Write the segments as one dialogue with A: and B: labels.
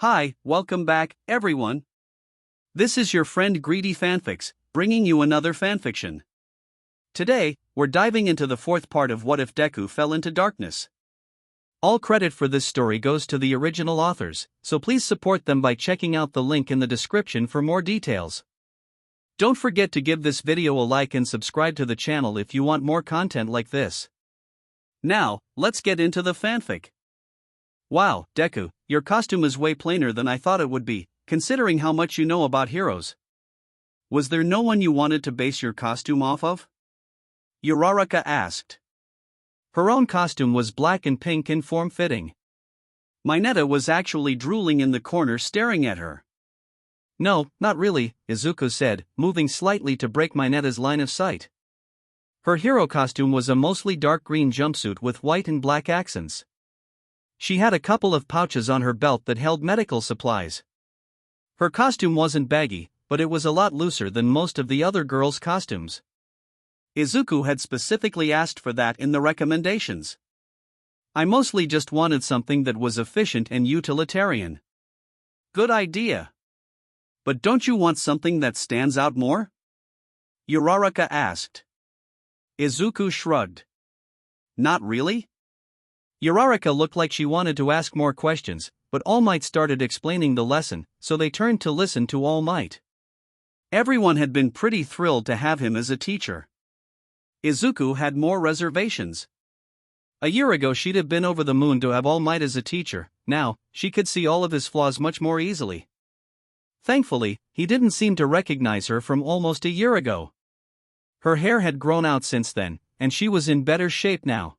A: Hi, welcome back, everyone. This is your friend Greedy Fanfics, bringing you another fanfiction. Today, we're diving into the fourth part of What If Deku Fell into Darkness. All credit for this story goes to the original authors, so please support them by checking out the link in the description for more details. Don't forget to give this video a like and subscribe to the channel if you want more content like this. Now, let's get into the fanfic. Wow, Deku, your costume is way plainer than I thought it would be, considering how much you know about heroes. Was there no one you wanted to base your costume off of? ᴜᴜ asked. Her own costume was black and pink and form-fitting. Minato was actually drooling in the corner staring at her. No, not really, Izuku said, moving slightly to break Minato's line of sight. Her hero costume was a mostly dark green jumpsuit with white and black accents. She had a couple of pouches on her belt that held medical supplies. Her costume wasn't baggy, but it was a lot looser than most of the other girls' costumes. Izuku had specifically asked for that in the recommendations. I mostly just wanted something that was efficient and utilitarian. Good idea. But don't you want something that stands out more? ᴜᴜ asked. Izuku shrugged. Not really? ᴜᴜ looked like she wanted to ask more questions, but All Might started explaining the lesson, so they turned to listen to All Might. Everyone had been pretty thrilled to have him as a teacher. Izuku had more reservations. A year ago she'd have been over the moon to have All Might as a teacher. Now, she could see all of his flaws much more easily. Thankfully, he didn't seem to recognize her from almost a year ago. Her hair had grown out since then, and she was in better shape now.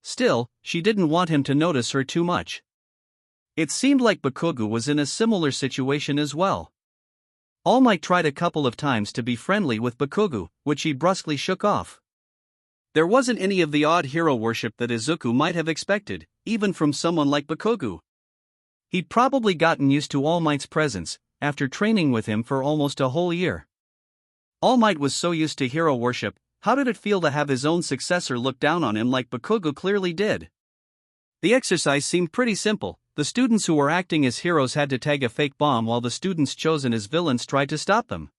A: Still, she didn't want him to notice her too much. It seemed like Bakugo was in a similar situation as well. All Might tried a couple of times to be friendly with Bakugo, which he brusquely shook off. There wasn't any of the odd hero worship that Izuku might have expected, even from someone like Bakugo. He'd probably gotten used to All Might's presence, after training with him for almost a whole year. All Might was so used to hero worship. How did it feel to have his own successor look down on him like Bakugo clearly did? The exercise seemed pretty simple. The students who were acting as heroes had to tag a fake bomb while the students chosen as villains tried to stop them.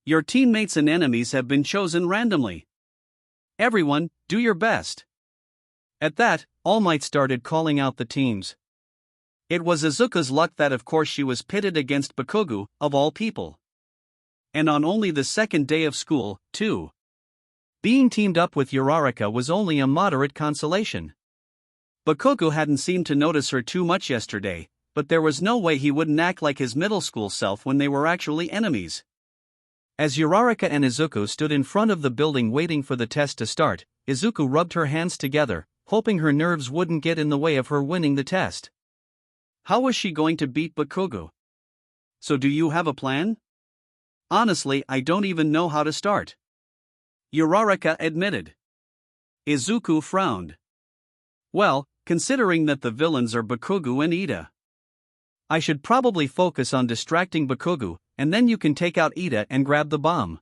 A: Your teammates and enemies have been chosen randomly. Everyone, do your best. At that, All Might started calling out the teams. It was Izuku's luck that of course she was pitted against Bakugo, of all people. And on only the second day of school, too. Being teamed up with ᴜᴜ was only a moderate consolation. Bakugo hadn't seemed to notice her too much yesterday, but there was no way he wouldn't act like his middle school self when they were actually enemies. As ᴜᴜ and Izuku stood in front of the building waiting for the test to start, Izuku rubbed her hands together, hoping her nerves wouldn't get in the way of her winning the test. How was she going to beat Bakugo? So do you have a plan? Honestly, I don't even know how to start. ᴜᴜ admitted. Izuku frowned. Well, considering that the villains are Bakugo and Iida. I should probably focus on distracting Bakugo, and then you can take out Iida and grab the bomb.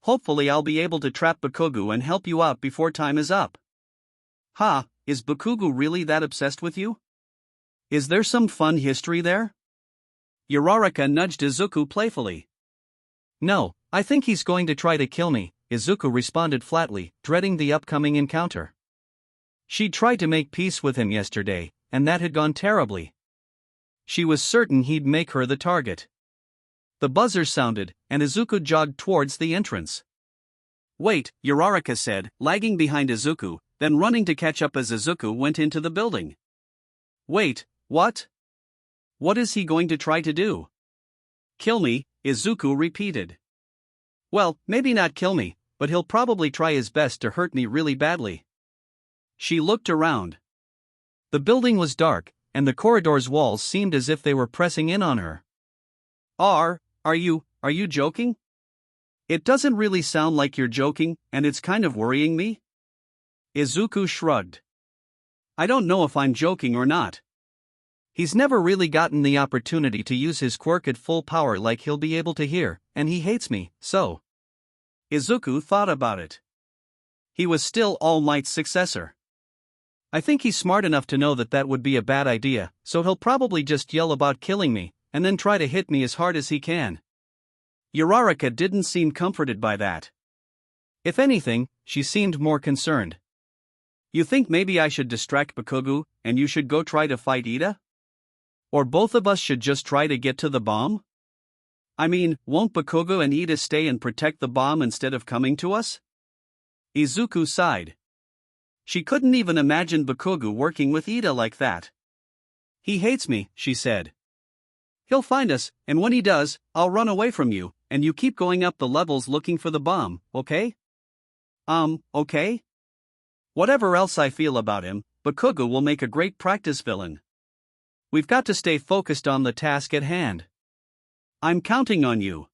A: Hopefully I'll be able to trap Bakugo and help you out before time is up. Ha, is Bakugo really that obsessed with you? Is there some fun history there? ᴜᴜ nudged Izuku playfully. No, I think he's going to try to kill me, Izuku responded flatly, dreading the upcoming encounter. She tried to make peace with him yesterday, and that had gone terribly. She was certain he'd make her the target. The buzzer sounded, and Izuku jogged towards the entrance. Wait, ᴜᴜ said, lagging behind Izuku, then running to catch up as Izuku went into the building. Wait, what? What is he going to try to do? Kill me, Izuku repeated. Well, maybe not kill me, but he'll probably try his best to hurt me really badly. She looked around. The building was dark, and the corridor's walls seemed as if they were pressing in on her. Are you joking? It doesn't really sound like you're joking, and it's kind of worrying me. Izuku shrugged. I don't know if I'm joking or not. He's never really gotten the opportunity to use his quirk at full power like he'll be able to here, and he hates me, so. Izuku thought about it. He was still All Might's successor. I think he's smart enough to know that that would be a bad idea, so he'll probably just yell about killing me, and then try to hit me as hard as he can. Ūriक़ᴜ didn't seem comforted by that. If anything, she seemed more concerned. You think maybe I should distract Bakugo, and you should go try to fight Iida? Or both of us should just try to get to the bomb? I mean, won't Bakugo and Iida stay and protect the bomb instead of coming to us? Izuku sighed. She couldn't even imagine Bakugo working with Iida like that. He hates me, she said. He'll find us, and when he does, I'll run away from you, and you keep going up the levels looking for the bomb, okay? Okay? Whatever else I feel about him, Bakugo will make a great practice villain. We've got to stay focused on the task at hand. I'm counting on you.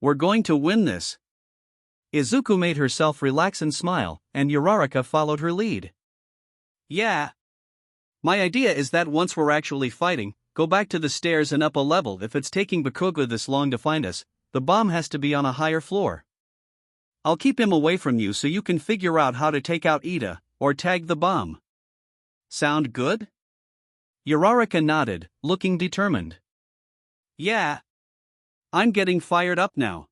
A: We're going to win this. Izuku made herself relax and smile, and Ūriक़ᴜ followed her lead. Yeah. My idea is that once we're actually fighting, go back to the stairs and up a level. If it's taking Bakugo this long to find us, the bomb has to be on a higher floor. I'll keep him away from you so you can figure out how to take out Iida, or tag the bomb. Sound good? Ūriक़ᴜ nodded, looking determined. Yeah. I'm getting fired up now.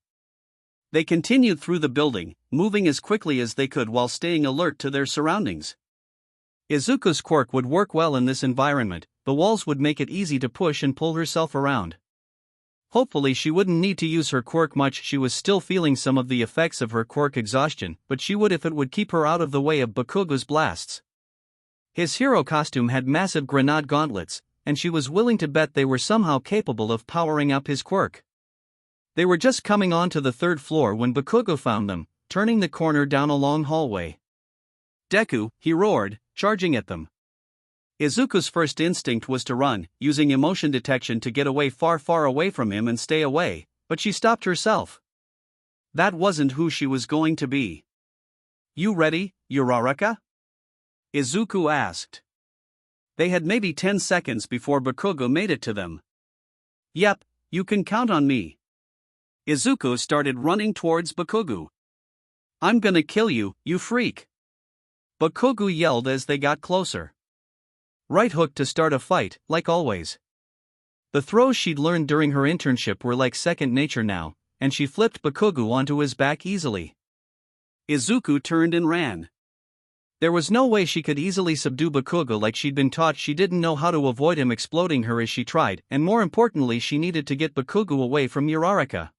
A: They continued through the building, moving as quickly as they could while staying alert to their surroundings. Izuku's quirk would work well in this environment. The walls would make it easy to push and pull herself around. Hopefully she wouldn't need to use her quirk much. She was still feeling some of the effects of her quirk exhaustion, but she would if it would keep her out of the way of Bakugo's blasts. His hero costume had massive grenade gauntlets, and she was willing to bet they were somehow capable of powering up his quirk. They were just coming onto the third floor when Bakugo found them, turning the corner down a long hallway. Deku, he roared, charging at them. Izuku's first instinct was to run, using emotion detection to get away far away from him and stay away, but she stopped herself. That wasn't who she was going to be. You ready, Ūriक़ᴜ? Izuku asked. They had maybe 10 seconds before Bakugo made it to them. Yep, you can count on me. Izuku started running towards Bakugo. I'm gonna kill you, you freak. Bakugo yelled as they got closer. Right hook to start a fight, like always. The throws she'd learned during her internship were like second nature now, and she flipped Bakugo onto his back easily. Izuku turned and ran. There was no way she could easily subdue Bakugo like she'd been taught. She didn't know how to avoid him exploding her as she tried, and more importantly she needed to get Bakugo away from Ūriक़ᴜ.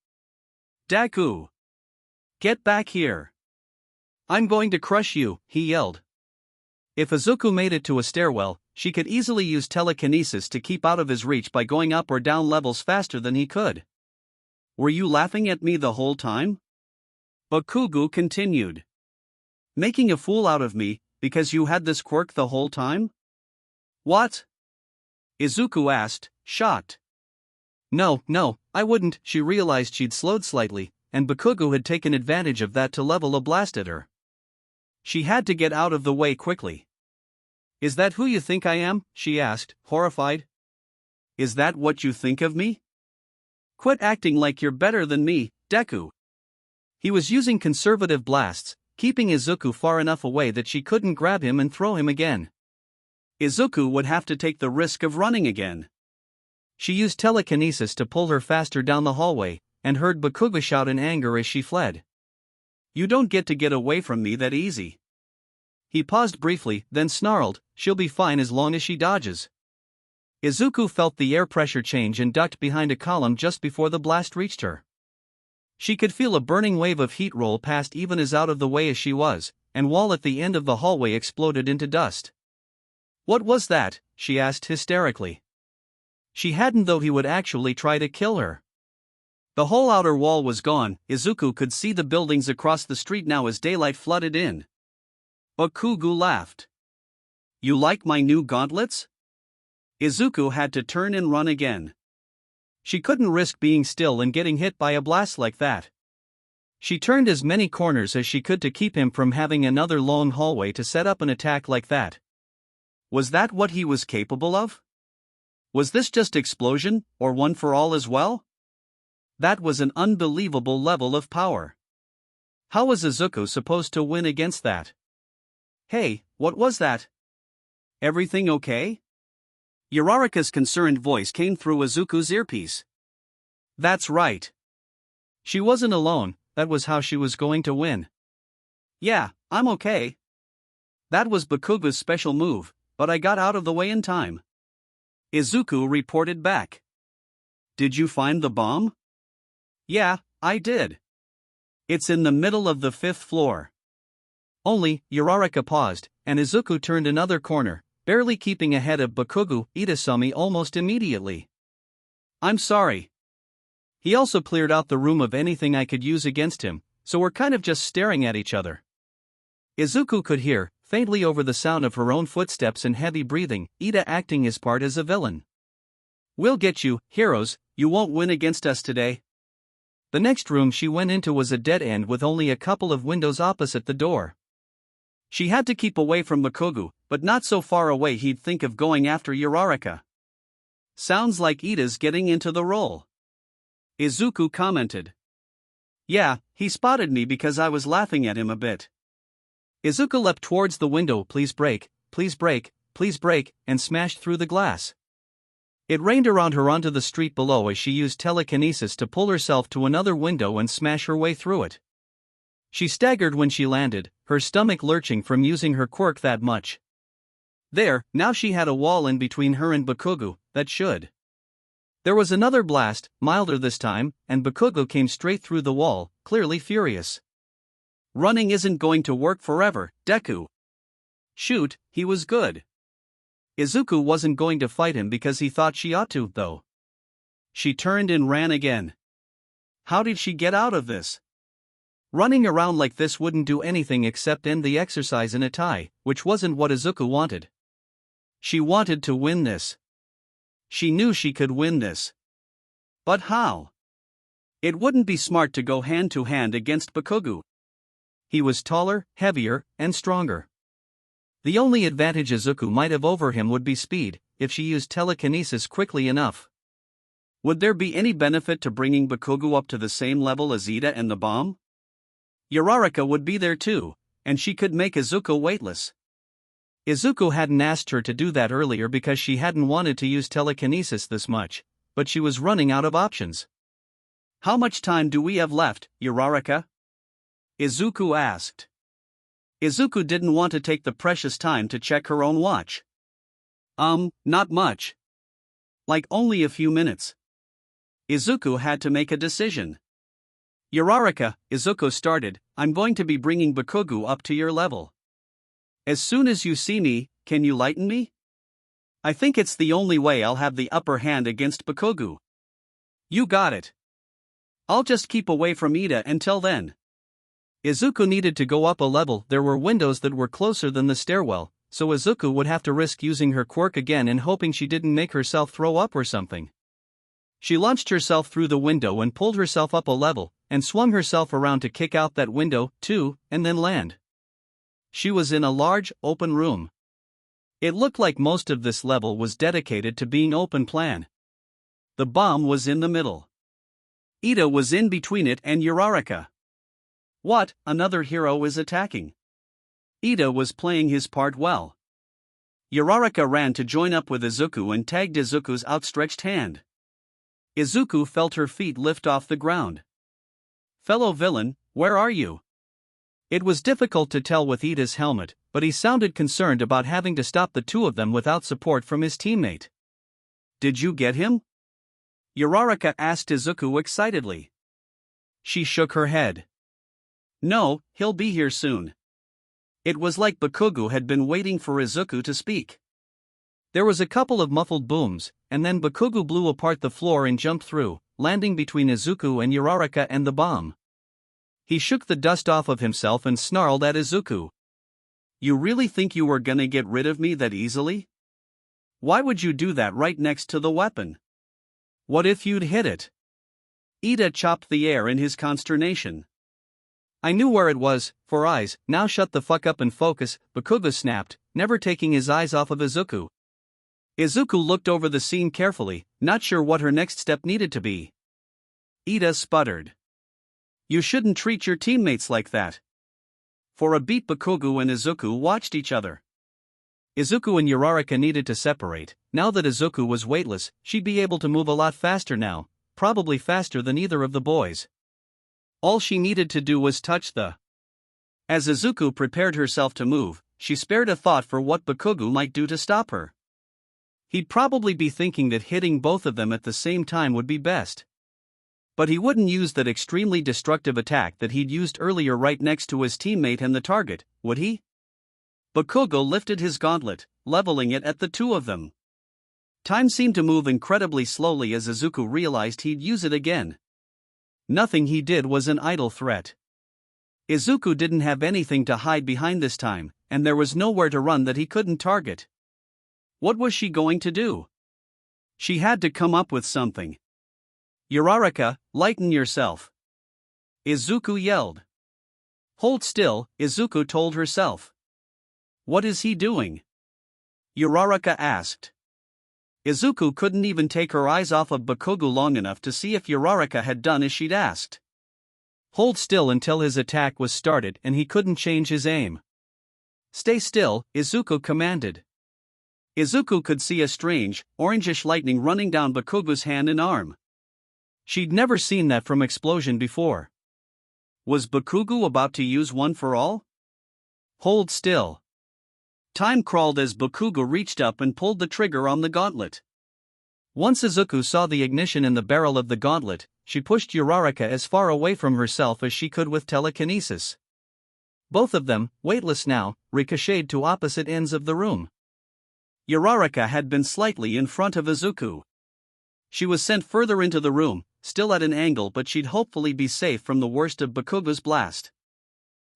A: Deku! Get back here! I'm going to crush you, he yelled. If Izuku made it to a stairwell, she could easily use telekinesis to keep out of his reach by going up or down levels faster than he could. Were you laughing at me the whole time? Bakugo continued. Making a fool out of me, because you had this quirk the whole time? What? Izuku asked, shocked. No, I wouldn't. She realized she'd slowed slightly, and Bakugo had taken advantage of that to level a blast at her. She had to get out of the way quickly. Is that who you think I am? She asked, horrified. Is that what you think of me? Quit acting like you're better than me, Deku. He was using conservative blasts, keeping Izuku far enough away that she couldn't grab him and throw him again. Izuku would have to take the risk of running again. She used telekinesis to pull her faster down the hallway, and heard Bakugo shout in anger as she fled. You don't get to get away from me that easy. He paused briefly, then snarled, she'll be fine as long as she dodges. Izuku felt the air pressure change and ducked behind a column just before the blast reached her. She could feel a burning wave of heat roll past even as out of the way as she was, and wall at the end of the hallway exploded into dust. What was that? She asked hysterically. She hadn't thought he would actually try to kill her. The whole outer wall was gone. Izuku could see the buildings across the street now as daylight flooded in. Bakugo laughed. You like my new gauntlets? Izuku had to turn and run again. She couldn't risk being still and getting hit by a blast like that. She turned as many corners as she could to keep him from having another long hallway to set up an attack like that. Was that what he was capable of? Was this just explosion, or one for all as well? That was an unbelievable level of power. How was Izuku supposed to win against that? Hey, what was that? Everything okay? Ūri:'s concerned voice came through Izuku's earpiece. That's right. She wasn't alone, that was how she was going to win. Yeah, I'm okay. That was Bakugo's special move, but I got out of the way in time. Izuku reported back. Did you find the bomb? Yeah, I did. It's in the middle of the 5th floor. Only, Ūri:a paused, and Izuku turned another corner, barely keeping ahead of Bakugo Itasumi almost immediately. I'm sorry. He also cleared out the room of anything I could use against him, so we're kind of just staring at each other. Izuku could hear, faintly over the sound of her own footsteps and heavy breathing, Ida acting his part as a villain. We'll get you, heroes, you won't win against us today. The next room she went into was a dead end with only a couple of windows opposite the door. She had to keep away from Bakugo, but not so far away he'd think of going after Ūri:a. Sounds like Ida's getting into the role. Izuku commented. Yeah, he spotted me because I was laughing at him a bit. Izuku leapt towards the window, please break, please break, please break, and smashed through the glass. It rained around her onto the street below as she used telekinesis to pull herself to another window and smash her way through it. She staggered when she landed, her stomach lurching from using her quirk that much. There, now she had a wall in between her and Bakugo, that should. There was another blast, milder this time, and Bakugo came straight through the wall, clearly furious. Running isn't going to work forever, Deku. Shoot, he was good. Izuku wasn't going to fight him because he thought she ought to, though. She turned and ran again. How did she get out of this? Running around like this wouldn't do anything except end the exercise in a tie, which wasn't what Izuku wanted. She wanted to win this. She knew she could win this. But how? It wouldn't be smart to go hand to hand against Bakugo. He was taller, heavier, and stronger. The only advantage Izuku might have over him would be speed, if she used telekinesis quickly enough. Would there be any benefit to bringing Bakugo up to the same level as Ida and the bomb? Ūri:a would be there too, and she could make Izuku weightless. Izuku hadn't asked her to do that earlier because she hadn't wanted to use telekinesis this much, but she was running out of options. How much time do we have left, Ūri:a? Izuku asked. Izuku didn't want to take the precious time to check her own watch. Not much. Like only a few minutes. Izuku had to make a decision. Ūri:a, Izuku started, I'm going to be bringing Bakugo up to your level. As soon as you see me, can you lighten me? I think it's the only way I'll have the upper hand against Bakugo. You got it. I'll just keep away from Ida until then. Izuku needed to go up a level. There were windows that were closer than the stairwell, so Izuku would have to risk using her quirk again and hoping she didn't make herself throw up or something. She launched herself through the window and pulled herself up a level, and swung herself around to kick out that window, too, and then land. She was in a large, open room. It looked like most of this level was dedicated to being open plan. The bomb was in the middle. Ida was in between it and Ūri:a. What, another hero is attacking? Ida was playing his part well. Ūri:a ran to join up with Izuku and tagged Izuku's outstretched hand. Izuku felt her feet lift off the ground. Fellow villain, where are you? It was difficult to tell with Ida's helmet, but he sounded concerned about having to stop the two of them without support from his teammate. Did you get him? Ūri:a asked Izuku excitedly. She shook her head. No, he'll be here soon. It was like Bakugo had been waiting for Izuku to speak. There was a couple of muffled booms, and then Bakugo blew apart the floor and jumped through, landing between Izuku and Ūri:a and the bomb. He shook the dust off of himself and snarled at Izuku. You really think you were gonna get rid of me that easily? Why would you do that right next to the weapon? What if you'd hit it? Ida chopped the air in his consternation. I knew where it was, for eyes, now shut the fuck up and focus, Bakugo snapped, never taking his eyes off of Izuku. Izuku looked over the scene carefully, not sure what her next step needed to be. Ida sputtered. You shouldn't treat your teammates like that. For a beat Bakugo and Izuku watched each other. Izuku and ᴅᴜ needed to separate. Now that Izuku was weightless, she'd be able to move a lot faster now, probably faster than either of the boys. All she needed to do was touch the. As Izuku prepared herself to move, she spared a thought for what Bakugo might do to stop her. He'd probably be thinking that hitting both of them at the same time would be best. But he wouldn't use that extremely destructive attack that he'd used earlier right next to his teammate and the target, would he? Bakugo lifted his gauntlet, leveling it at the two of them. Time seemed to move incredibly slowly as Izuku realized he'd use it again. Nothing he did was an idle threat. Izuku didn't have anything to hide behind this time, and there was nowhere to run that he couldn't target. What was she going to do? She had to come up with something. ᴅᴜ, lighten yourself. Izuku yelled. Hold still, Izuku told herself. What is he doing? ᴅᴜ asked. Izuku couldn't even take her eyes off of Bakugo long enough to see if ᴅᴜ had done as she'd asked. Hold still until his attack was started and he couldn't change his aim. Stay still, Izuku commanded. Izuku could see a strange, orangish lightning running down Bakugo's hand and arm. She'd never seen that from Explosion before. Was Bakugo about to use one for all? Hold still. Time crawled as Bakugo reached up and pulled the trigger on the gauntlet. Once Izuku saw the ignition in the barrel of the gauntlet, she pushed ᴅᴜ as far away from herself as she could with telekinesis. Both of them, weightless now, ricocheted to opposite ends of the room. ᴅᴜ had been slightly in front of Izuku. She was sent further into the room, still at an angle, but she'd hopefully be safe from the worst of Bakugo's blast.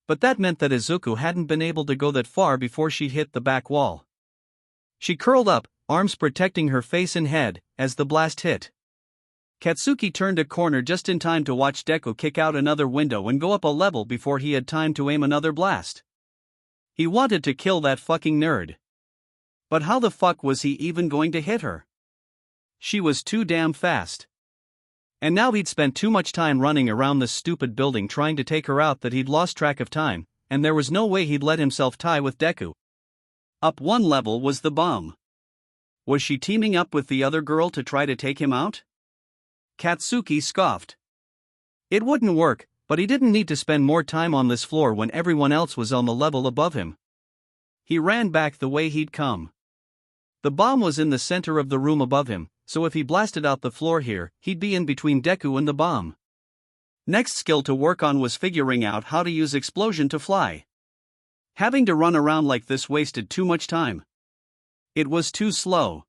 A: But that meant that Izuku hadn't been able to go that far before she hit the back wall. She curled up, arms protecting her face and head, as the blast hit. Katsuki turned a corner just in time to watch Deku kick out another window and go up a level before he had time to aim another blast. He wanted to kill that fucking nerd. But how the fuck was he even going to hit her? She was too damn fast. And now he'd spent too much time running around this stupid building trying to take her out that he'd lost track of time, and there was no way he'd let himself tie with Deku. Up one level was the bomb. Was she teaming up with the other girl to try to take him out? Katsuki scoffed. It wouldn't work, but he didn't need to spend more time on this floor when everyone else was on the level above him. He ran back the way he'd come. The bomb was in the center of the room above him, so if he blasted out the floor here, he'd be in between Deku and the bomb. Next skill to work on was figuring out how to use Explosion to fly. Having to run around like this wasted too much time. It was too slow.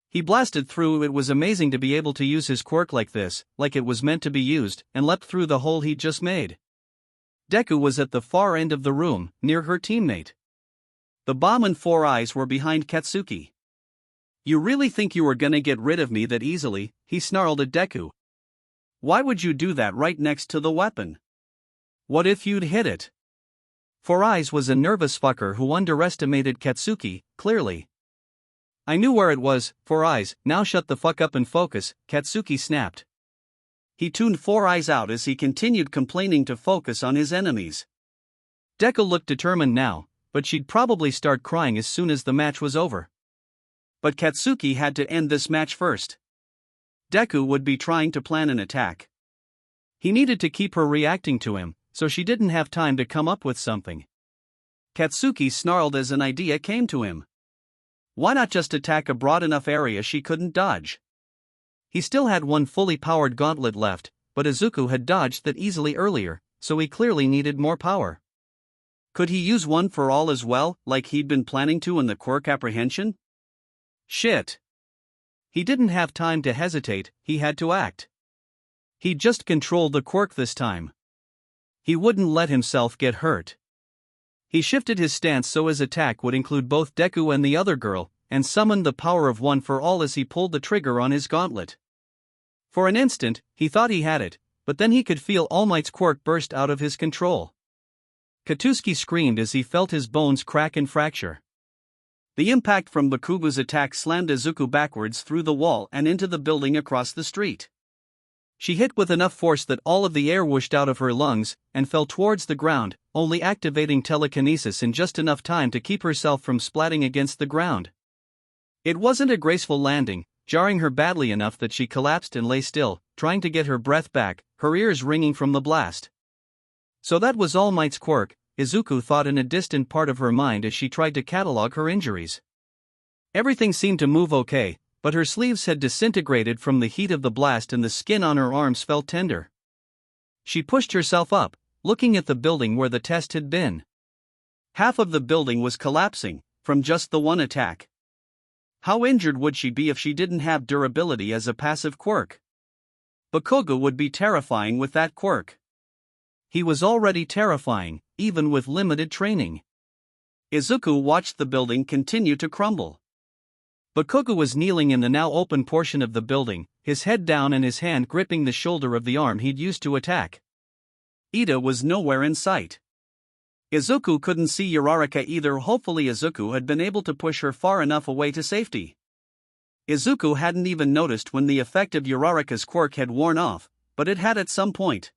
A: He blasted through. It was amazing to be able to use his quirk like this, like it was meant to be used, and leapt through the hole he'd just made. Deku was at the far end of the room, near her teammate. The bomb and Four Eyes were behind Katsuki. You really think you were gonna get rid of me that easily? He snarled at Deku. Why would you do that right next to the weapon? What if you'd hit it? Four Eyes was a nervous fucker who underestimated Katsuki, clearly. I knew where it was, Four Eyes, now shut the fuck up and focus, Katsuki snapped. He tuned Four Eyes out as he continued complaining to focus on his enemies. Deku looked determined now, but she'd probably start crying as soon as the match was over. But Katsuki had to end this match first. Deku would be trying to plan an attack. He needed to keep her reacting to him, so she didn't have time to come up with something. Katsuki snarled as an idea came to him. Why not just attack a broad enough area she couldn't dodge? He still had one fully powered gauntlet left, but Izuku had dodged that easily earlier, so he clearly needed more power. Could he use one for all as well, like he'd been planning to in the quirk apprehension? Shit. He didn't have time to hesitate, he had to act. He'd just controlled the quirk this time. He wouldn't let himself get hurt. He shifted his stance so his attack would include both Deku and the other girl, and summoned the power of one for all as he pulled the trigger on his gauntlet. For an instant, he thought he had it, but then he could feel All Might's quirk burst out of his control. Katsuki screamed as he felt his bones crack and fracture. The impact from Bakugo's attack slammed Izuku backwards through the wall and into the building across the street. She hit with enough force that all of the air whooshed out of her lungs, and fell towards the ground, only activating telekinesis in just enough time to keep herself from splatting against the ground. It wasn't a graceful landing, jarring her badly enough that she collapsed and lay still, trying to get her breath back, her ears ringing from the blast. So that was All Might's quirk, Izuku thought in a distant part of her mind as she tried to catalog her injuries. Everything seemed to move okay, but her sleeves had disintegrated from the heat of the blast and the skin on her arms felt tender. She pushed herself up, looking at the building where the test had been. Half of the building was collapsing, from just the one attack. How injured would she be if she didn't have durability as a passive quirk? Bakugo would be terrifying with that quirk. He was already terrifying, even with limited training. Izuku watched the building continue to crumble. Bakugo was kneeling in the now open portion of the building, his head down and his hand gripping the shoulder of the arm he'd used to attack. Ida was nowhere in sight. Izuku couldn't see Ūriक़ᴜ either. Hopefully Izuku had been able to push her far enough away to safety. Izuku hadn't even noticed when the effect of Ūriक़ᴜ's quirk had worn off, but it had at some point.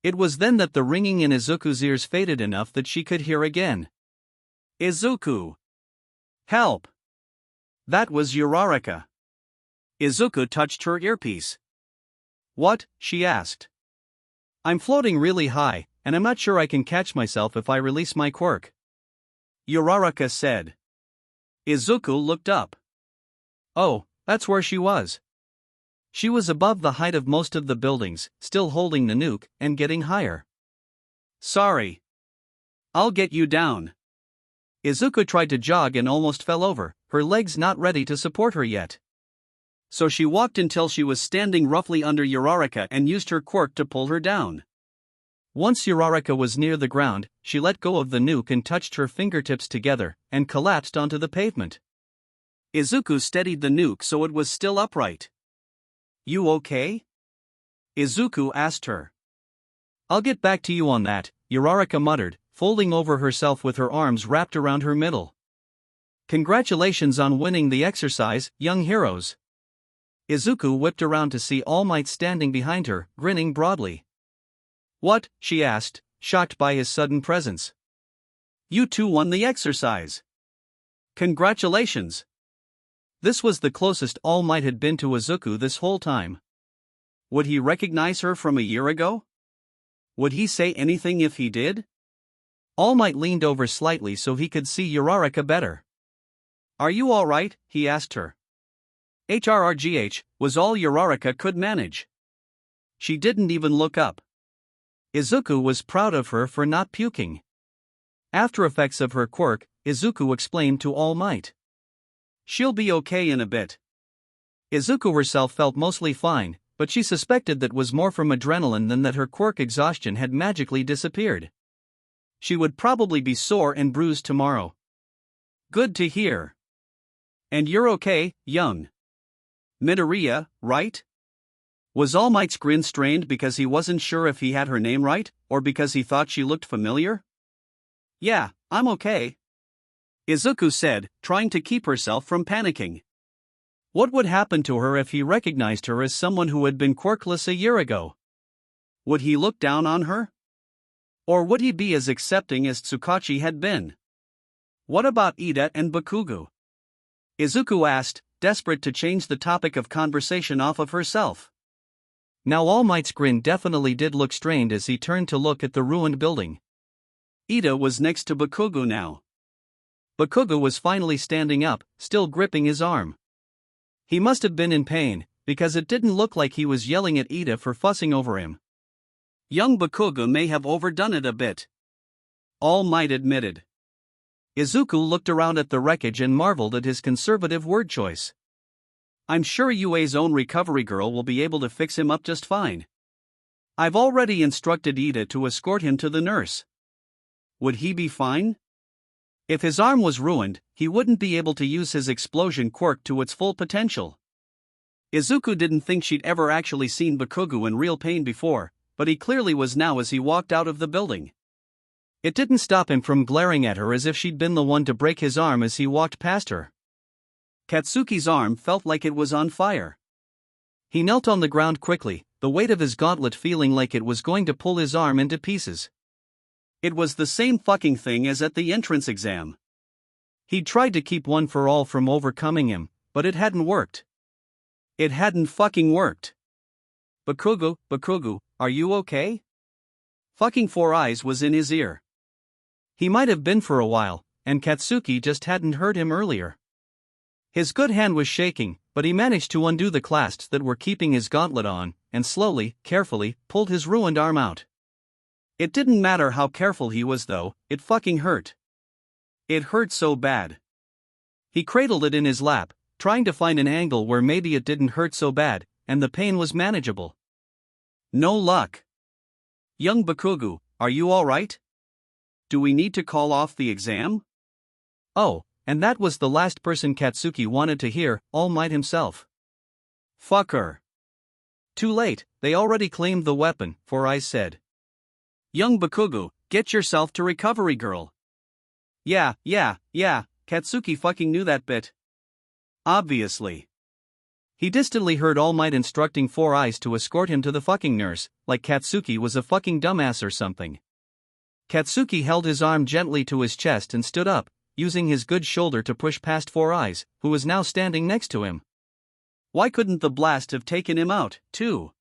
A: It was then that the ringing in Izuku's ears faded enough that she could hear again. Izuku! Help! That was Ūriक़ᴜ. Izuku touched her earpiece. What? She asked. I'm floating really high, and I'm not sure I can catch myself if I release my quirk. Ūriक़ᴜ said. Izuku looked up. Oh, that's where she was. She was above the height of most of the buildings, still holding the nuke, and getting higher. Sorry. I'll get you down. Izuku tried to jog and almost fell over, her legs not ready to support her yet. So she walked until she was standing roughly under Ūriक़ᴜ and used her quirk to pull her down. Once Ūriक़ᴜ was near the ground, she let go of the nuke and touched her fingertips together, and collapsed onto the pavement. Izuku steadied the nuke so it was still upright. You okay? Izuku asked her. I'll get back to you on that, Ūriक़ᴜ muttered, folding over herself with her arms wrapped around her middle. Congratulations on winning the exercise, young heroes. Izuku whipped around to see All Might standing behind her, grinning broadly. What? She asked, shocked by his sudden presence. You two won the exercise. Congratulations. This was the closest All Might had been to Izuku this whole time. Would he recognize her from a year ago? Would he say anything if he did? All Might leaned over slightly so he could see Ūriक़ᴜ better. Are you all right? He asked her. HRRGH was all Ūriक़ᴜ could manage. She didn't even look up. Izuku was proud of her for not puking. After effects of her quirk, Izuku explained to All Might. She'll be okay in a bit. Izuku herself felt mostly fine, but she suspected that was more from adrenaline than that her quirk exhaustion had magically disappeared. She would probably be sore and bruised tomorrow. Good to hear. And you're okay, young Midoriya, right? Was All Might's grin strained because he wasn't sure if he had her name right, or because he thought she looked familiar? Yeah, I'm okay. Izuku said, trying to keep herself from panicking. What would happen to her if he recognized her as someone who had been quirkless a year ago? Would he look down on her? Or would he be as accepting as Tsukachi had been? What about Ida and Bakugo? Izuku asked, desperate to change the topic of conversation off of herself. Now All Might's grin definitely did look strained as he turned to look at the ruined building. Ida was next to Bakugo now. Bakugo was finally standing up, still gripping his arm. He must have been in pain, because it didn't look like he was yelling at Ida for fussing over him. Young Bakugo may have overdone it a bit. All Might admitted. Izuku looked around at the wreckage and marveled at his conservative word choice. I'm sure Yue's own recovery girl will be able to fix him up just fine. I've already instructed Ida to escort him to the nurse. Would he be fine? If his arm was ruined, he wouldn't be able to use his explosion quirk to its full potential. Izuku didn't think she'd ever actually seen Bakugo in real pain before, but he clearly was now as he walked out of the building. It didn't stop him from glaring at her as if she'd been the one to break his arm as he walked past her. Katsuki's arm felt like it was on fire. He knelt on the ground quickly, the weight of his gauntlet feeling like it was going to pull his arm into pieces. It was the same fucking thing as at the entrance exam. He'd tried to keep one for all from overcoming him, but it hadn't worked. It hadn't fucking worked. Bakugo, are you okay? Fucking Four Eyes was in his ear. He might have been for a while, and Katsuki just hadn't heard him earlier. His good hand was shaking, but he managed to undo the clasps that were keeping his gauntlet on, and slowly, carefully, pulled his ruined arm out. It didn't matter how careful he was though, it fucking hurt. It hurt so bad. He cradled it in his lap, trying to find an angle where maybe it didn't hurt so bad, and the pain was manageable. No luck. Young Bakugo, are you alright? Do we need to call off the exam? Oh, and that was the last person Katsuki wanted to hear, All Might himself. Fucker. Too late, they already claimed the weapon, Four Eyes said. Young Bakugo, get yourself to recovery, girl. Yeah, Katsuki fucking knew that bit. Obviously. He distantly heard All Might instructing Four Eyes to escort him to the fucking nurse, like Katsuki was a fucking dumbass or something. Katsuki held his arm gently to his chest and stood up, using his good shoulder to push past Four Eyes, who was now standing next to him. Why couldn't the blast have taken him out, too?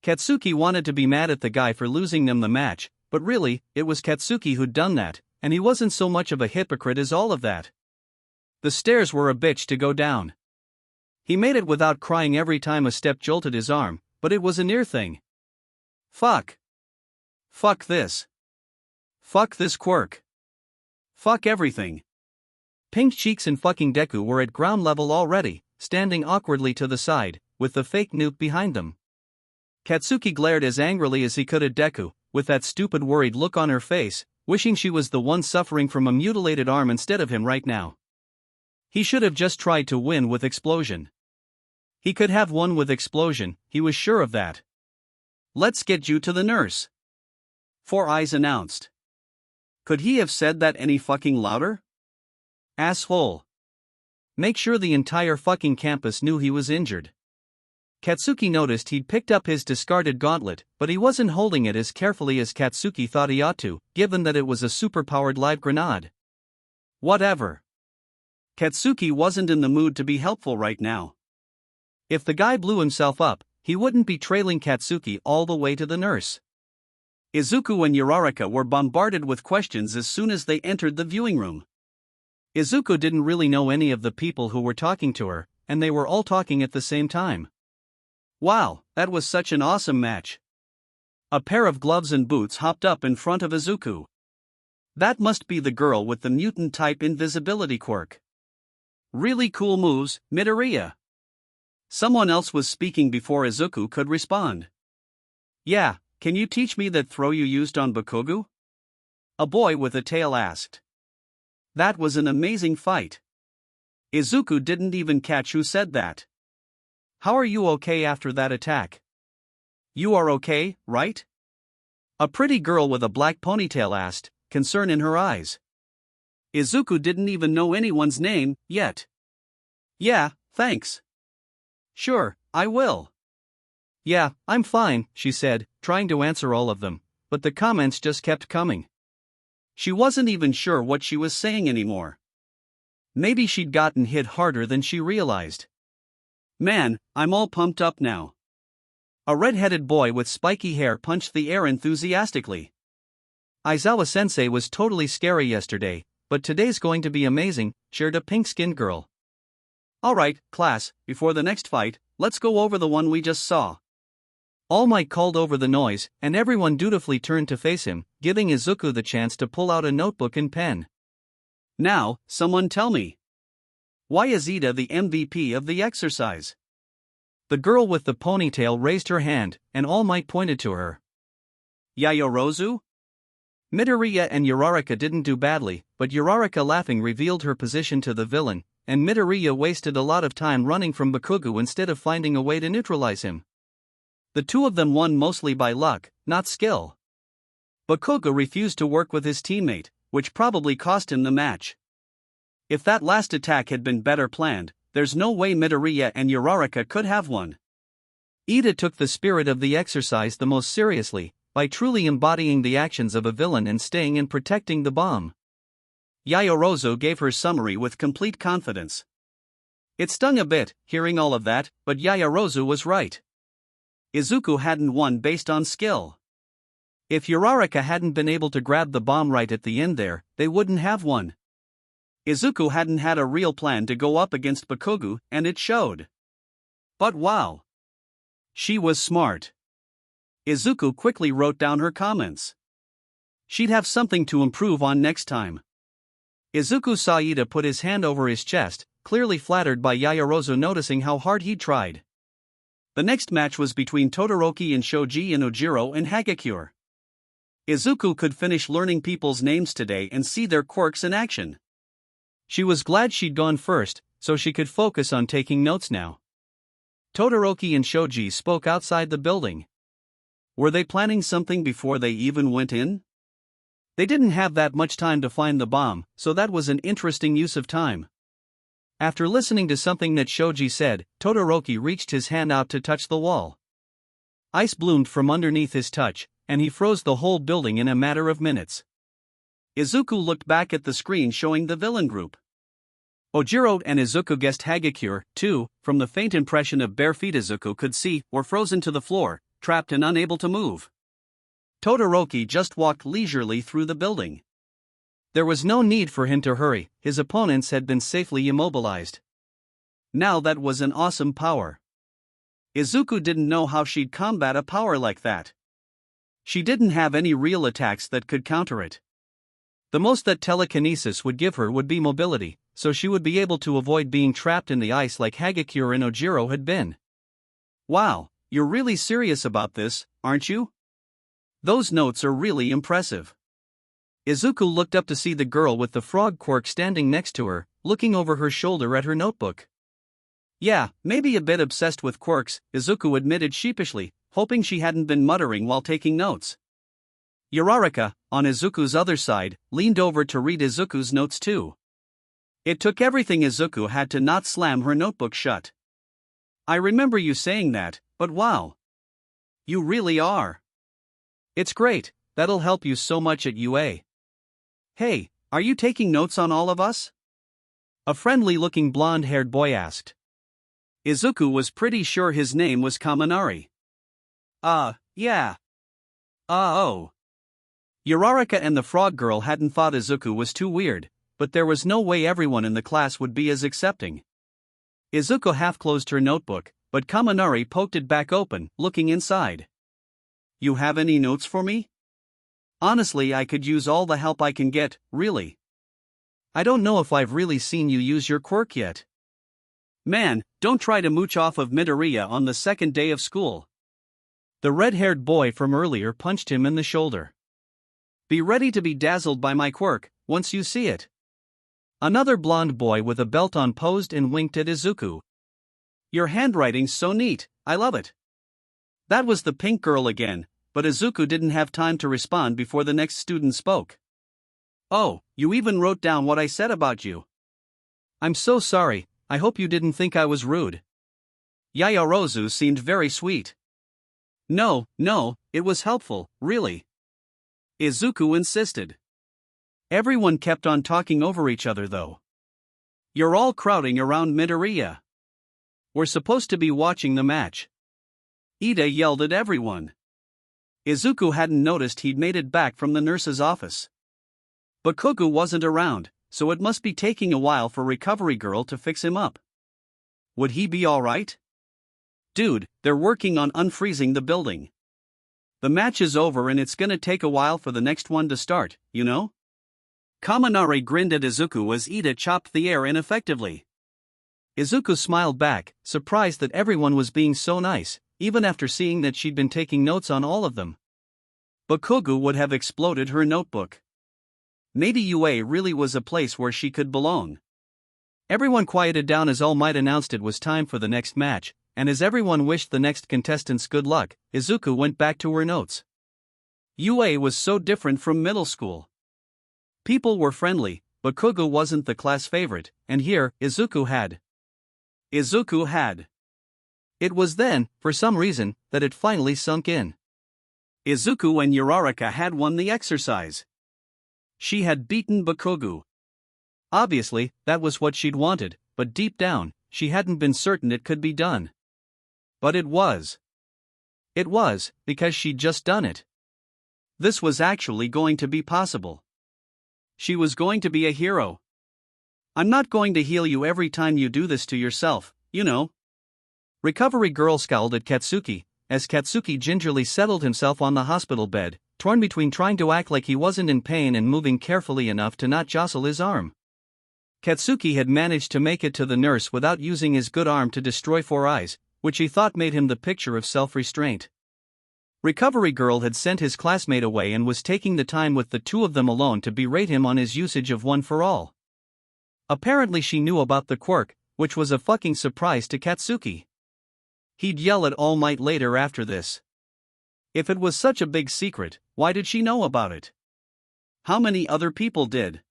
A: Katsuki wanted to be mad at the guy for losing them the match, but really, it was Katsuki who'd done that, and he wasn't so much of a hypocrite as all of that. The stairs were a bitch to go down. He made it without crying every time a step jolted his arm, but it was a near thing. Fuck. Fuck this. Fuck this quirk. Fuck everything. Pink Cheeks and fucking Deku were at ground level already, standing awkwardly to the side, with the fake noob behind them. Katsuki glared as angrily as he could at Deku, with that stupid worried look on her face, wishing she was the one suffering from a mutilated arm instead of him right now. He should have just tried to win with Explosion. He could have won with Explosion, he was sure of that. Let's get you to the nurse. Four Eyes announced. Could he have said that any fucking louder? Asshole. Make sure the entire fucking campus knew he was injured. Katsuki noticed he'd picked up his discarded gauntlet, but he wasn't holding it as carefully as Katsuki thought he ought to, given that it was a superpowered live grenade. Whatever. Katsuki wasn't in the mood to be helpful right now. If the guy blew himself up, he wouldn't be trailing Katsuki all the way to the nurse. Izuku and ᴜᴜ were bombarded with questions as soon as they entered the viewing room. Izuku didn't really know any of the people who were talking to her, and they were all talking at the same time. Wow, that was such an awesome match. A pair of gloves and boots hopped up in front of Izuku. That must be the girl with the mutant-type invisibility quirk. Really cool moves, Midoriya. Someone else was speaking before Izuku could respond. Yeah, can you teach me that throw you used on Bakugo? A boy with a tail asked. That was an amazing fight. Izuku didn't even catch who said that. How are you okay after that attack? You are okay, right? A pretty girl with a black ponytail asked, concern in her eyes. Izuku didn't even know anyone's name, yet. Yeah, thanks. Sure, I will. Yeah, I'm fine, she said, trying to answer all of them, but the comments just kept coming. She wasn't even sure what she was saying anymore. Maybe she'd gotten hit harder than she realized. Man, I'm all pumped up now. A red-headed boy with spiky hair punched the air enthusiastically. Aizawa-sensei was totally scary yesterday, but today's going to be amazing, shared a pink-skinned girl. Alright, class, before the next fight, let's go over the one we just saw. All Might called over the noise, and everyone dutifully turned to face him, giving Izuku the chance to pull out a notebook and pen. Now, someone tell me. Why is Iida the MVP of the exercise? The girl with the ponytail raised her hand, and All Might pointed to her. Yayorozu? Midoriya and ᴜᴜ didn't do badly, but ᴜᴜ laughing revealed her position to the villain, and Midoriya wasted a lot of time running from Bakugo instead of finding a way to neutralize him. The two of them won mostly by luck, not skill. Bakugo refused to work with his teammate, which probably cost him the match. If that last attack had been better planned, there's no way Midoriya and ᴜᴜ could have won. Iida took the spirit of the exercise the most seriously, by truly embodying the actions of a villain and staying and protecting the bomb. Yaoyorozu gave her summary with complete confidence. It stung a bit, hearing all of that, but Yaoyorozu was right. Izuku hadn't won based on skill. If ᴅᴜᴜ hadn't been able to grab the bomb right at the end there, they wouldn't have won. Izuku hadn't had a real plan to go up against Bakugo, and it showed. But wow! She was smart. Izuku quickly wrote down her comments. She'd have something to improve on next time. Izuku saw Iida put his hand over his chest, clearly flattered by Yaoyorozu noticing how hard he'd tried. The next match was between Todoroki and Shoji and Ojiro and Hagakure. Izuku could finish learning people's names today and see their quirks in action. She was glad she'd gone first, so she could focus on taking notes now. Todoroki and Shoji spoke outside the building. Were they planning something before they even went in? They didn't have that much time to find the bomb, so that was an interesting use of time. After listening to something that Shoji said, Todoroki reached his hand out to touch the wall. Ice bloomed from underneath his touch, and he froze the whole building in a matter of minutes. Izuku looked back at the screen showing the villain group. Ojiro and Izuku guessed Hagakure, too, from the faint impression of bare feet Izuku could see, were frozen to the floor, trapped and unable to move. Todoroki just walked leisurely through the building. There was no need for him to hurry, his opponents had been safely immobilized. Now that was an awesome power. Izuku didn't know how she'd combat a power like that. She didn't have any real attacks that could counter it. The most that telekinesis would give her would be mobility, so she would be able to avoid being trapped in the ice like Hagakure and Ojiro had been. Wow, you're really serious about this, aren't you? Those notes are really impressive. Izuku looked up to see the girl with the frog quirk standing next to her, looking over her shoulder at her notebook. Yeah, maybe a bit obsessed with quirks, Izuku admitted sheepishly, hoping she hadn't been muttering while taking notes. ᴅᴜᴜ, on Izuku's other side, leaned over to read Izuku's notes too. It took everything Izuku had to not slam her notebook shut. I remember you saying that, but wow. You really are. It's great, that'll help you so much at UA. Hey, are you taking notes on all of us? A friendly-looking blonde-haired boy asked. Izuku was pretty sure his name was Kaminari. Yeah. Oh. ᴅᴜᴜ and the frog girl hadn't thought Izuku was too weird, but there was no way everyone in the class would be as accepting. Izuku half-closed her notebook, but Kaminari poked it back open, looking inside. You have any notes for me? Honestly, I could use all the help I can get, really. I don't know if I've really seen you use your quirk yet. Man, don't try to mooch off of Midoriya on the second day of school. The red-haired boy from earlier punched him in the shoulder. Be ready to be dazzled by my quirk, once you see it. Another blonde boy with a belt on posed and winked at Izuku. Your handwriting's so neat, I love it. That was the pink girl again, but Izuku didn't have time to respond before the next student spoke. Oh, you even wrote down what I said about you. I'm so sorry, I hope you didn't think I was rude. Yaoyorozu seemed very sweet. No, it was helpful, really. Izuku insisted. Everyone kept on talking over each other though. You're all crowding around Midoriya. We're supposed to be watching the match. Iida yelled at everyone. Izuku hadn't noticed he'd made it back from the nurse's office. Bakugo wasn't around, so it must be taking a while for Recovery Girl to fix him up. Would he be alright? Dude, they're working on unfreezing the building. The match is over and it's gonna take a while for the next one to start, you know? Kaminari grinned at Izuku as Iida chopped the air ineffectively. Izuku smiled back, surprised that everyone was being so nice, even after seeing that she'd been taking notes on all of them. Bakugo would have exploded her notebook. Maybe UA really was a place where she could belong. Everyone quieted down as All Might announced it was time for the next match, and as everyone wished the next contestants good luck, Izuku went back to her notes. UA was so different from middle school. People were friendly, but Bakugo wasn't the class favorite, and here, Izuku had. It was then, for some reason, that it finally sunk in. Izuku and Uraraka had won the exercise. She had beaten Bakugo. Obviously, that was what she'd wanted, but deep down, she hadn't been certain it could be done. But it was. It was, because she'd just done it. This was actually going to be possible. She was going to be a hero. I'm not going to heal you every time you do this to yourself, you know. Recovery Girl scowled at Katsuki, as Katsuki gingerly settled himself on the hospital bed, torn between trying to act like he wasn't in pain and moving carefully enough to not jostle his arm. Katsuki had managed to make it to the nurse without using his good arm to destroy Four Eyes, which he thought made him the picture of self-restraint. Recovery Girl had sent his classmate away and was taking the time with the two of them alone to berate him on his usage of One for All. Apparently she knew about the quirk, which was a fucking surprise to Katsuki. He'd yell at All Might later after this. If it was such a big secret, why did she know about it? How many other people did?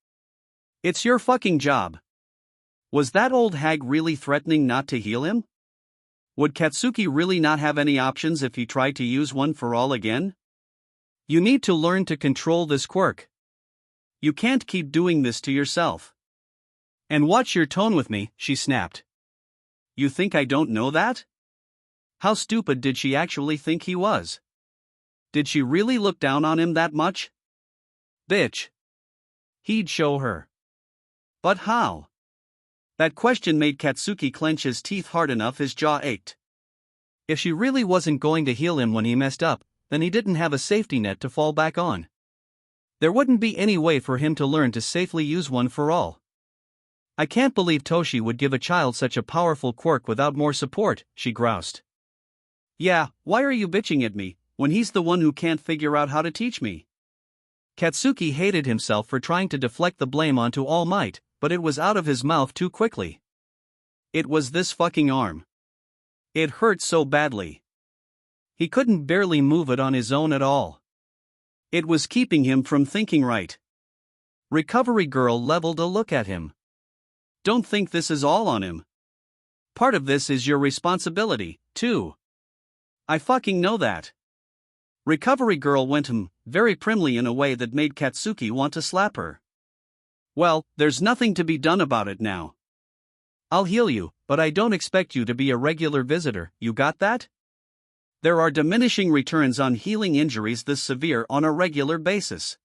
A: It's your fucking job. Was that old hag really threatening not to heal him? Would Katsuki really not have any options if he tried to use One for All again? You need to learn to control this quirk. You can't keep doing this to yourself. And watch your tone with me, she snapped. You think I don't know that? How stupid did she actually think he was? Did she really look down on him that much? Bitch. He'd show her. But how? That question made Katsuki clench his teeth hard enough his jaw ached. If she really wasn't going to heal him when he messed up, then he didn't have a safety net to fall back on. There wouldn't be any way for him to learn to safely use One for All. I can't believe Toshi would give a child such a powerful quirk without more support, she groused. Yeah, why are you bitching at me, when he's the one who can't figure out how to teach me? Katsuki hated himself for trying to deflect the blame onto All Might, but it was out of his mouth too quickly. It was this fucking arm. It hurt so badly. He couldn't barely move it on his own at all. It was keeping him from thinking right. Recovery Girl leveled a look at him. Don't think this is all on him. Part of this is your responsibility, too. I fucking know that. Recovery Girl went very primly in a way that made Katsuki want to slap her. Well, there's nothing to be done about it now. I'll heal you, but I don't expect you to be a regular visitor, you got that? There are diminishing returns on healing injuries this severe on a regular basis.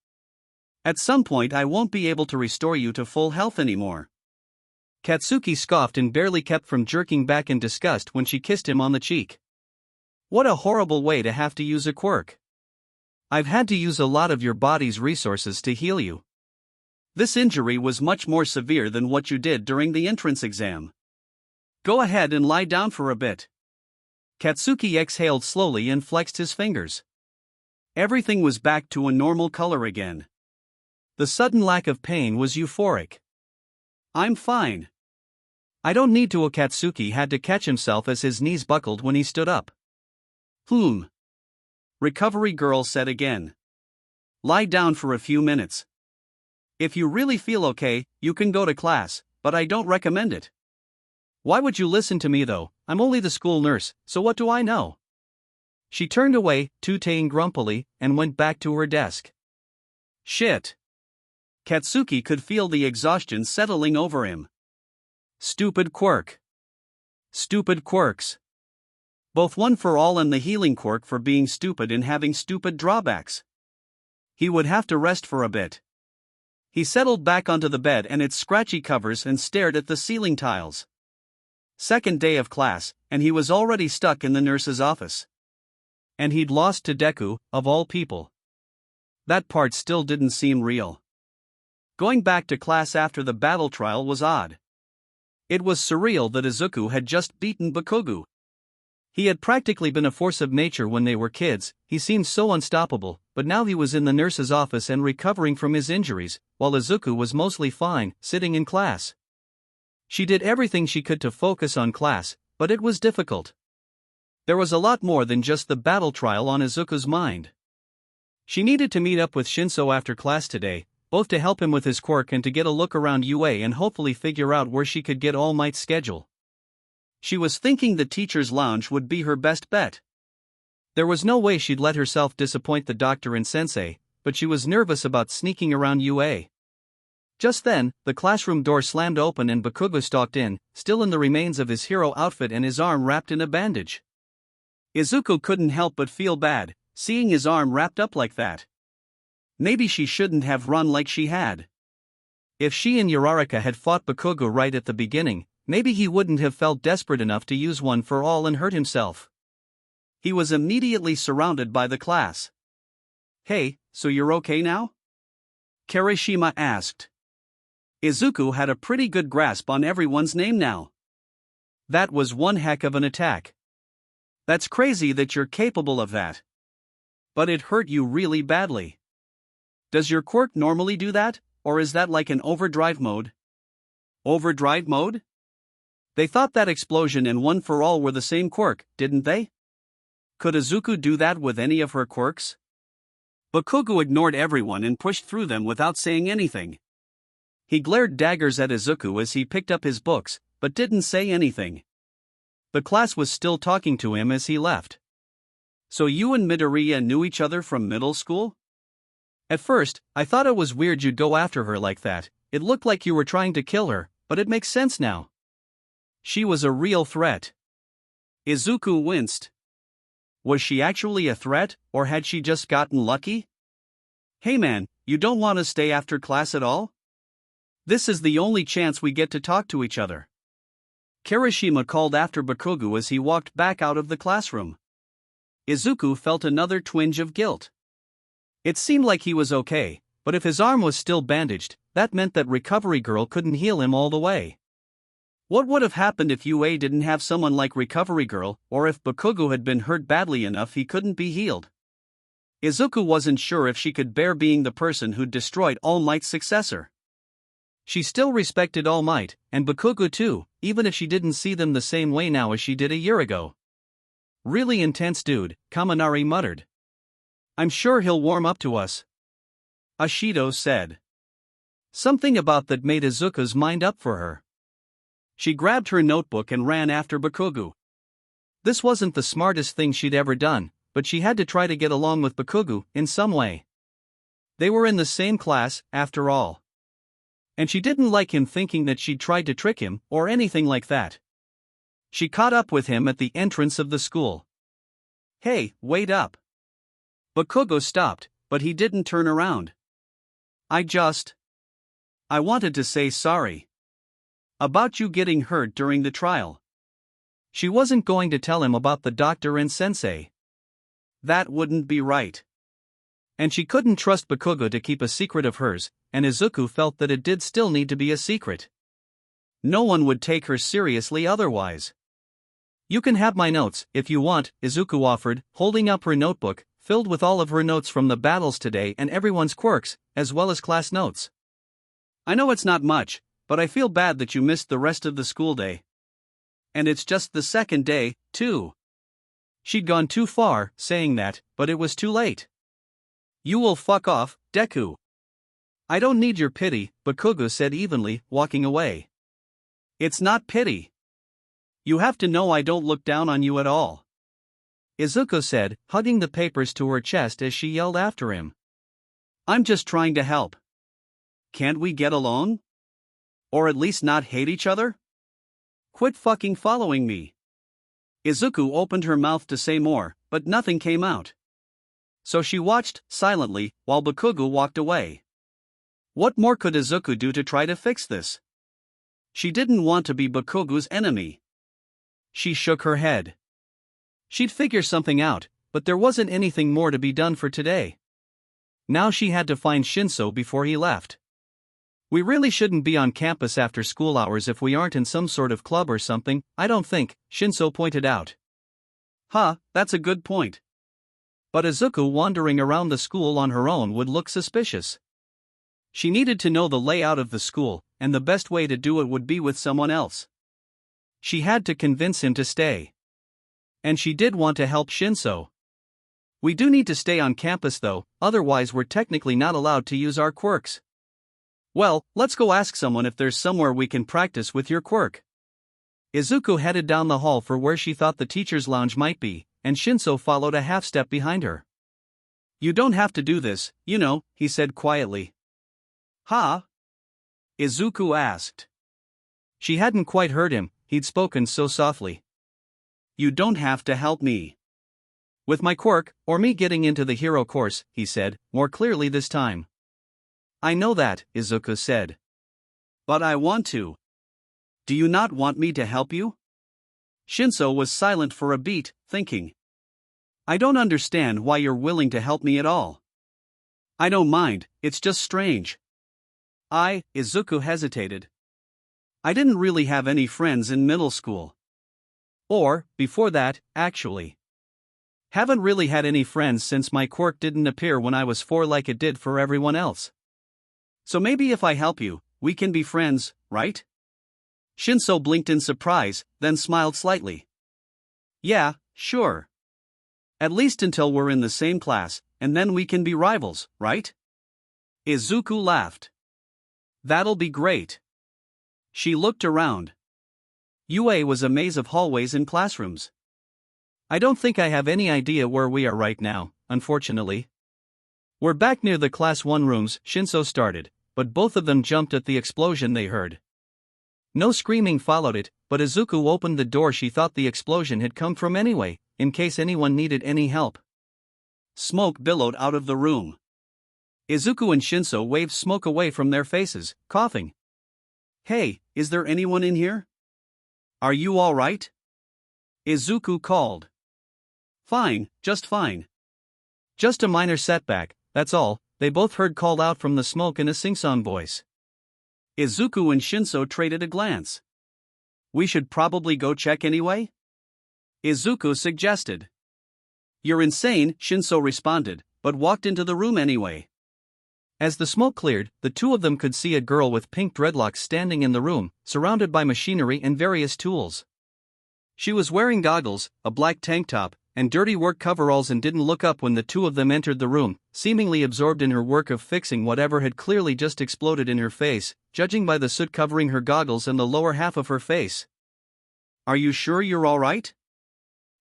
A: At some point I won't be able to restore you to full health anymore. Katsuki scoffed and barely kept from jerking back in disgust when she kissed him on the cheek. What a horrible way to have to use a quirk. I've had to use a lot of your body's resources to heal you. This injury was much more severe than what you did during the entrance exam. Go ahead and lie down for a bit. Katsuki exhaled slowly and flexed his fingers. Everything was back to a normal color again. The sudden lack of pain was euphoric. I'm fine. I don't need to. Katsuki had to catch himself as his knees buckled when he stood up. Recovery Girl said again. Lie down for a few minutes. If you really feel okay, you can go to class, but I don't recommend it. Why would you listen to me though? I'm only the school nurse, so what do I know? She turned away, tooting grumpily, and went back to her desk. Shit. Katsuki could feel the exhaustion settling over him. Stupid quirk. Stupid quirks. Both One for All and the healing quirk for being stupid and having stupid drawbacks. He would have to rest for a bit. He settled back onto the bed and its scratchy covers and stared at the ceiling tiles. Second day of class, and he was already stuck in the nurse's office. And he'd lost to Deku, of all people. That part still didn't seem real. Going back to class after the battle trial was odd. It was surreal that Izuku had just beaten Bakugo. He had practically been a force of nature when they were kids, he seemed so unstoppable, but now he was in the nurse's office and recovering from his injuries, while Izuku was mostly fine, sitting in class. She did everything she could to focus on class, but it was difficult. There was a lot more than just the battle trial on Izuku's mind. She needed to meet up with Shinso after class today, both to help him with his quirk and to get a look around UA and hopefully figure out where she could get All Might's schedule. She was thinking the teacher's lounge would be her best bet. There was no way she'd let herself disappoint the doctor and sensei, but she was nervous about sneaking around UA. Just then, the classroom door slammed open and Bakugo stalked in, still in the remains of his hero outfit and his arm wrapped in a bandage. Izuku couldn't help but feel bad, seeing his arm wrapped up like that. Maybe she shouldn't have run like she had. If she and Uraraka had fought Bakugo right at the beginning, maybe he wouldn't have felt desperate enough to use one for all and hurt himself. He was immediately surrounded by the class. "Hey, so you're okay now?" Kirishima asked. Izuku had a pretty good grasp on everyone's name now. That was one heck of an attack. That's crazy that you're capable of that. But it hurt you really badly. Does your quirk normally do that, or is that like an overdrive mode? Overdrive mode? They thought that explosion and One for All were the same quirk, didn't they? Could Izuku do that with any of her quirks? Bakugo ignored everyone and pushed through them without saying anything. He glared daggers at Izuku as he picked up his books, but didn't say anything. The class was still talking to him as he left. "So you and Midoriya knew each other from middle school?" "At first, I thought it was weird you'd go after her like that. It looked like you were trying to kill her, but it makes sense now. She was a real threat." Izuku winced. Was she actually a threat, or had she just gotten lucky? "Hey man, you don't want to stay after class at all? This is the only chance we get to talk to each other." Kirishima called after Bakugo as he walked back out of the classroom. Izuku felt another twinge of guilt. It seemed like he was okay, but if his arm was still bandaged, that meant that Recovery Girl couldn't heal him all the way. What would have happened if UA didn't have someone like Recovery Girl, or if Bakugo had been hurt badly enough he couldn't be healed? Izuku wasn't sure if she could bear being the person who'd destroyed All Might's successor. She still respected All Might, and Bakugo too, even if she didn't see them the same way now as she did a year ago. "Really intense dude," Kaminari muttered. "I'm sure he'll warm up to us," Ashido said. Something about that made Izuku's mind up for her. She grabbed her notebook and ran after Bakugo. This wasn't the smartest thing she'd ever done, but she had to try to get along with Bakugo in some way. They were in the same class, after all. And she didn't like him thinking that she'd tried to trick him, or anything like that. She caught up with him at the entrance of the school. "Hey, wait up." Bakugo stopped, but he didn't turn around. I wanted to say sorry. About you getting hurt during the trial." She wasn't going to tell him about the doctor and sensei. That wouldn't be right. And she couldn't trust Bakugo to keep a secret of hers, and Izuku felt that it did still need to be a secret. No one would take her seriously otherwise. "You can have my notes, if you want," Izuku offered, holding up her notebook, filled with all of her notes from the battles today and everyone's quirks, as well as class notes. "I know it's not much, but I feel bad that you missed the rest of the school day. And it's just the second day, too." She'd gone too far, saying that, but it was too late. "You will fuck off, Deku." "I don't need your pity," Bakugo said evenly, walking away. "It's not pity. You have to know I don't look down on you at all," Izuku said, hugging the papers to her chest as she yelled after him. "I'm just trying to help. Can't we get along? Or at least not hate each other? Quit fucking following me." Izuku opened her mouth to say more, but nothing came out. So she watched, silently, while Bakugo walked away. What more could Izuku do to try to fix this? She didn't want to be Bakugo's enemy. She shook her head. She'd figure something out, but there wasn't anything more to be done for today. Now she had to find Shinso before he left. "We really shouldn't be on campus after school hours if we aren't in some sort of club or something, I don't think," Shinso pointed out. That's a good point. But Izuku wandering around the school on her own would look suspicious. She needed to know the layout of the school, and the best way to do it would be with someone else. She had to convince him to stay. And she did want to help Shinso. "We do need to stay on campus though, otherwise we're technically not allowed to use our quirks." "Well, let's go ask someone if there's somewhere we can practice with your quirk." Izuku headed down the hall for where she thought the teacher's lounge might be, and ᴘᴅ followed a half step behind her. "You don't have to do this, you know," he said quietly. "Huh?" Izuku asked. She hadn't quite heard him, he'd spoken so softly. "You don't have to help me with my quirk, or me getting into the hero course," he said, more clearly this time. "I know that," Izuku said. "But I want to. Do you not want me to help you?" ᴘᴅ was silent for a beat, thinking. "I don't understand why you're willing to help me at all." "I don't mind, it's just strange." Izuku hesitated. "I didn't really have any friends in middle school. Or, before that, actually. Haven't really had any friends since my quirk didn't appear when I was 4 like it did for everyone else. So maybe if I help you, we can be friends, right?" ᴘᴅ blinked in surprise, then smiled slightly. "Yeah, sure. At least until we're in the same class, and then we can be rivals, right?" Izuku laughed. "That'll be great." She looked around. UA was a maze of hallways and classrooms. "I don't think I have any idea where we are right now, unfortunately." "We're back near the class 1 rooms," ᴘᴅ started, but both of them jumped at the explosion they heard. No screaming followed it, but Izuku opened the door she thought the explosion had come from anyway, in case anyone needed any help. Smoke billowed out of the room. Izuku and ᴘᴅ waved smoke away from their faces, coughing. "Hey, is there anyone in here? Are you all right?" Izuku called. "Fine, just fine. Just a minor setback, that's all," they both heard called out from the smoke in a sing-song voice. Izuku and ᴘᴅ traded a glance. "We should probably go check anyway?" Izuku suggested. "You're insane," ᴘᴅ responded, but walked into the room anyway. As the smoke cleared, the two of them could see a girl with pink dreadlocks standing in the room, surrounded by machinery and various tools. She was wearing goggles, a black tank top, and dirty work coveralls and didn't look up when the two of them entered the room, seemingly absorbed in her work of fixing whatever had clearly just exploded in her face, judging by the soot covering her goggles and the lower half of her face. "Are you sure you're all right?"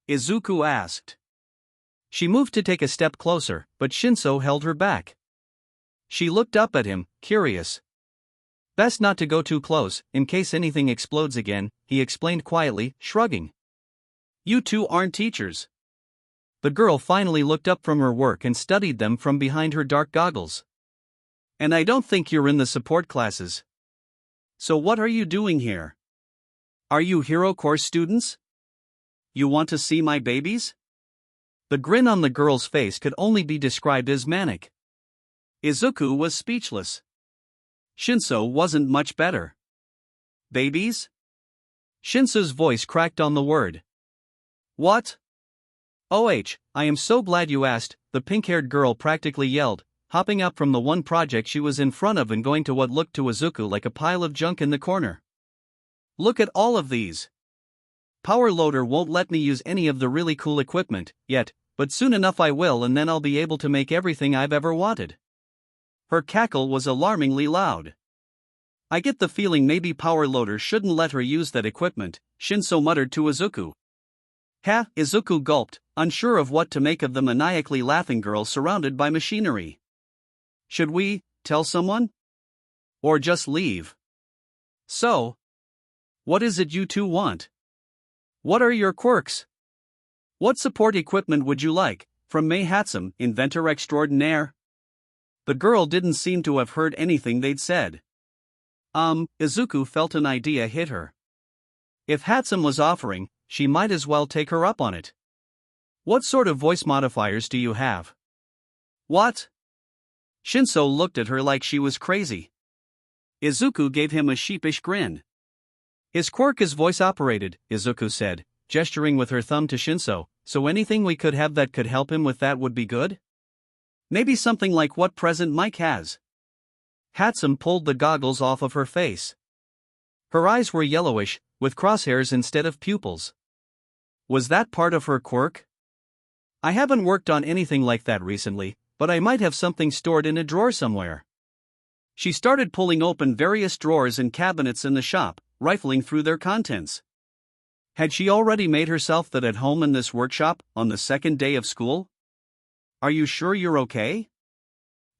A: Izuku asked. She moved to take a step closer, but ᴘᴅ held her back. She looked up at him, curious. "Best not to go too close, in case anything explodes again," he explained quietly, shrugging. "You two aren't teachers." The girl finally looked up from her work and studied them from behind her dark goggles. "And I don't think you're in the support classes. So what are you doing here? Are you hero course students? You want to see my babies?" The grin on the girl's face could only be described as manic. Izuku was speechless. ᴘᴅ wasn't much better. "Babies?" ᴘᴅ's voice cracked on the word. "What?" I am so glad you asked," the pink-haired girl practically yelled, hopping up from the one project she was in front of and going to what looked to Izuku like a pile of junk in the corner. "Look at all of these. Power loader won't let me use any of the really cool equipment yet, but soon enough I will, and then I'll be able to make everything I've ever wanted." Her cackle was alarmingly loud. "I get the feeling maybe power loader shouldn't let her use that equipment," ᴘᴅ muttered to Izuku. "Ha!" Izuku gulped, unsure of what to make of the maniacally laughing girl surrounded by machinery. "Should we tell someone? Or just leave? So, what is it you two want? What are your quirks? What support equipment would you like, from mayhatsome, inventor extraordinaire?" The girl didn't seem to have heard anything they'd said. Izuku felt an idea hit her. If Hatsum was offering, she might as well take her up on it. "What sort of voice modifiers do you have?" "What?" ᴘᴅ looked at her like she was crazy. Izuku gave him a sheepish grin. "His quirk is voice-operated," Izuku said, gesturing with her thumb to ᴘᴅ, "so anything we could have that could help him with that would be good? Maybe something like what present Mike has." Hatsum pulled the goggles off of her face. Her eyes were yellowish, with crosshairs instead of pupils. Was that part of her quirk? "I haven't worked on anything like that recently, but I might have something stored in a drawer somewhere." She started pulling open various drawers and cabinets in the shop, rifling through their contents. Had she already made herself that at home in this workshop, on the second day of school? Are you sure you're okay?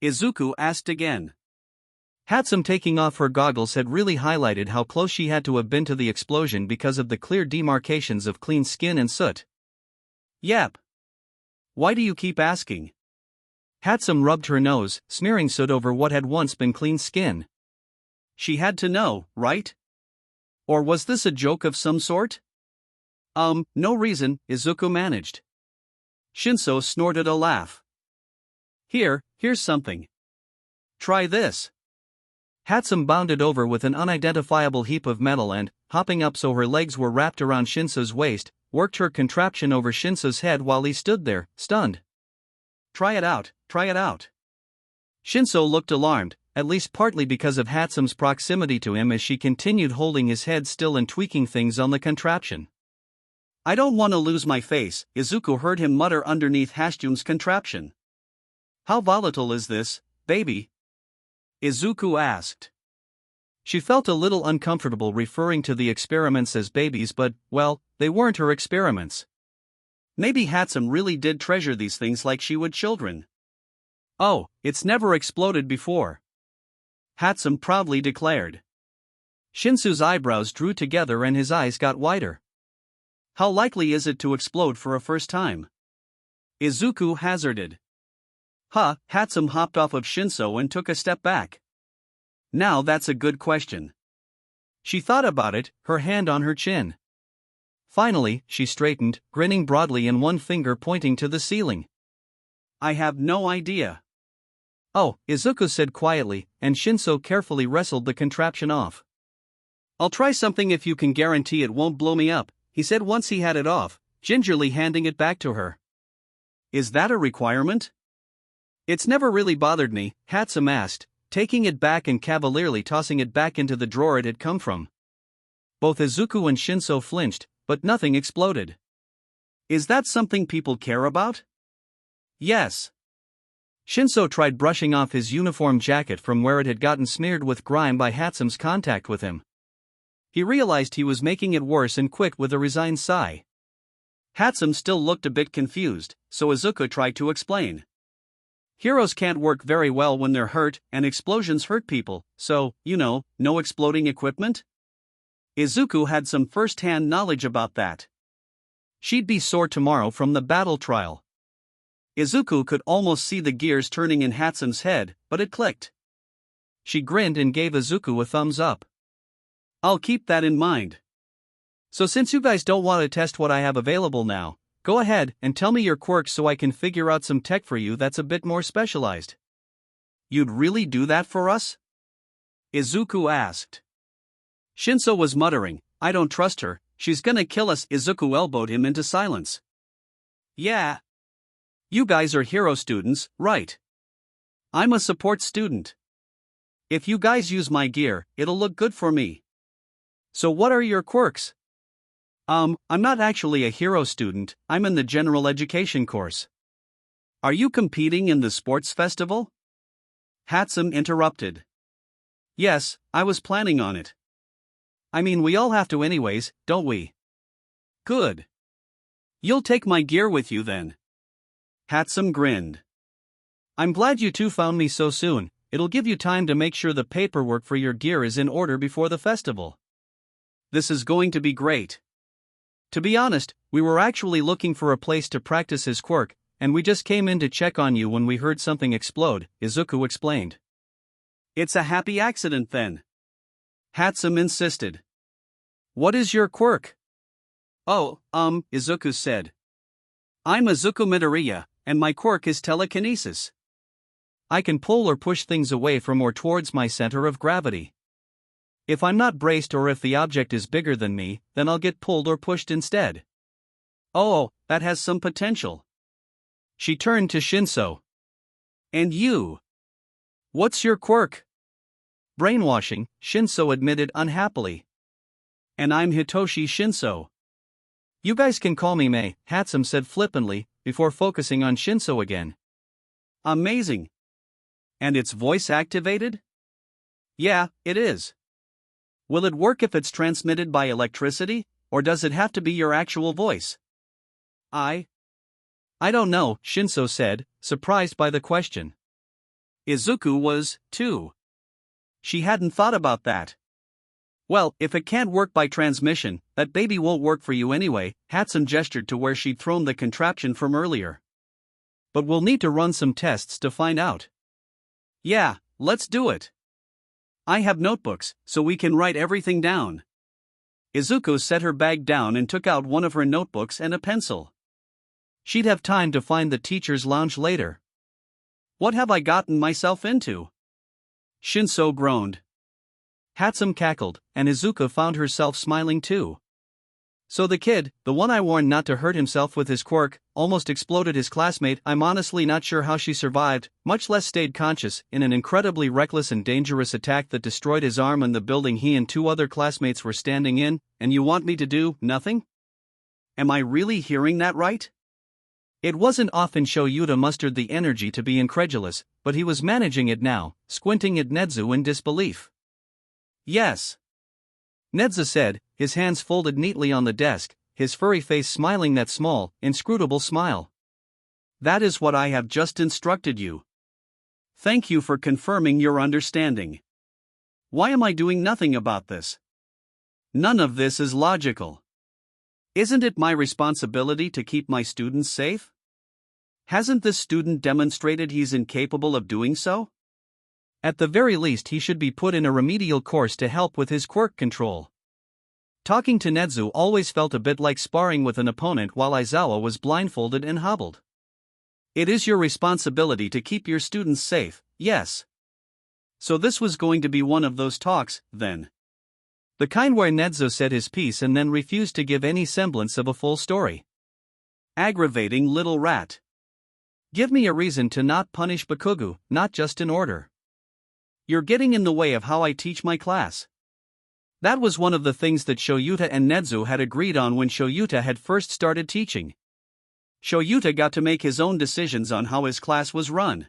A: Izuku asked again. Hatsum taking off her goggles had really highlighted how close she had to have been to the explosion because of the clear demarcations of clean skin and soot. Yep. Why do you keep asking? Hatsum rubbed her nose, smearing soot over what had once been clean skin. She had to know, right? Or was this a joke of some sort? No reason, Izuku managed. Shinso snorted a laugh. Here's something. Try this. Hatsum bounded over with an unidentifiable heap of metal and, hopping up so her legs were wrapped around Shinso's waist, worked her contraption over Shinso's head while he stood there, stunned. Try it out. 괡ᴜ looked alarmed, at least partly because of Hatsum's proximity to him as she continued holding his head still and tweaking things on the contraption. I don't want to lose my face, Izuku heard him mutter underneath Hatsum's contraption. How volatile is this, baby? Izuku asked. She felt a little uncomfortable referring to the experiments as babies, but, well, they weren't her experiments. Maybe Hatsum really did treasure these things like she would children. Oh, it's never exploded before, Hatsum proudly declared. Shinso's eyebrows drew together and his eyes got wider. How likely is it to explode for a first time? Izuku hazarded. Hatsum hopped off of Shinso and took a step back. Now that's a good question. She thought about it, her hand on her chin. Finally, she straightened, grinning broadly and one finger pointing to the ceiling. I have no idea. Oh, Izuku said quietly, and Shinso carefully wrestled the contraption off. I'll try something if you can guarantee it won't blow me up, he said once he had it off, gingerly handing it back to her. Is that a requirement? It's never really bothered me, Hatsum asked, taking it back and cavalierly tossing it back into the drawer it had come from. Both Izuku and Shinso flinched, but nothing exploded. Is that something people care about? Yes. Shinso tried brushing off his uniform jacket from where it had gotten smeared with grime by Hatsum's contact with him. He realized he was making it worse and quit with a resigned sigh. Hatsum still looked a bit confused, so Izuku tried to explain. Heroes can't work very well when they're hurt, and explosions hurt people, so, no exploding equipment? Izuku had some first-hand knowledge about that. She'd be sore tomorrow from the battle trial. Izuku could almost see the gears turning in Hatsum's head, but it clicked. She grinned and gave Izuku a thumbs up. I'll keep that in mind. So since you guys don't want to test what I have available now, go ahead and tell me your quirks so I can figure out some tech for you that's a bit more specialized. You'd really do that for us? Izuku asked. Shinso was muttering, I don't trust her, she's gonna kill us. Izuku elbowed him into silence. Yeah. You guys are hero students, right? I'm a support student. If you guys use my gear, it'll look good for me. So what are your quirks? I'm not actually a hero student, I'm in the general education course. Are you competing in the sports festival? Hatsum interrupted. Yes, I was planning on it. I mean, we all have to anyways, don't we? Good. You'll take my gear with you then. Hatsum grinned. I'm glad you two found me so soon, it'll give you time to make sure the paperwork for your gear is in order before the festival. This is going to be great. To be honest, we were actually looking for a place to practice his quirk, and we just came in to check on you when we heard something explode, Izuku explained. It's a happy accident then. Hatsum insisted. What is your quirk? Oh, Izuku said. I'm Izuku Midoriya, and my quirk is telekinesis. I can pull or push things away from or towards my center of gravity. If I'm not braced or if the object is bigger than me, then I'll get pulled or pushed instead. Oh, that has some potential. She turned to Shinso. And you? What's your quirk? Brainwashing, Shinso admitted unhappily. And I'm Hitoshi Shinso. You guys can call me May, Hatsum said flippantly, before focusing on Shinso again. Amazing. And it's voice activated? Yeah, it is. Will it work if it's transmitted by electricity? or does it have to be your actual voice? I don't know, Shinso said, surprised by the question. Izuku was, too. She hadn't thought about that. Well, if it can't work by transmission, that baby won't work for you anyway. Hatsune gestured to where she'd thrown the contraption from earlier. But we'll need to run some tests to find out. Yeah, let's do it. I have notebooks, so we can write everything down. Izuku set her bag down and took out one of her notebooks and a pencil. She'd have time to find the teacher's lounge later. What have I gotten myself into? Shinso groaned. Hatsune cackled, and Izuku found herself smiling too. So the kid, the one I warned not to hurt himself with his quirk, almost exploded his classmate. I'm honestly not sure how she survived, much less stayed conscious, in an incredibly reckless and dangerous attack that destroyed his arm and the building he and 2 other classmates were standing in, and you want me to do nothing? Am I really hearing that right? It wasn't often ᴡᴜ mustered the energy to be incredulous, but he was managing it now, squinting at Nezu in disbelief. Yes. Nezu said, his hands folded neatly on the desk, his furry face smiling that small, inscrutable smile. That is what I have just instructed you. Thank you for confirming your understanding. Why am I doing nothing about this? None of this is logical. Isn't it my responsibility to keep my students safe? Hasn't this student demonstrated he's incapable of doing so? At the very least, he should be put in a remedial course to help with his quirk control. Talking to Nezu always felt a bit like sparring with an opponent while Aizawa was blindfolded and hobbled. It is your responsibility to keep your students safe, yes. So this was going to be one of those talks, then. The kind where Nezu said his piece and then refused to give any semblance of a full story. Aggravating little rat. Give me a reason to not punish Bakugo, not just an order. You're getting in the way of how I teach my class. That was one of the things that ᴡᴜ and Nezu had agreed on when ᴡᴜ had first started teaching. ᴡᴜ got to make his own decisions on how his class was run.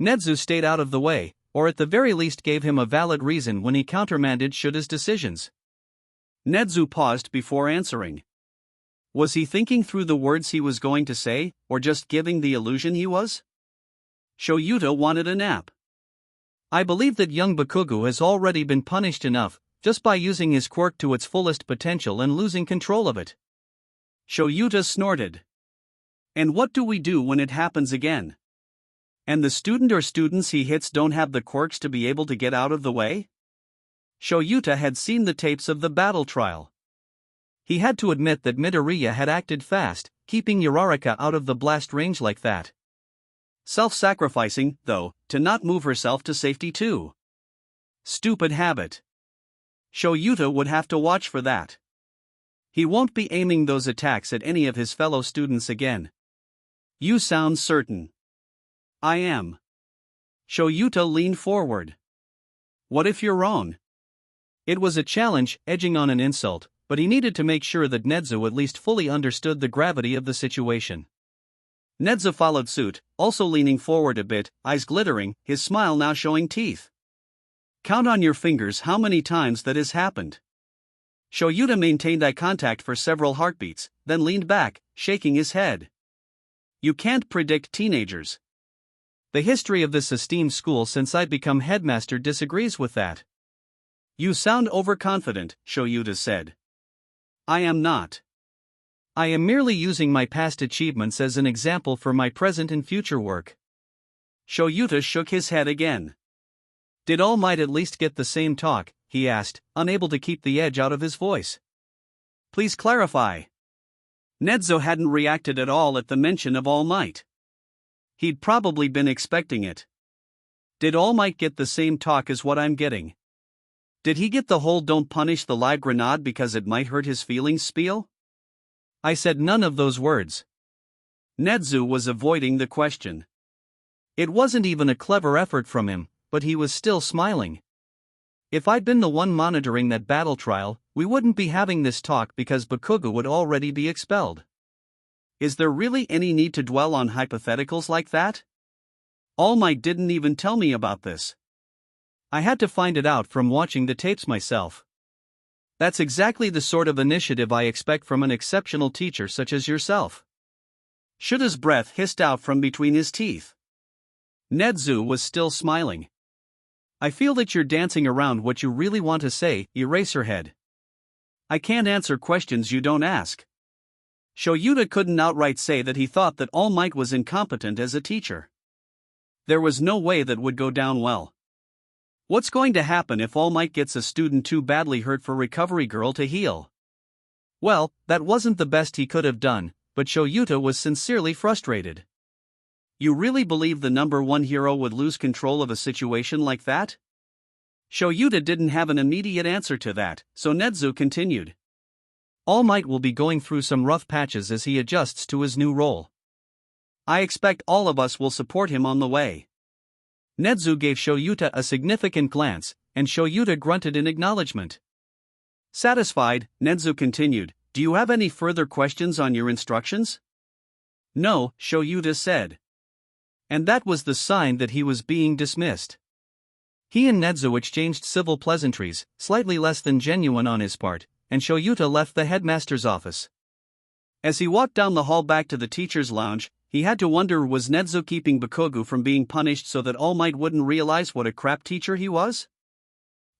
A: Nezu stayed out of the way, or at the very least gave him a valid reason when he countermanded ᴡᴜ's decisions. Nezu paused before answering. Was he thinking through the words he was going to say, or just giving the illusion he was? ᴡᴜ wanted a nap. I believe that young Bakugo has already been punished enough, just by using his quirk to its fullest potential and losing control of it. ᴡᴜ snorted. And what do we do when it happens again? And the student or students he hits don't have the quirks to be able to get out of the way? ᴡᴜ had seen the tapes of the battle trial. He had to admit that Midoriya had acted fast, keeping Iruka out of the blast range like that. Self-sacrificing, though, to not move herself to safety too. Stupid habit. ᴡᴜ would have to watch for that. He won't be aiming those attacks at any of his fellow students again. You sound certain. I am. ᴡᴜ leaned forward. What if you're wrong? It was a challenge, edging on an insult, but he needed to make sure that Nezu at least fully understood the gravity of the situation. Nezu followed suit, also leaning forward a bit, eyes glittering, his smile now showing teeth. Count on your fingers how many times that has happened. ᴡᴜ maintained eye contact for several heartbeats, then leaned back, shaking his head. You can't predict teenagers. The history of this esteemed school since I'd become headmaster disagrees with that. You sound overconfident, ᴡᴜ said. I am not. I am merely using my past achievements as an example for my present and future work. ᴡᴜ shook his head again. Did All Might at least get the same talk? He asked, unable to keep the edge out of his voice. Please clarify. Nezu hadn't reacted at all at the mention of All Might. He'd probably been expecting it. Did All Might get the same talk as what I'm getting? Did he get the whole don't punish the live grenade because it might hurt his feelings spiel? I said none of those words. Nezu was avoiding the question. It wasn't even a clever effort from him, but he was still smiling. If I'd been the one monitoring that battle trial, we wouldn't be having this talk because Bakugo would already be expelled. Is there really any need to dwell on hypotheticals like that? All Might didn't even tell me about this. I had to find it out from watching the tapes myself. That's exactly the sort of initiative I expect from an exceptional teacher such as yourself. Shuta's breath hissed out from between his teeth. ᴄᴜ was still smiling. I feel that you're dancing around what you really want to say, Eraserhead. I can't answer questions you don't ask. ᴘᴜ couldn't outright say that he thought that All Might was incompetent as a teacher. There was no way that would go down well. What's going to happen if All Might gets a student too badly hurt for Recovery Girl to heal? Well, that wasn't the best he could have done, but ᴘᴜ was sincerely frustrated. You really believe the #1 hero would lose control of a situation like that? ᴘᴜ didn't have an immediate answer to that, so ᴄᴜ continued. All Might will be going through some rough patches as he adjusts to his new role. I expect all of us will support him on the way. ᴄᴜ gave ᴘᴜ a significant glance, and ᴘᴜ grunted in acknowledgement. Satisfied, ᴄᴜ continued, do you have any further questions on your instructions? No, ᴘᴜ said. And that was the sign that he was being dismissed. He and ᴄᴜ exchanged civil pleasantries, slightly less than genuine on his part, and ᴘᴜ left the headmaster's office. As he walked down the hall back to the teacher's lounge, he had to wonder, was ᴄᴜ keeping Bakugo from being punished so that All Might wouldn't realize what a crap teacher he was?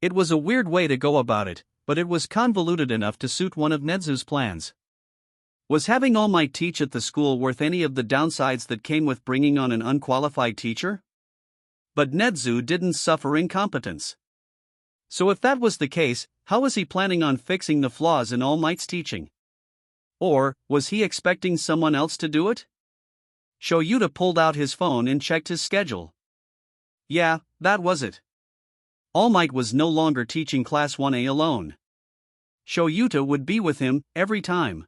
A: It was a weird way to go about it, but it was convoluted enough to suit one of ᴄᴜ's plans. Was having All Might teach at the school worth any of the downsides that came with bringing on an unqualified teacher? But ᴄᴜ didn't suffer incompetence. So if that was the case, how was he planning on fixing the flaws in All Might's teaching? Or, was he expecting someone else to do it? ᴘᴜ pulled out his phone and checked his schedule. Yeah, that was it. All Might was no longer teaching Class 1A alone. ᴘᴜ would be with him, every time.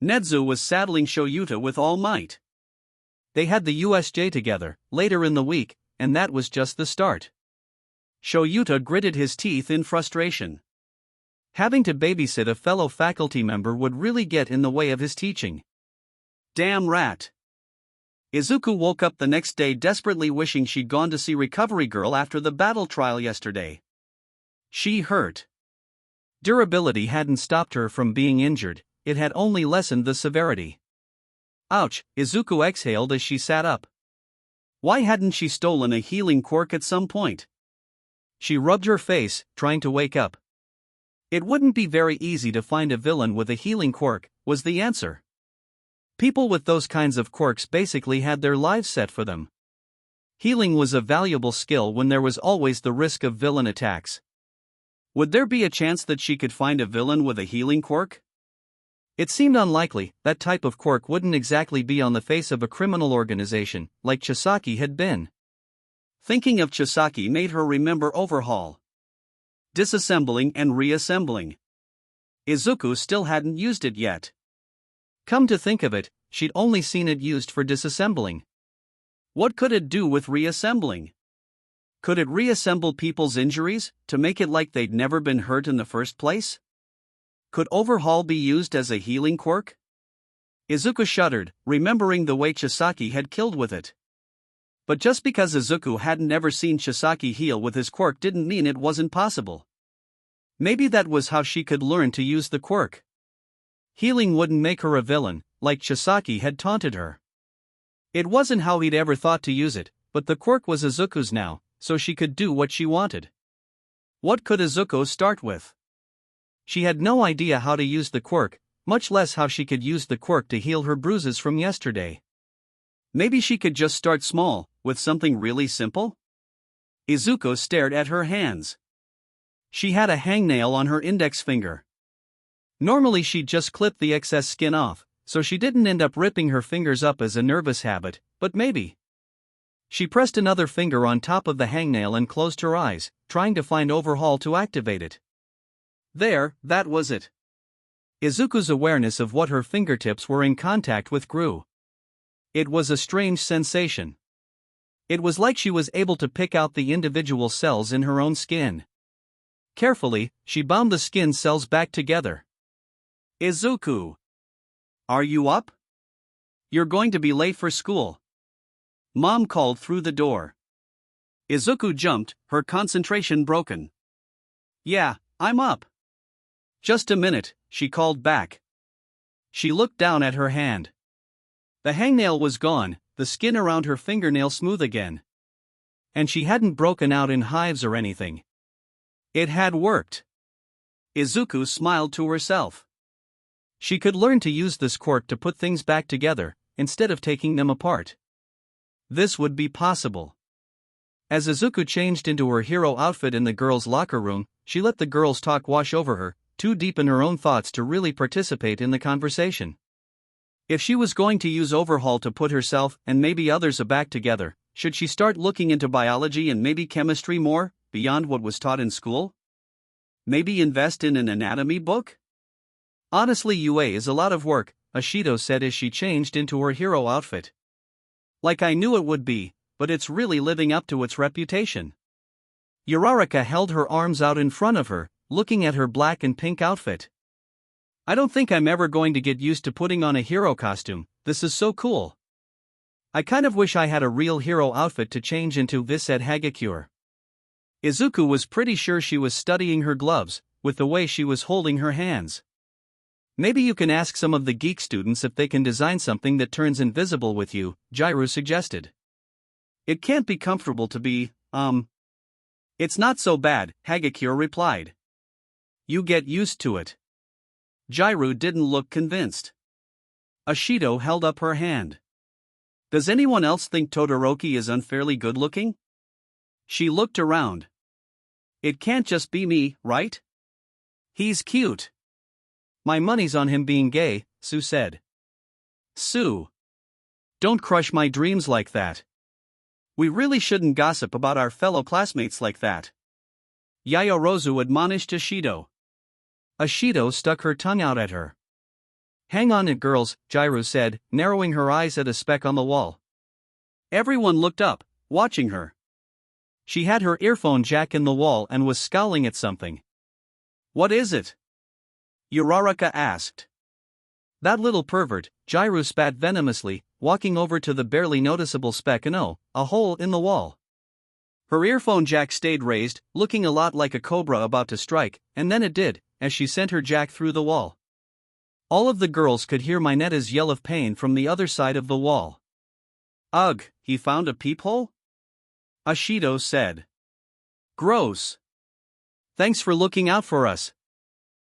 A: ᴄᴜ was saddling ᴘᴜ with All Might. They had the USJ together, later in the week, and that was just the start. ᴘᴜ gritted his teeth in frustration. Having to babysit a fellow faculty member would really get in the way of his teaching. Damn rat. Izuku woke up the next day desperately wishing she'd gone to see Recovery Girl after the battle trial yesterday. She hurt. Durability hadn't stopped her from being injured, it had only lessened the severity. Ouch, Izuku exhaled as she sat up. Why hadn't she stolen a healing quirk at some point? She rubbed her face, trying to wake up. It wouldn't be very easy to find a villain with a healing quirk, was the answer. People with those kinds of quirks basically had their lives set for them. Healing was a valuable skill when there was always the risk of villain attacks. Would there be a chance that she could find a villain with a healing quirk? It seemed unlikely. That type of quirk wouldn't exactly be on the face of a criminal organization, like Chisaki had been. Thinking of Chisaki made her remember Overhaul. Disassembling and reassembling. Izuku still hadn't used it yet. Come to think of it, she'd only seen it used for disassembling. What could it do with reassembling? Could it reassemble people's injuries, to make it like they'd never been hurt in the first place? Could Overhaul be used as a healing quirk? Izuku shuddered, remembering the way Chisaki had killed with it. But just because Izuku hadn't ever seen Chisaki heal with his quirk didn't mean it wasn't possible. Maybe that was how she could learn to use the quirk. Healing wouldn't make her a villain, like Chisaki had taunted her. It wasn't how he'd ever thought to use it, but the quirk was Izuku's now, so she could do what she wanted. What could Izuku start with? She had no idea how to use the quirk, much less how she could use the quirk to heal her bruises from yesterday. Maybe she could just start small, with something really simple? Izuku stared at her hands. She had a hangnail on her index finger. Normally she'd just clip the excess skin off, so she didn't end up ripping her fingers up as a nervous habit, but maybe. She pressed another finger on top of the hangnail and closed her eyes, trying to find Overhaul to activate it. There, that was it. Izuku's awareness of what her fingertips were in contact with grew. It was a strange sensation. It was like she was able to pick out the individual cells in her own skin. Carefully, she bound the skin cells back together. Izuku! Are you up? You're going to be late for school. Mom called through the door. Izuku jumped, her concentration broken. Yeah, I'm up. Just a minute, she called back. She looked down at her hand. The hangnail was gone, the skin around her fingernail smooth again. And she hadn't broken out in hives or anything. It had worked. Izuku smiled to herself. She could learn to use this quirk to put things back together, instead of taking them apart. This would be possible. As Izuku changed into her hero outfit in the girls' locker room, she let the girls' talk wash over her, too deep in her own thoughts to really participate in the conversation. If she was going to use overhaul to put herself and maybe others back together, should she start looking into biology and maybe chemistry more, beyond what was taught in school? Maybe invest in an anatomy book? Honestly, UA is a lot of work, ᴘᴜ said as she changed into her hero outfit. Like I knew it would be, but it's really living up to its reputation. Uraraka held her arms out in front of her, looking at her black and pink outfit. I don't think I'm ever going to get used to putting on a hero costume, this is so cool. I kind of wish I had a real hero outfit to change into, said ᴘᴇᴜ. Izuku was pretty sure she was studying her gloves, with the way she was holding her hands. Maybe you can ask some of the geek students if they can design something that turns invisible with you, ᴘᴜ suggested. It can't be comfortable to be, It's not so bad, ᴘᴇᴜ replied. You get used to it. ᴘᴜ didn't look convinced. ᴘᴜ held up her hand. Does anyone else think Todoroki is unfairly good-looking? She looked around. It can't just be me, right? He's cute. My money's on him being gay, Sue said. Sue. Don't crush my dreams like that. We really shouldn't gossip about our fellow classmates like that. Yaoyorozu admonished ᴘᴜ. ᴘᴜ stuck her tongue out at her. Hang on it, girls, ᴘᴜ said, narrowing her eyes at a speck on the wall. Everyone looked up, watching her. She had her earphone jack in the wall and was scowling at something. What is it? Uraraka asked. That little pervert, ᴘᴜ spat venomously, walking over to the barely noticeable speck and a hole in the wall. Her earphone jack stayed raised, looking a lot like a cobra about to strike, and then it did, as she sent her jack through the wall. All of the girls could hear Mineta's yell of pain from the other side of the wall. Ugh, he found a peephole? ᴘᴜ said. Gross. Thanks for looking out for us.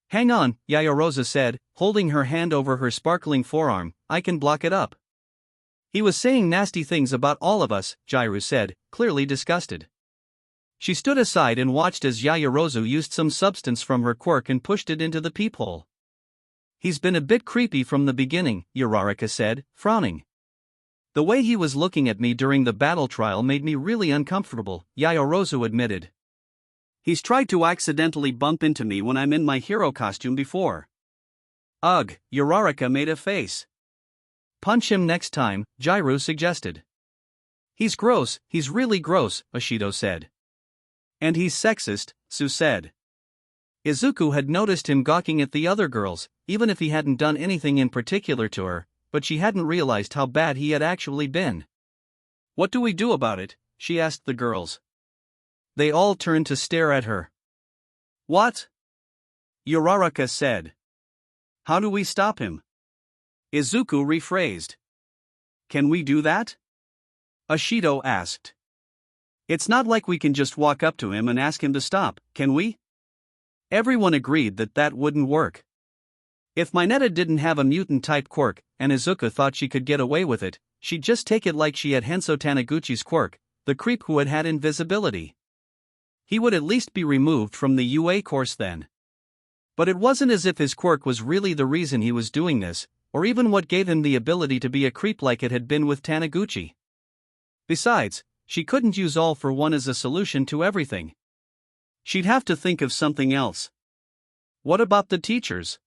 A: Hang on, Yaoyorozu said, holding her hand over her sparkling forearm, I can block it up. He was saying nasty things about all of us, ᴘᴜ said, clearly disgusted. She stood aside and watched as Yaoyorozu used some substance from her quirk and pushed it into the peephole. He's been a bit creepy from the beginning, Uraraka said, frowning. The way he was looking at me during the battle trial made me really uncomfortable, Yaoyorozu admitted. He's tried to accidentally bump into me when I'm in my hero costume before. Ugh, Uraraka made a face. Punch him next time, ᴘᴜ suggested. He's gross, he's really gross, ᴘᴜ said. And he's sexist, Sue said. Izuku had noticed him gawking at the other girls, even if he hadn't done anything in particular to her, but she hadn't realized how bad he had actually been. What do we do about it? She asked the girls. They all turned to stare at her. What? Uraraka said. How do we stop him? Izuku rephrased. Can we do that? ᴘᴜ asked. It's not like we can just walk up to him and ask him to stop, can we? Everyone agreed that that wouldn't work. If Mineta didn't have a mutant-type quirk, and Izuku thought she could get away with it, she'd just take it like she had Henso Taniguchi's quirk, the creep who had invisibility. He would at least be removed from the UA course then. But it wasn't as if his quirk was really the reason he was doing this, or even what gave him the ability to be a creep like it had been with Taniguchi. Besides, she couldn't use all for one as a solution to everything. She'd have to think of something else. What about the teachers?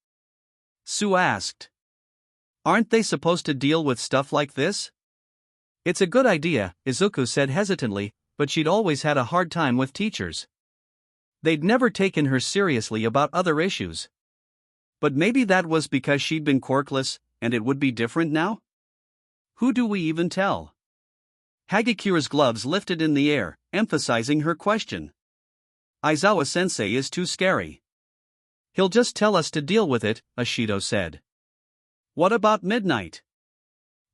A: Sue asked. Aren't they supposed to deal with stuff like this? It's a good idea, Izuku said hesitantly, but she'd always had a hard time with teachers. They'd never taken her seriously about other issues. But maybe that was because she'd been quirkless, and it would be different now? Who do we even tell? ᴘᴜ's gloves lifted in the air, emphasizing her question. Aizawa-sensei is too scary. He'll just tell us to deal with it, Ashido said. What about Midnight?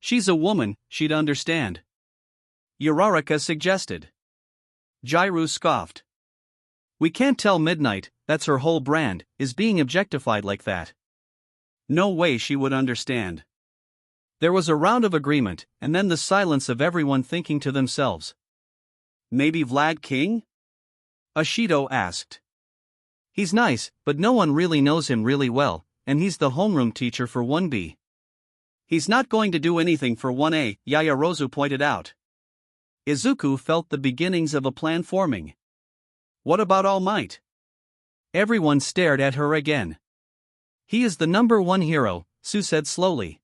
A: She's a woman, she'd understand. Uraraka suggested. Jiraiya scoffed. We can't tell Midnight, that's her whole brand, is being objectified like that. No way she would understand. There was a round of agreement, and then the silence of everyone thinking to themselves. Maybe Vlad King? Ashido asked. He's nice, but no one really knows him really well, and he's the homeroom teacher for 1B. He's not going to do anything for 1A, Yaoyorozu pointed out. Izuku felt the beginnings of a plan forming. What about All Might? Everyone stared at her again. He is the #1 hero, Sue said slowly.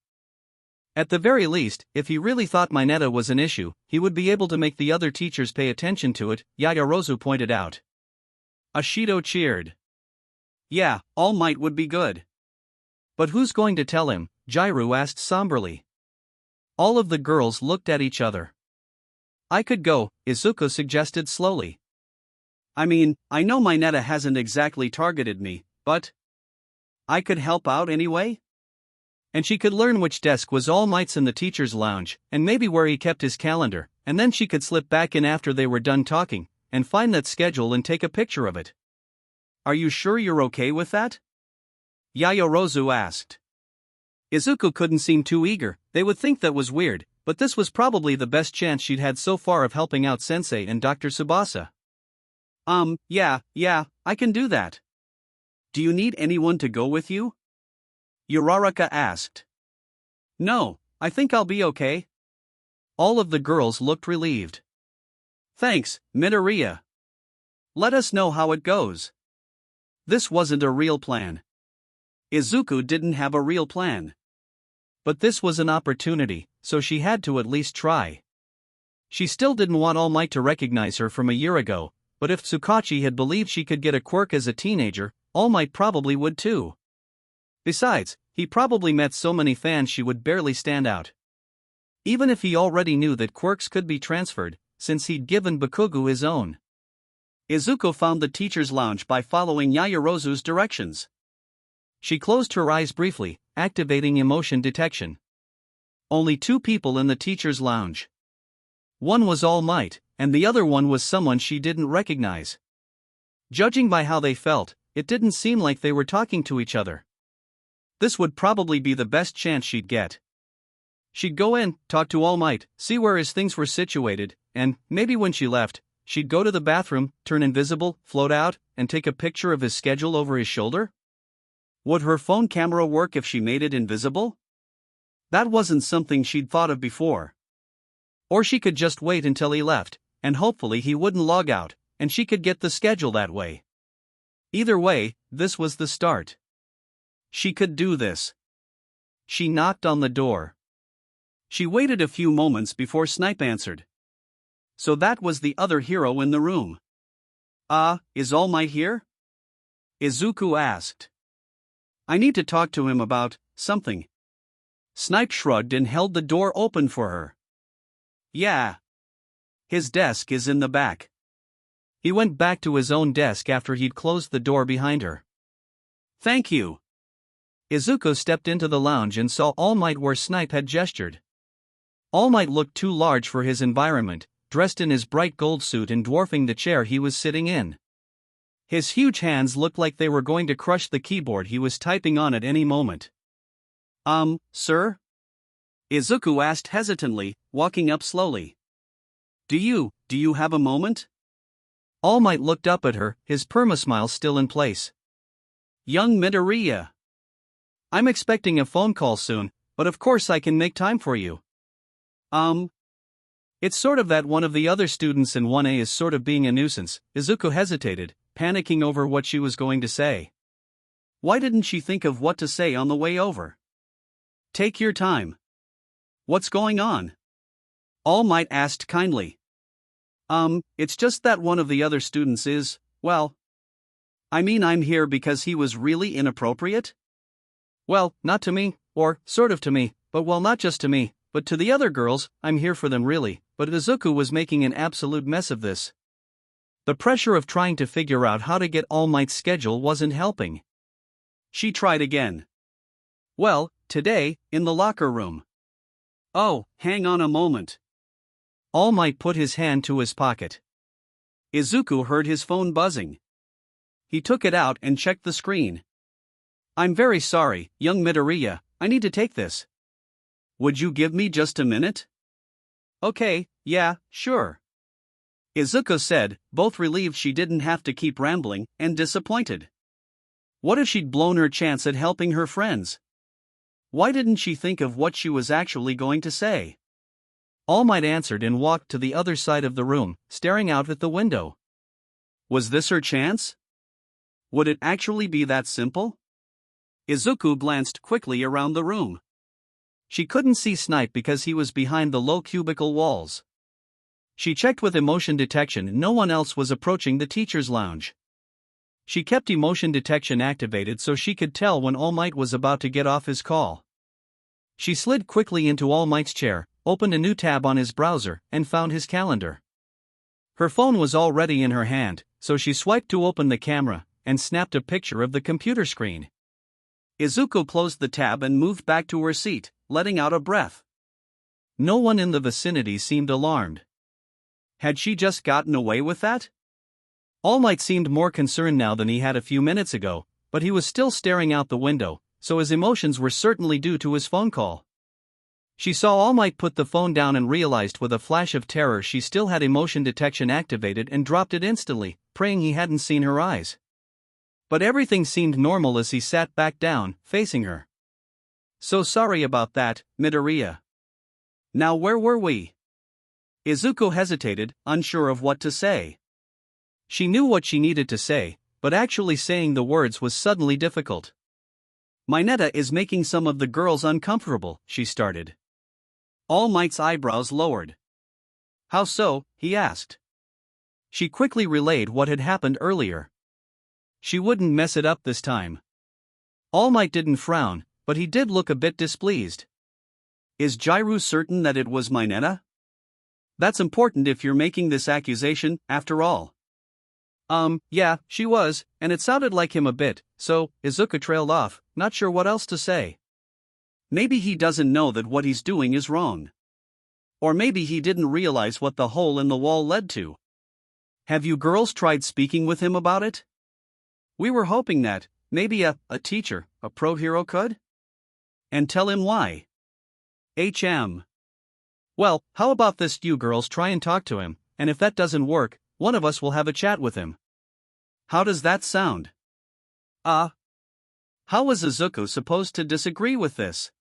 A: At the very least, if he really thought Minato was an issue, he would be able to make the other teachers pay attention to it, Yaoyorozu pointed out. Ashido cheered. Yeah, All Might would be good. But who's going to tell him? Jiraiya asked somberly. All of the girls looked at each other. I could go, Izuku suggested slowly. I mean, I know Minato hasn't exactly targeted me, but I could help out anyway? And she could learn which desk was All Might's in the teacher's lounge, and maybe where he kept his calendar, and then she could slip back in after they were done talking, and find that schedule and take a picture of it. Are you sure you're okay with that? Yaoyorozu asked. Izuku couldn't seem too eager, they would think that was weird, but this was probably the best chance she'd had so far of helping out Sensei and Dr. Tsubasa. Yeah, I can do that. Do you need anyone to go with you? Uraraka asked. No, I think I'll be okay. All of the girls looked relieved. Thanks, Midoriya. Let us know how it goes. This wasn't a real plan. Izuku didn't have a real plan. But this was an opportunity, so she had to at least try. She still didn't want All Might to recognize her from a year ago, but if Tsukachi had believed she could get a quirk as a teenager, All Might probably would too. Besides, he probably met so many fans she would barely stand out. Even if he already knew that quirks could be transferred, since he'd given Bakugo his own. Izuku found the teacher's lounge by following Yaoyorozu's directions. She closed her eyes briefly, activating emotion detection. Only 2 people in the teacher's lounge. One was All Might, and the other one was someone she didn't recognize. Judging by how they felt, it didn't seem like they were talking to each other. This would probably be the best chance she'd get. She'd go in, talk to All Might, see where his things were situated, and, maybe when she left, she'd go to the bathroom, turn invisible, float out, and take a picture of his schedule over his shoulder? Would her phone camera work if she made it invisible? That wasn't something she'd thought of before. Or she could just wait until he left, and hopefully he wouldn't log out, and she could get the schedule that way. Either way, this was the start. She could do this. She knocked on the door. She waited a few moments before Snipe answered. So that was the other hero in the room. Is All Might here? Izuku asked. I need to talk to him about something. Snipe shrugged and held the door open for her. Yeah. His desk is in the back. He went back to his own desk after he'd closed the door behind her. Thank you. Izuku stepped into the lounge and saw All Might where Snipe had gestured. All Might looked too large for his environment, dressed in his bright gold suit and dwarfing the chair he was sitting in. His huge hands looked like they were going to crush the keyboard he was typing on at any moment. Sir? Izuku asked hesitantly, walking up slowly. Do you have a moment? All Might looked up at her, his perma-smile still in place. Young Midoriya. I'm expecting a phone call soon, but of course I can make time for you. It's sort of that one of the other students in 1A is sort of being a nuisance. Izuku hesitated, panicking over what she was going to say. Why didn't she think of what to say on the way over? Take your time. What's going on? All Might asked kindly. It's just that one of the other students is, well, I mean I'm here because he was really inappropriate? Well, not to me, or sort of to me, but well not just to me, but to the other girls, I'm here for them really, but Izuku was making an absolute mess of this. The pressure of trying to figure out how to get All Might's schedule wasn't helping. She tried again. Well, today, in the locker room. Oh, hang on a moment. All Might put his hand to his pocket. Izuku heard his phone buzzing. He took it out and checked the screen. I'm very sorry, young Midoriya, I need to take this. Would you give me just a minute? Okay, yeah, sure. Izuku said, both relieved she didn't have to keep rambling, and disappointed. What if she'd blown her chance at helping her friends? Why didn't she think of what she was actually going to say? All Might answered and walked to the other side of the room, staring out at the window. Was this her chance? Would it actually be that simple? Izuku glanced quickly around the room. She couldn't see Snipe because he was behind the low cubicle walls. She checked with emotion detection, no one else was approaching the teacher's lounge. She kept emotion detection activated so she could tell when All Might was about to get off his call. She slid quickly into All Might's chair, opened a new tab on his browser, and found his calendar. Her phone was already in her hand, so she swiped to open the camera, and snapped a picture of the computer screen. Izuku closed the tab and moved back to her seat, letting out a breath. No one in the vicinity seemed alarmed. Had she just gotten away with that? All Might seemed more concerned now than he had a few minutes ago, but he was still staring out the window, so his emotions were certainly due to his phone call. She saw All Might put the phone down and realized with a flash of terror she still had emotion detection activated and dropped it instantly, praying he hadn't seen her eyes. But everything seemed normal as he sat back down, facing her. So sorry about that, Midoriya. Now where were we? Izuku hesitated, unsure of what to say. She knew what she needed to say, but actually saying the words was suddenly difficult. Mayonetta is making some of the girls uncomfortable, she started. All Might's eyebrows lowered. How so? He asked. She quickly relayed what had happened earlier. She wouldn't mess it up this time. All Might didn't frown, but he did look a bit displeased. Is Jiraiya certain that it was Mayonetta? That's important if you're making this accusation, after all. Yeah, she was, and it sounded like him a bit, so Izuku trailed off, not sure what else to say. Maybe he doesn't know that what he's doing is wrong. Or maybe he didn't realize what the hole in the wall led to. Have you girls tried speaking with him about it? We were hoping that, maybe a teacher, a pro hero could? And tell him why. Well, how about this, you girls try and talk to him, and if that doesn't work, one of us will have a chat with him. How does that sound? How was Izuku supposed to disagree with this?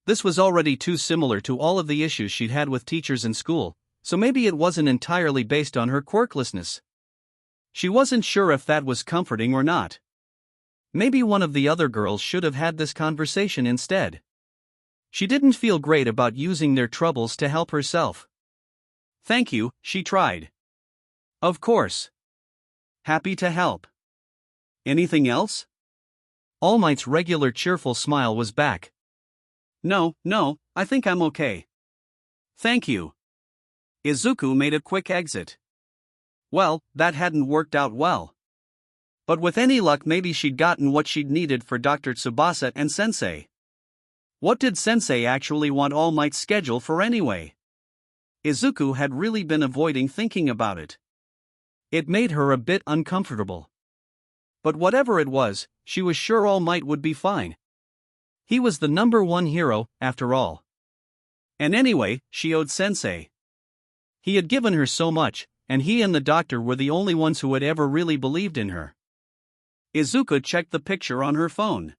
A: This was already too similar to all of the issues she'd had with teachers in school, so maybe it wasn't entirely based on her quirklessness. She wasn't sure if that was comforting or not. Maybe one of the other girls should have had this conversation instead. She didn't feel great about using their troubles to help herself. Thank you, she tried. Of course. Happy to help. Anything else? All Might's regular cheerful smile was back. No, I think I'm okay. Thank you. Izuku made a quick exit. Well, that hadn't worked out well. But with any luck maybe she'd gotten what she'd needed for Dr. Tsubasa and Sensei. What did Sensei actually want All Might's schedule for anyway? Izuku had really been avoiding thinking about it. It made her a bit uncomfortable. But whatever it was, she was sure All Might would be fine. He was the #1 hero, after all. And anyway, she owed Sensei. He had given her so much, and he and the doctor were the only ones who had ever really believed in her. Izuku checked the picture on her phone.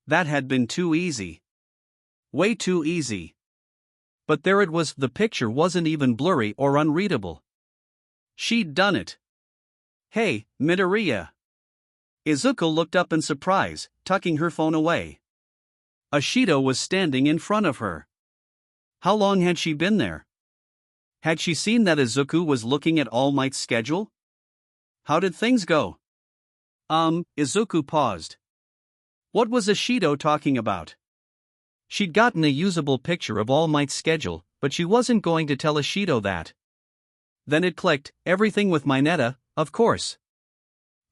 A: That had been too easy. Way too easy. But there it was, the picture wasn't even blurry or unreadable. She'd done it. Hey, Midoriya. Izuku looked up in surprise, tucking her phone away. Ashido was standing in front of her. How long had she been there? Had she seen that Izuku was looking at All Might's schedule? How did things go? Izuku paused. What was Ashido talking about? She'd gotten a usable picture of All Might's schedule, but she wasn't going to tell Ashido that. Then it clicked, everything with Mayonetta, of course.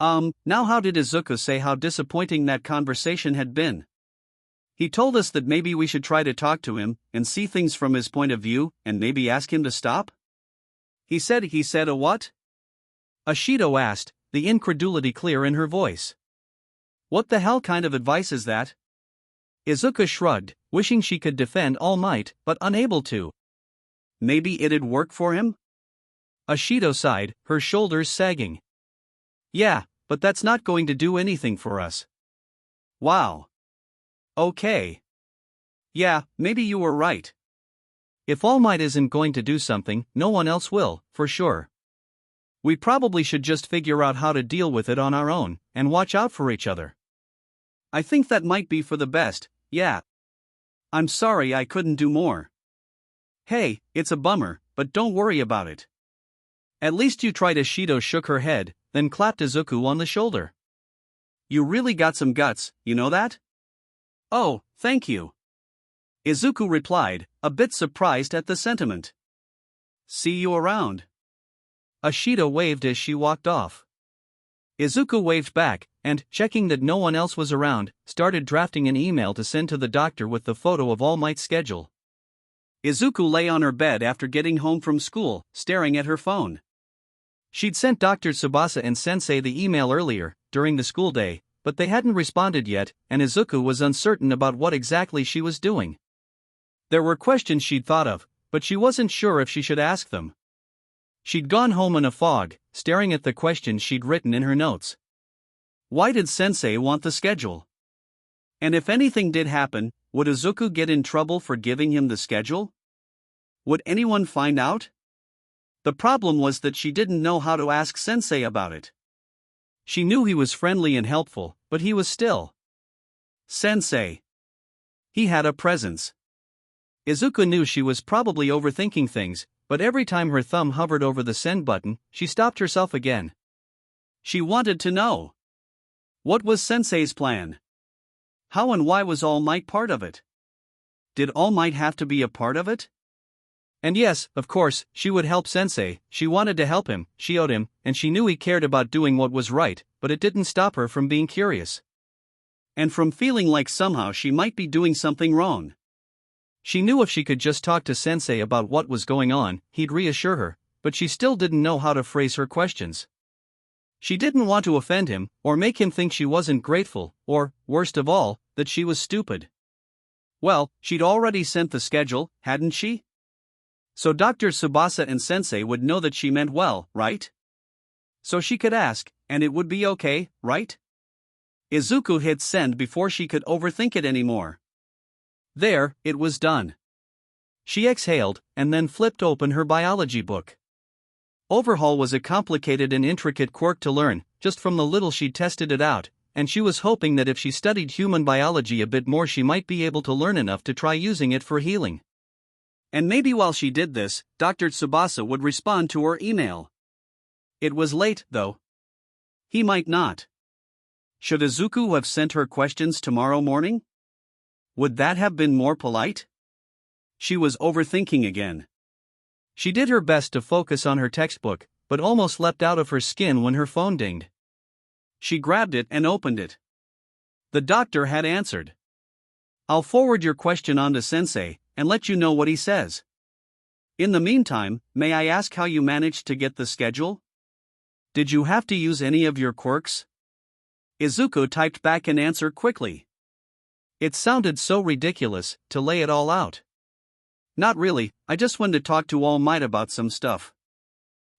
A: Now how did Izuku say how disappointing that conversation had been? He told us that maybe we should try to talk to him and see things from his point of view and maybe ask him to stop? He said a what? Ashido asked, the incredulity clear in her voice. What the hell kind of advice is that? Izuku shrugged, wishing she could defend All Might, but unable to. Maybe it'd work for him? Ashido sighed, her shoulders sagging. Yeah, but that's not going to do anything for us. Wow. Okay. Yeah, maybe you were right. If All Might isn't going to do something, no one else will, for sure. We probably should just figure out how to deal with it on our own, and watch out for each other. I think that might be for the best, yeah. I'm sorry I couldn't do more. Hey, it's a bummer, but don't worry about it. At least you tried. Ashido shook her head, then clapped Izuku on the shoulder. You really got some guts, you know that? Oh, thank you. Izuku replied, a bit surprised at the sentiment. See you around. Ashido waved as she walked off. Izuku waved back, and, checking that no one else was around, started drafting an email to send to the doctor with the photo of All Might's schedule. Izuku lay on her bed after getting home from school, staring at her phone. She'd sent Dr. Tsubasa and Sensei the email earlier, during the school day, but they hadn't responded yet, and Izuku was uncertain about what exactly she was doing. There were questions she'd thought of, but she wasn't sure if she should ask them. She'd gone home in a fog, staring at the questions she'd written in her notes. Why did Sensei want the schedule? And if anything did happen, would Izuku get in trouble for giving him the schedule? Would anyone find out? The problem was that she didn't know how to ask Sensei about it. She knew he was friendly and helpful, but he was still Sensei. He had a presence. Izuku knew she was probably overthinking things, but every time her thumb hovered over the send button, she stopped herself again. She wanted to know. What was Sensei's plan? How and why was All Might part of it? Did All Might have to be a part of it? And yes, of course, she would help Sensei. She wanted to help him, she owed him, and she knew he cared about doing what was right, but it didn't stop her from being curious. And from feeling like somehow she might be doing something wrong. She knew if she could just talk to Sensei about what was going on, he'd reassure her, but she still didn't know how to phrase her questions. She didn't want to offend him, or make him think she wasn't grateful, or, worst of all, that she was stupid. Well, she'd already sent the schedule, hadn't she? So Dr. Tsubasa and Sensei would know that she meant well, right? So she could ask, and it would be okay, right? Izuku hit send before she could overthink it anymore. There, it was done. She exhaled, and then flipped open her biology book. Overhaul was a complicated and intricate quirk to learn, just from the little she'd tested it out, and she was hoping that if she studied human biology a bit more she might be able to learn enough to try using it for healing. And maybe while she did this, Dr. Tsubasa would respond to her email. It was late, though. He might not. Should Izuku have sent her questions tomorrow morning? Would that have been more polite? She was overthinking again. She did her best to focus on her textbook, but almost leapt out of her skin when her phone dinged. She grabbed it and opened it. The doctor had answered. I'll forward your question on to Sensei, and let you know what he says. In the meantime, may I ask how you managed to get the schedule? Did you have to use any of your quirks? Izuku typed back an answer quickly. It sounded so ridiculous, to lay it all out. Not really, I just wanted to talk to All Might about some stuff.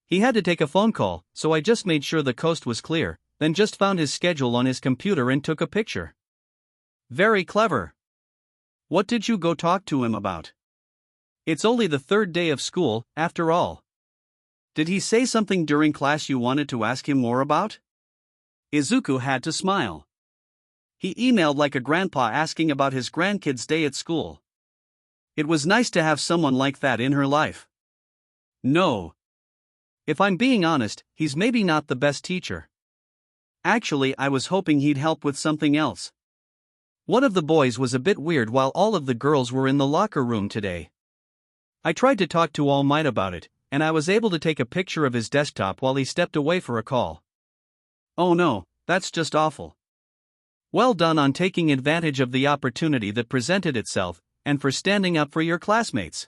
A: He had to take a phone call, so I just made sure the coast was clear, then just found his schedule on his computer and took a picture. Very clever. What did you go talk to him about? It's only the third day of school, after all. Did he say something during class you wanted to ask him more about? Izuku had to smile. He emailed like a grandpa asking about his grandkid's day at school. It was nice to have someone like that in her life. No. If I'm being honest, he's maybe not the best teacher. Actually, I was hoping he'd help with something else. One of the boys was a bit weird while all of the girls were in the locker room today. I tried to talk to All Might about it, and I was able to take a picture of his desktop while he stepped away for a call. Oh no, that's just awful. Well done on taking advantage of the opportunity that presented itself, and for standing up for your classmates.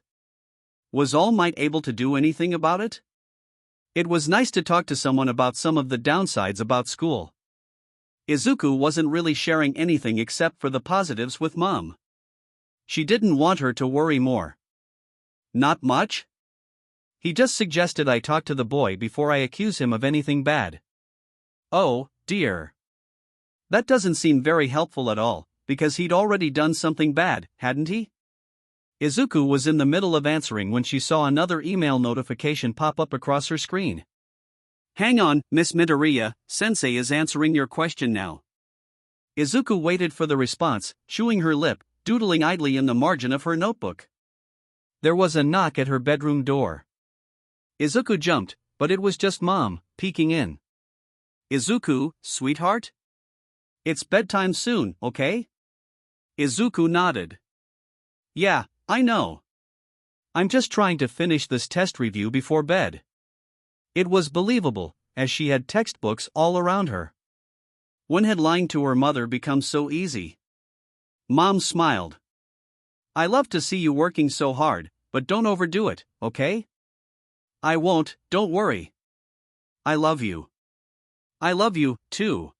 A: Was All Might able to do anything about it? It was nice to talk to someone about some of the downsides about school. Izuku wasn't really sharing anything except for the positives with Mom. She didn't want her to worry more. Not much? He just suggested I talk to the boy before I accuse him of anything bad. Oh, dear. That doesn't seem very helpful at all, because he'd already done something bad, hadn't he? Izuku was in the middle of answering when she saw another email notification pop up across her screen. Hang on, Miss Midoriya, Sensei is answering your question now. Izuku waited for the response, chewing her lip, doodling idly in the margin of her notebook. There was a knock at her bedroom door. Izuku jumped, but it was just Mom, peeking in. Izuku, sweetheart? It's bedtime soon, okay? Izuku nodded. Yeah, I know. I'm just trying to finish this test review before bed. It was believable, as she had textbooks all around her. When had lying to her mother become so easy? Mom smiled. I love to see you working so hard, but don't overdo it, okay? I won't, don't worry. I love you. I love you, too.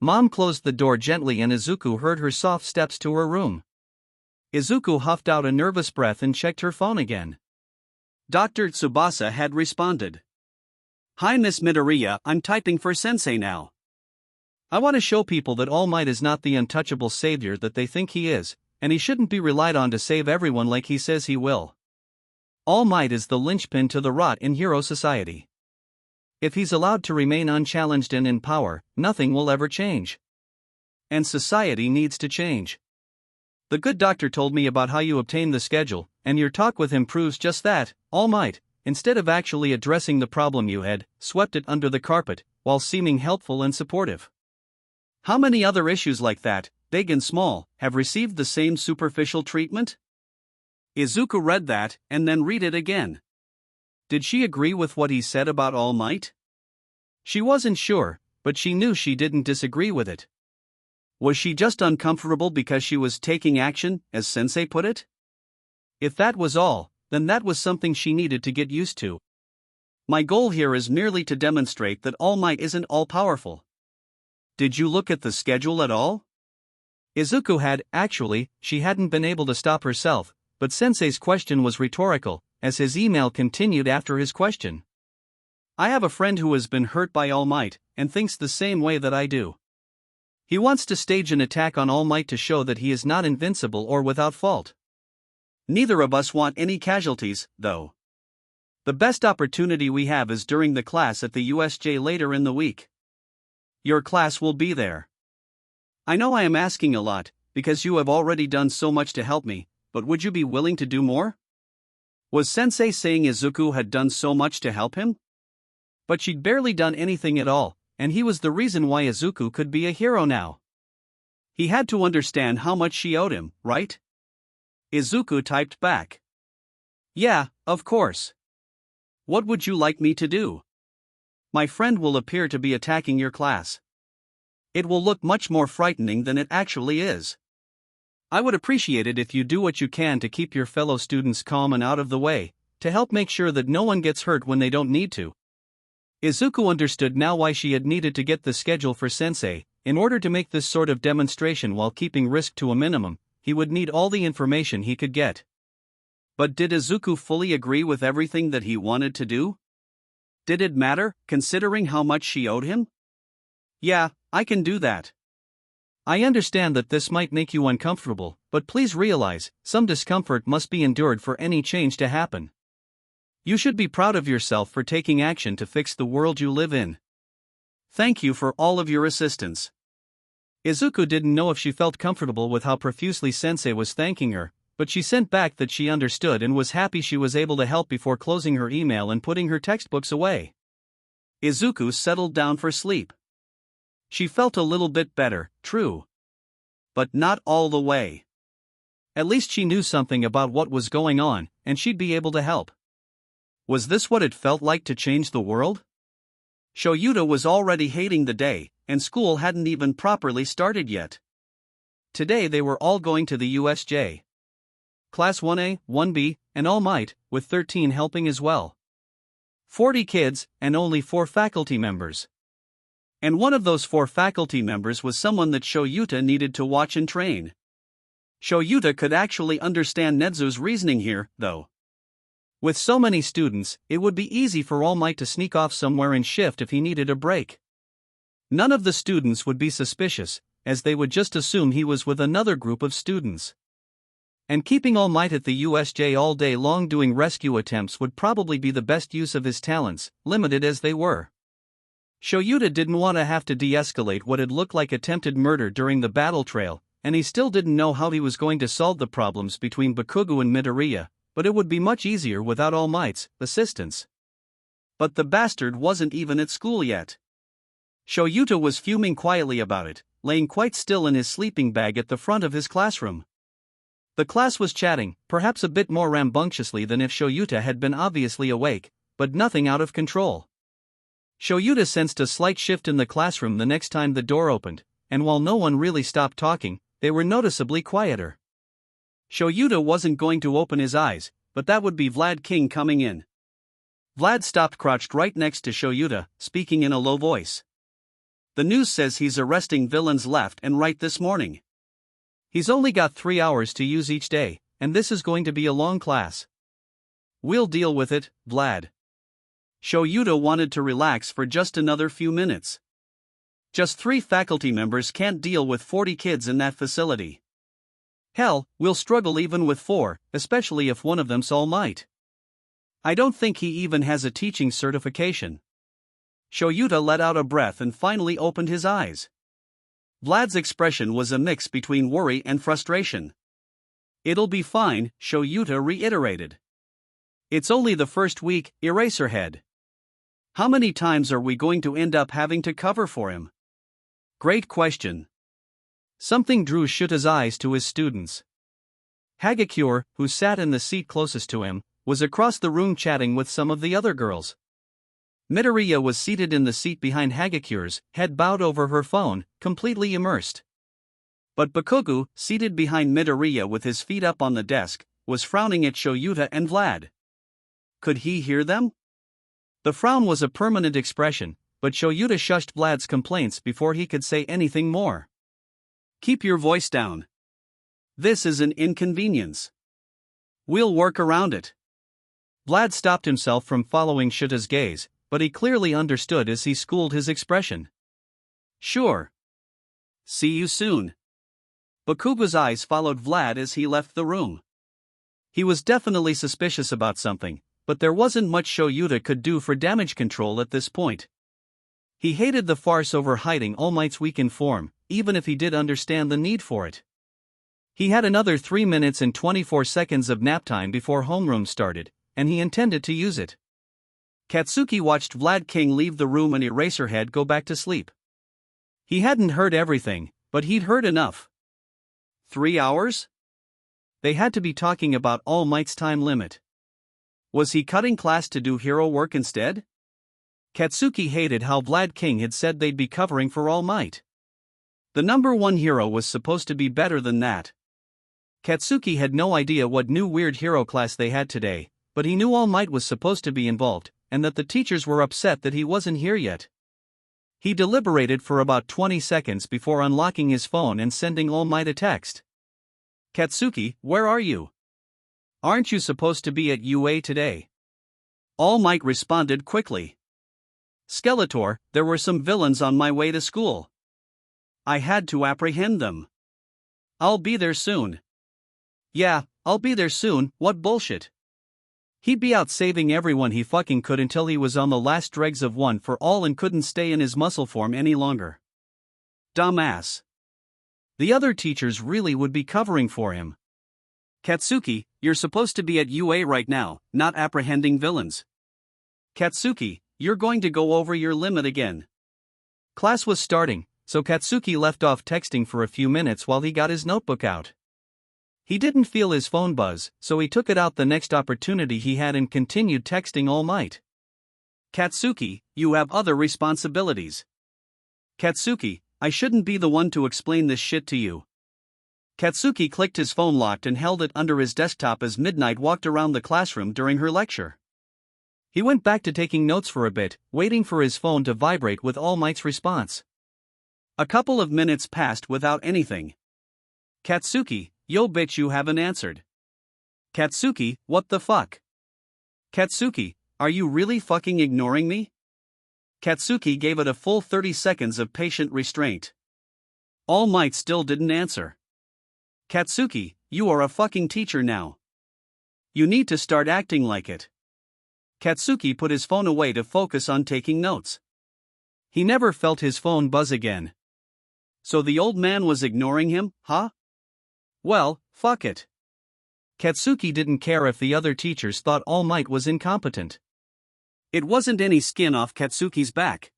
A: Mom closed the door gently and Izuku heard her soft steps to her room. Izuku huffed out a nervous breath and checked her phone again. Dr. Tsubasa had responded. Hi Miss Midoriya, I'm typing for Sensei now. I want to show people that All Might is not the untouchable savior that they think he is, and he shouldn't be relied on to save everyone like he says he will. All Might is the linchpin to the rot in hero society. If he's allowed to remain unchallenged and in power, nothing will ever change. And society needs to change. The good doctor told me about how you obtained the schedule, and your talk with him proves just that. All Might, instead of actually addressing the problem you had, swept it under the carpet, while seeming helpful and supportive. How many other issues like that, big and small, have received the same superficial treatment? Izuku read that, and then read it again. Did she agree with what he said about All Might? She wasn't sure, but she knew she didn't disagree with it. Was she just uncomfortable because she was taking action, as Sensei put it? If that was all, then that was something she needed to get used to. My goal here is merely to demonstrate that All Might isn't all-powerful. Did you look at the schedule at all? Izuku had, actually, she hadn't been able to stop herself, but Sensei's question was rhetorical, as his email continued after his question. I have a friend who has been hurt by All Might, and thinks the same way that I do. He wants to stage an attack on All Might to show that he is not invincible or without fault. Neither of us want any casualties, though. The best opportunity we have is during the class at the USJ later in the week. Your class will be there. I know I am asking a lot, because you have already done so much to help me, but would you be willing to do more? Was Sensei saying Izuku had done so much to help him? But she'd barely done anything at all, and he was the reason why Izuku could be a hero now. He had to understand how much she owed him, right? Izuku typed back. Yeah, of course. What would you like me to do? My friend will appear to be attacking your class. It will look much more frightening than it actually is. I would appreciate it if you do what you can to keep your fellow students calm and out of the way, to help make sure that no one gets hurt when they don't need to. Izuku understood now why she had needed to get the schedule for Sensei. In order to make this sort of demonstration while keeping risk to a minimum, he would need all the information he could get. But did Izuku fully agree with everything that he wanted to do? Did it matter, considering how much she owed him? Yeah, I can do that. I understand that this might make you uncomfortable, but please realize, some discomfort must be endured for any change to happen. You should be proud of yourself for taking action to fix the world you live in. Thank you for all of your assistance. Izuku didn't know if she felt comfortable with how profusely Sensei was thanking her, but she sent back that she understood and was happy she was able to help before closing her email and putting her textbooks away. Izuku settled down for sleep. She felt a little bit better, true. But not all the way. At least she knew something about what was going on, and she'd be able to help. Was this what it felt like to change the world? ᴡᴘ-ᴛᴏ was already hating the day, and school hadn't even properly started yet. Today they were all going to the USJ. Class 1A, 1B, and All Might, with 13 helping as well. 40 kids, and only 4 faculty members. And one of those 4 faculty members was someone that ᴡᴘ-ᴛᴏ needed to watch and train. ᴡᴘ-ᴛᴏ could actually understand Nezu's reasoning here, though. With so many students, it would be easy for All Might to sneak off somewhere and shift if he needed a break. None of the students would be suspicious, as they would just assume he was with another group of students. And keeping All Might at the USJ all day long doing rescue attempts would probably be the best use of his talents, limited as they were. ᴡᴘ-ᴛᴏ didn't want to have to de-escalate what had looked like attempted murder during the battle trail, and he still didn't know how he was going to solve the problems between Bakugo and Midoriya, but it would be much easier without All Might's assistance. But the bastard wasn't even at school yet. ᴡᴘ-ᴛᴏ was fuming quietly about it, laying quite still in his sleeping bag at the front of his classroom. The class was chatting, perhaps a bit more rambunctiously than if ᴡᴘ-ᴛᴏ had been obviously awake, but nothing out of control. ᴡᴘ-ᴛᴏ sensed a slight shift in the classroom the next time the door opened, and while no one really stopped talking, they were noticeably quieter. ᴡᴘ-ᴛᴏ wasn't going to open his eyes, but that would be Vlad King coming in. Vlad stopped crouched right next to ᴡᴘ-ᴛᴏ, speaking in a low voice. The news says he's arresting villains left and right this morning. He's only got 3 hours to use each day, and this is going to be a long class. We'll deal with it, Vlad. ᴡᴘ-ᴛᴏ wanted to relax for just another few minutes. Just 3 faculty members can't deal with 40 kids in that facility. Hell, we'll struggle even with 4, especially if one of them's All Might. I don't think he even has a teaching certification. ᴡᴘ-ᴛᴏ let out a breath and finally opened his eyes. Vlad's expression was a mix between worry and frustration. It'll be fine, ᴡᴘ-ᴛᴏ reiterated. It's only the first week, Eraserhead. How many times are we going to end up having to cover for him? Great question. Something drew ᴘᴘ's eyes to his students. Hagakure, who sat in the seat closest to him, was across the room chatting with some of the other girls. Midoriya was seated in the seat behind Hagakure's, head bowed over her phone, completely immersed. But Bakugo, seated behind Midoriya with his feet up on the desk, was frowning at ᴡᴘ-ᴛᴏ and Vlad. Could he hear them? The frown was a permanent expression, but ᴡᴘ-ᴛᴏ shushed Vlad's complaints before he could say anything more. Keep your voice down. This is an inconvenience. We'll work around it. Vlad stopped himself from following ᴘᴘ's gaze, but he clearly understood as he schooled his expression. Sure. See you soon. Bakugo's eyes followed Vlad as he left the room. He was definitely suspicious about something, but there wasn't much ᴡᴘ-ᴛᴏ could do for damage control at this point. He hated the farce over hiding All Might's weakened form, even if he did understand the need for it. He had another 3 minutes and 24 seconds of nap time before homeroom started, and he intended to use it. Katsuki watched Vlad King leave the room and Eraserhead go back to sleep. He hadn't heard everything, but he'd heard enough. 3 hours? They had to be talking about All Might's time limit. Was he cutting class to do hero work instead? Katsuki hated how Vlad King had said they'd be covering for All Might. The number 1 hero was supposed to be better than that. Katsuki had no idea what new weird hero class they had today, but he knew All Might was supposed to be involved, and that the teachers were upset that he wasn't here yet. He deliberated for about 20 seconds before unlocking his phone and sending All Might a text. Katsuki, where are you? Aren't you supposed to be at UA today? All Might responded quickly. Skeletor, there were some villains on my way to school. I had to apprehend them. I'll be there soon. Yeah, I'll be there soon, what bullshit. He'd be out saving everyone he fucking could until he was on the last dregs of one for all and couldn't stay in his muscle form any longer. Dumbass. The other teachers really would be covering for him. Katsuki, you're supposed to be at UA right now, not apprehending villains. Katsuki, you're going to go over your limit again. Class was starting, so Katsuki left off texting for a few minutes while he got his notebook out. He didn't feel his phone buzz, so he took it out the next opportunity he had and continued texting All Might. Katsuki, you have other responsibilities. Katsuki, I shouldn't be the one to explain this shit to you. Katsuki clicked his phone locked and held it under his desktop as Midnight walked around the classroom during her lecture. He went back to taking notes for a bit, waiting for his phone to vibrate with All Might's response. A couple of minutes passed without anything. Katsuki, yo bitch, you haven't answered. Katsuki, what the fuck? Katsuki, are you really fucking ignoring me? Katsuki gave it a full 30 seconds of patient restraint. All Might still didn't answer. Katsuki, you are a fucking teacher now. You need to start acting like it. Katsuki put his phone away to focus on taking notes. He never felt his phone buzz again. So the old man was ignoring him, huh? Well, fuck it. Katsuki didn't care if the other teachers thought All Might was incompetent. It wasn't any skin off Katsuki's back.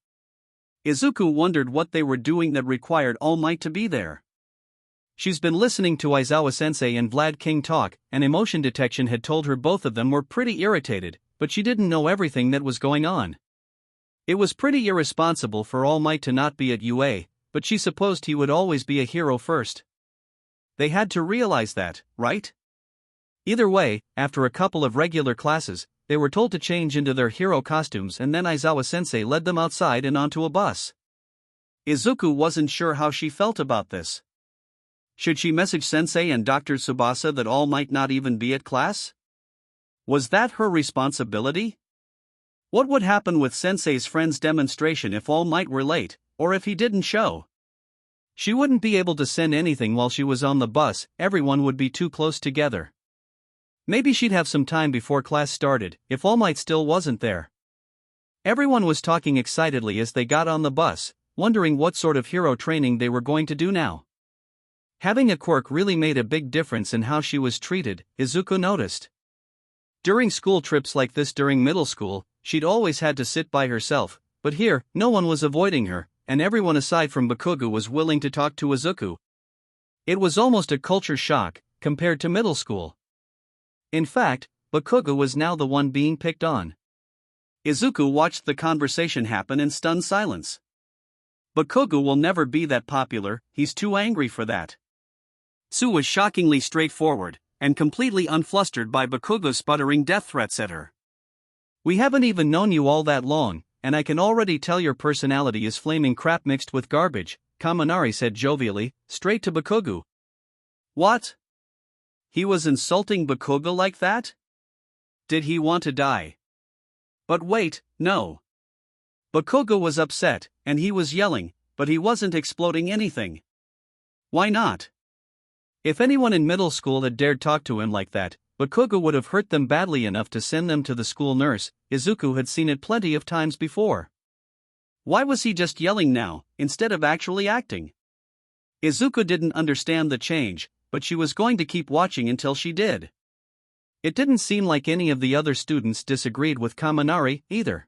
A: Izuku wondered what they were doing that required All Might to be there. She's been listening to Aizawa-sensei and Vlad King talk, and emotion detection had told her both of them were pretty irritated, but she didn't know everything that was going on. It was pretty irresponsible for All Might to not be at UA, but she supposed he would always be a hero first. They had to realize that, right? Either way, after a couple of regular classes, they were told to change into their hero costumes, and then Aizawa-sensei led them outside and onto a bus. Izuku wasn't sure how she felt about this. Should she message Sensei and Dr. Tsubasa that All might not even be at class? Was that her responsibility? What would happen with Sensei's friend's demonstration if All Might were late, or if he didn't show? She wouldn't be able to send anything while she was on the bus, everyone would be too close together. Maybe she'd have some time before class started, if All Might still wasn't there. Everyone was talking excitedly as they got on the bus, wondering what sort of hero training they were going to do now. Having a quirk really made a big difference in how she was treated, Izuku noticed. During school trips like this during middle school, she'd always had to sit by herself, but here, no one was avoiding her, and everyone aside from Bakugo was willing to talk to Izuku. It was almost a culture shock, compared to middle school. In fact, Bakugo was now the one being picked on. Izuku watched the conversation happen in stunned silence. Bakugo will never be that popular, he's too angry for that. Sue was shockingly straightforward, and completely unflustered by Bakugo's sputtering death threats at her. We haven't even known you all that long, and I can already tell your personality is flaming crap mixed with garbage, Kaminari said jovially, straight to Bakugo. What? He was insulting Bakugo like that? Did he want to die? But wait, no. Bakugo was upset, and he was yelling, but he wasn't exploding anything. Why not? If anyone in middle school had dared talk to him like that, Bakugo would have hurt them badly enough to send them to the school nurse. Izuku had seen it plenty of times before. Why was he just yelling now, instead of actually acting? Izuku didn't understand the change, but she was going to keep watching until she did. It didn't seem like any of the other students disagreed with Kaminari, either.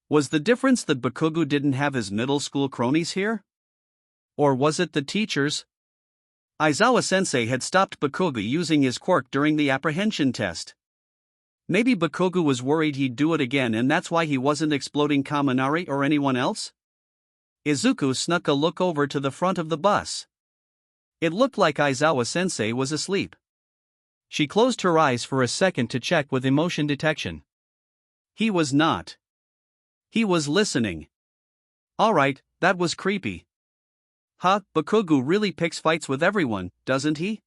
A: Was the difference that Bakugo didn't have his middle school cronies here? Or was it the teachers? Aizawa-sensei had stopped Bakugo using his quirk during the apprehension test. Maybe Bakugo was worried he'd do it again and that's why he wasn't exploding Kaminari or anyone else? Izuku snuck a look over to the front of the bus. It looked like Aizawa-sensei was asleep. She closed her eyes for a second to check with emotion detection. He was not. He was listening. Alright, that was creepy. Huh, Bakugo really picks fights with everyone, doesn't he?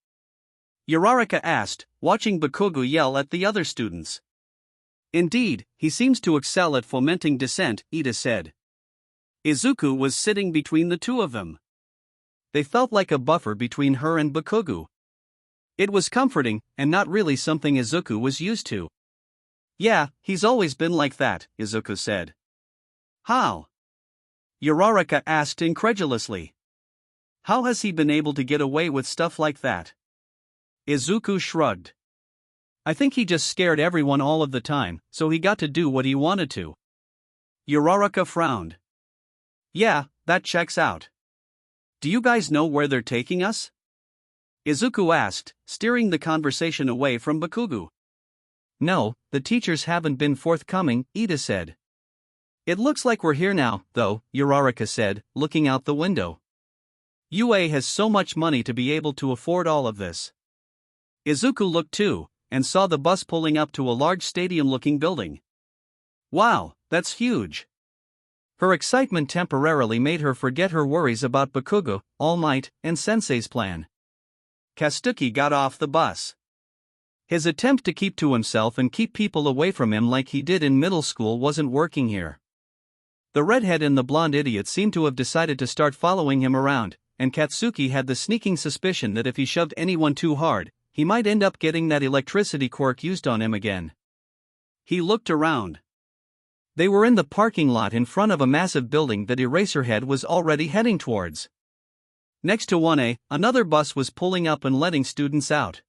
A: Uraraka asked, watching Bakugo yell at the other students. Indeed, he seems to excel at fomenting dissent, Ida said. Izuku was sitting between the two of them. They felt like a buffer between her and Bakugo. It was comforting, and not really something Izuku was used to. Yeah, he's always been like that, Izuku said. How? Uraraka asked incredulously. How has he been able to get away with stuff like that? Izuku shrugged. I think he just scared everyone all of the time, so he got to do what he wanted to. Uraraka frowned. Yeah, that checks out. Do you guys know where they're taking us? Izuku asked, steering the conversation away from Bakugo. No, the teachers haven't been forthcoming, Ida said. It looks like we're here now, though, ᴅᴜrika said, looking out the window. UA has so much money to be able to afford all of this. Izuku looked too, and saw the bus pulling up to a large stadium-looking building. Wow, that's huge. Her excitement temporarily made her forget her worries about Bakugo, All Might, and Sensei's plan. Katsuki got off the bus. His attempt to keep to himself and keep people away from him like he did in middle school wasn't working here. The redhead and the blonde idiot seemed to have decided to start following him around, and Katsuki had the sneaking suspicion that if he shoved anyone too hard, he might end up getting that electricity quirk used on him again. He looked around. They were in the parking lot in front of a massive building that Eraserhead was already heading towards. Next to 1A, another bus was pulling up and letting students out.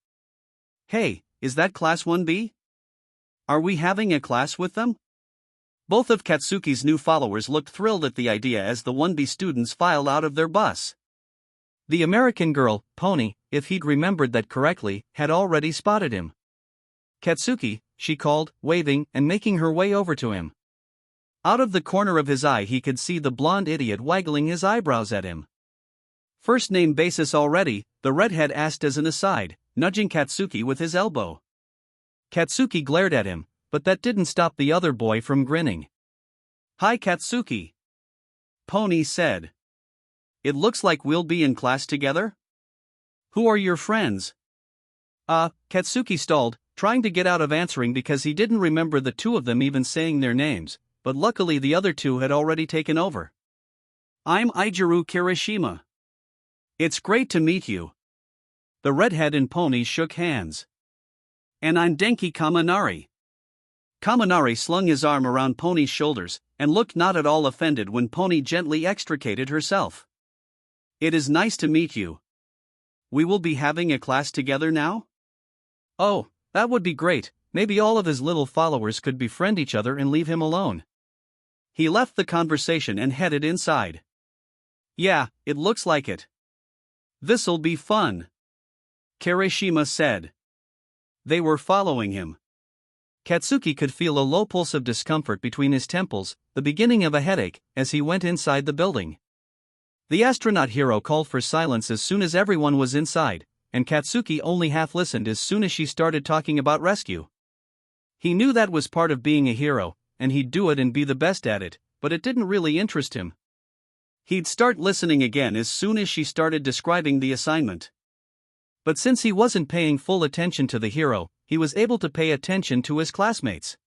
A: Hey, is that Class 1B? Are we having a class with them? Both of Katsuki's new followers looked thrilled at the idea as the 1B students filed out of their bus. The American girl, Pony, if he'd remembered that correctly, had already spotted him. Katsuki, she called, waving and making her way over to him. Out of the corner of his eye he could see the blonde idiot waggling his eyebrows at him. First name basis already, the redhead asked as an aside, nudging Katsuki with his elbow. Katsuki glared at him, but that didn't stop the other boy from grinning. Hi Katsuki. Pony said. It looks like we'll be in class together? Who are your friends? Katsuki stalled, trying to get out of answering because he didn't remember the two of them even saying their names, but luckily the other two had already taken over. I'm Izuku Kirishima. It's great to meet you. The redhead and Pony shook hands. And I'm Denki Kaminari. Kaminari slung his arm around Pony's shoulders, and looked not at all offended when Pony gently extricated herself. It is nice to meet you. We will be having a class together now? Oh, that would be great, maybe all of his little followers could befriend each other and leave him alone. He left the conversation and headed inside. Yeah, it looks like it. This'll be fun, Kirishima said. They were following him. Katsuki could feel a low pulse of discomfort between his temples, the beginning of a headache, as he went inside the building. The astronaut hero called for silence as soon as everyone was inside, and Katsuki only half listened as soon as she started talking about rescue. He knew that was part of being a hero, and he'd do it and be the best at it, but it didn't really interest him. He'd start listening again as soon as she started describing the assignment. But since he wasn't paying full attention to the hero, he was able to pay attention to his classmates.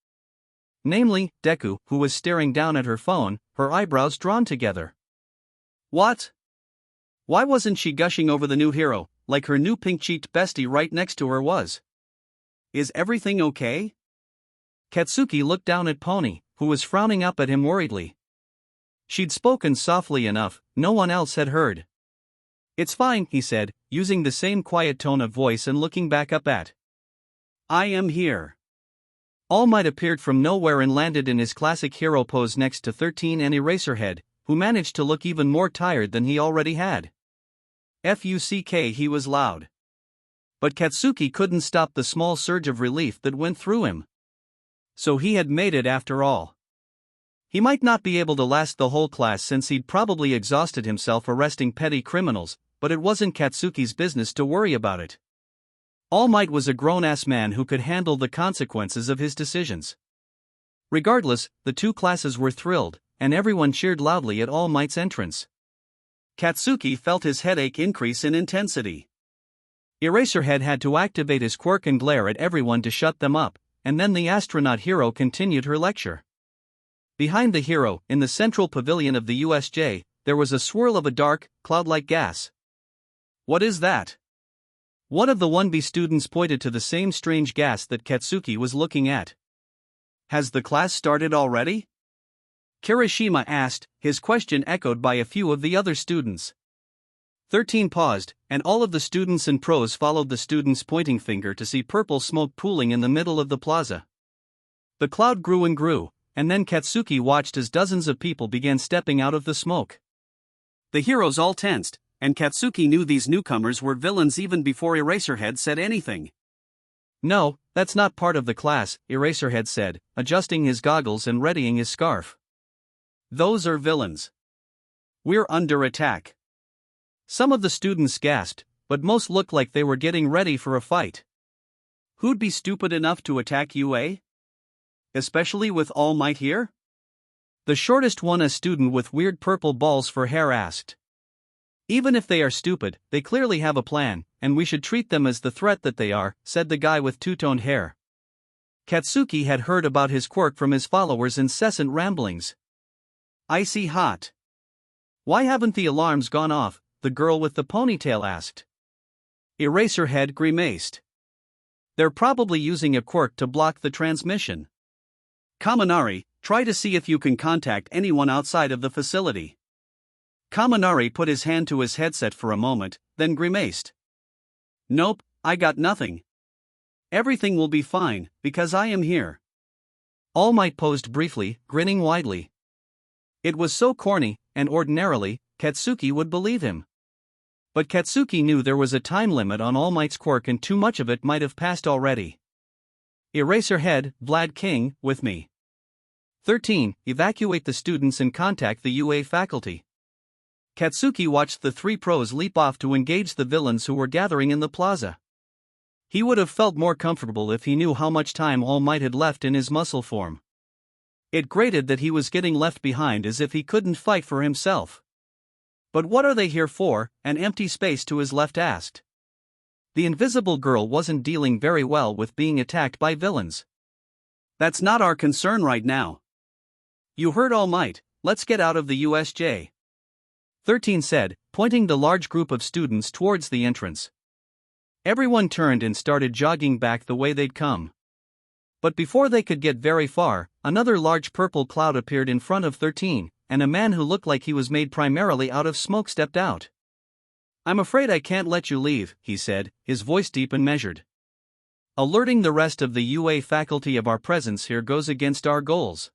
A: Namely, Deku, who was staring down at her phone, her eyebrows drawn together. What? Why wasn't she gushing over the new hero, like her new pink-cheeked bestie right next to her was? Is everything okay? Katsuki looked down at Pony, who was frowning up at him worriedly. She'd spoken softly enough, no one else had heard. It's fine, he said, using the same quiet tone of voice and looking back up at. I am here. All Might appeared from nowhere and landed in his classic hero pose next to 13 and Eraserhead, who managed to look even more tired than he already had. Fuck, he was loud. But Katsuki couldn't stop the small surge of relief that went through him. So he had made it after all. He might not be able to last the whole class since he'd probably exhausted himself arresting petty criminals, but it wasn't Katsuki's business to worry about it. All Might was a grown-ass man who could handle the consequences of his decisions. Regardless, the two classes were thrilled, and everyone cheered loudly at All Might's entrance. Katsuki felt his headache increase in intensity. Eraserhead had to activate his quirk and glare at everyone to shut them up, and then the astronaut hero continued her lecture. Behind the hero, in the central pavilion of the USJ, there was a swirl of a dark, cloud-like gas. What is that? One of the 1B students pointed to the same strange gas that Katsuki was looking at. Has the class started already? Kirishima asked, his question echoed by a few of the other students. 13 paused, and all of the students and pros followed the student's pointing finger to see purple smoke pooling in the middle of the plaza. The cloud grew and grew, and then Katsuki watched as dozens of people began stepping out of the smoke. The heroes all tensed, and Katsuki knew these newcomers were villains even before Eraserhead said anything. No, that's not part of the class, Eraserhead said, adjusting his goggles and readying his scarf. Those are villains. We're under attack. Some of the students gasped, but most looked like they were getting ready for a fight. Who'd be stupid enough to attack UA? Especially with All Might here? The shortest one, a student with weird purple balls for hair, asked. Even if they are stupid, they clearly have a plan, and we should treat them as the threat that they are, said the guy with two-toned hair. Katsuki had heard about his quirk from his followers' incessant ramblings. Icy hot. Why haven't the alarms gone off? The girl with the ponytail asked. Eraserhead grimaced. They're probably using a quirk to block the transmission. Kaminari, try to see if you can contact anyone outside of the facility. Kaminari put his hand to his headset for a moment, then grimaced. Nope, I got nothing. Everything will be fine, because I am here. All Might posed briefly, grinning widely. It was so corny, and ordinarily, Katsuki would believe him. But Katsuki knew there was a time limit on All Might's quirk and too much of it might have passed already. Eraserhead, Vlad King, with me. 13. Evacuate the students and contact the UA faculty. Katsuki watched the three pros leap off to engage the villains who were gathering in the plaza. He would have felt more comfortable if he knew how much time All Might had left in his muscle form. It grated that he was getting left behind, as if he couldn't fight for himself. But what are they here for? An empty space to his left asked. The invisible girl wasn't dealing very well with being attacked by villains. That's not our concern right now. You heard All Might, let's get out of the USJ. 13 said, pointing the large group of students towards the entrance. Everyone turned and started jogging back the way they'd come. But before they could get very far, another large purple cloud appeared in front of 13, and a man who looked like he was made primarily out of smoke stepped out. I'm afraid I can't let you leave, he said, his voice deep and measured. Alerting the rest of the UA faculty of our presence here goes against our goals.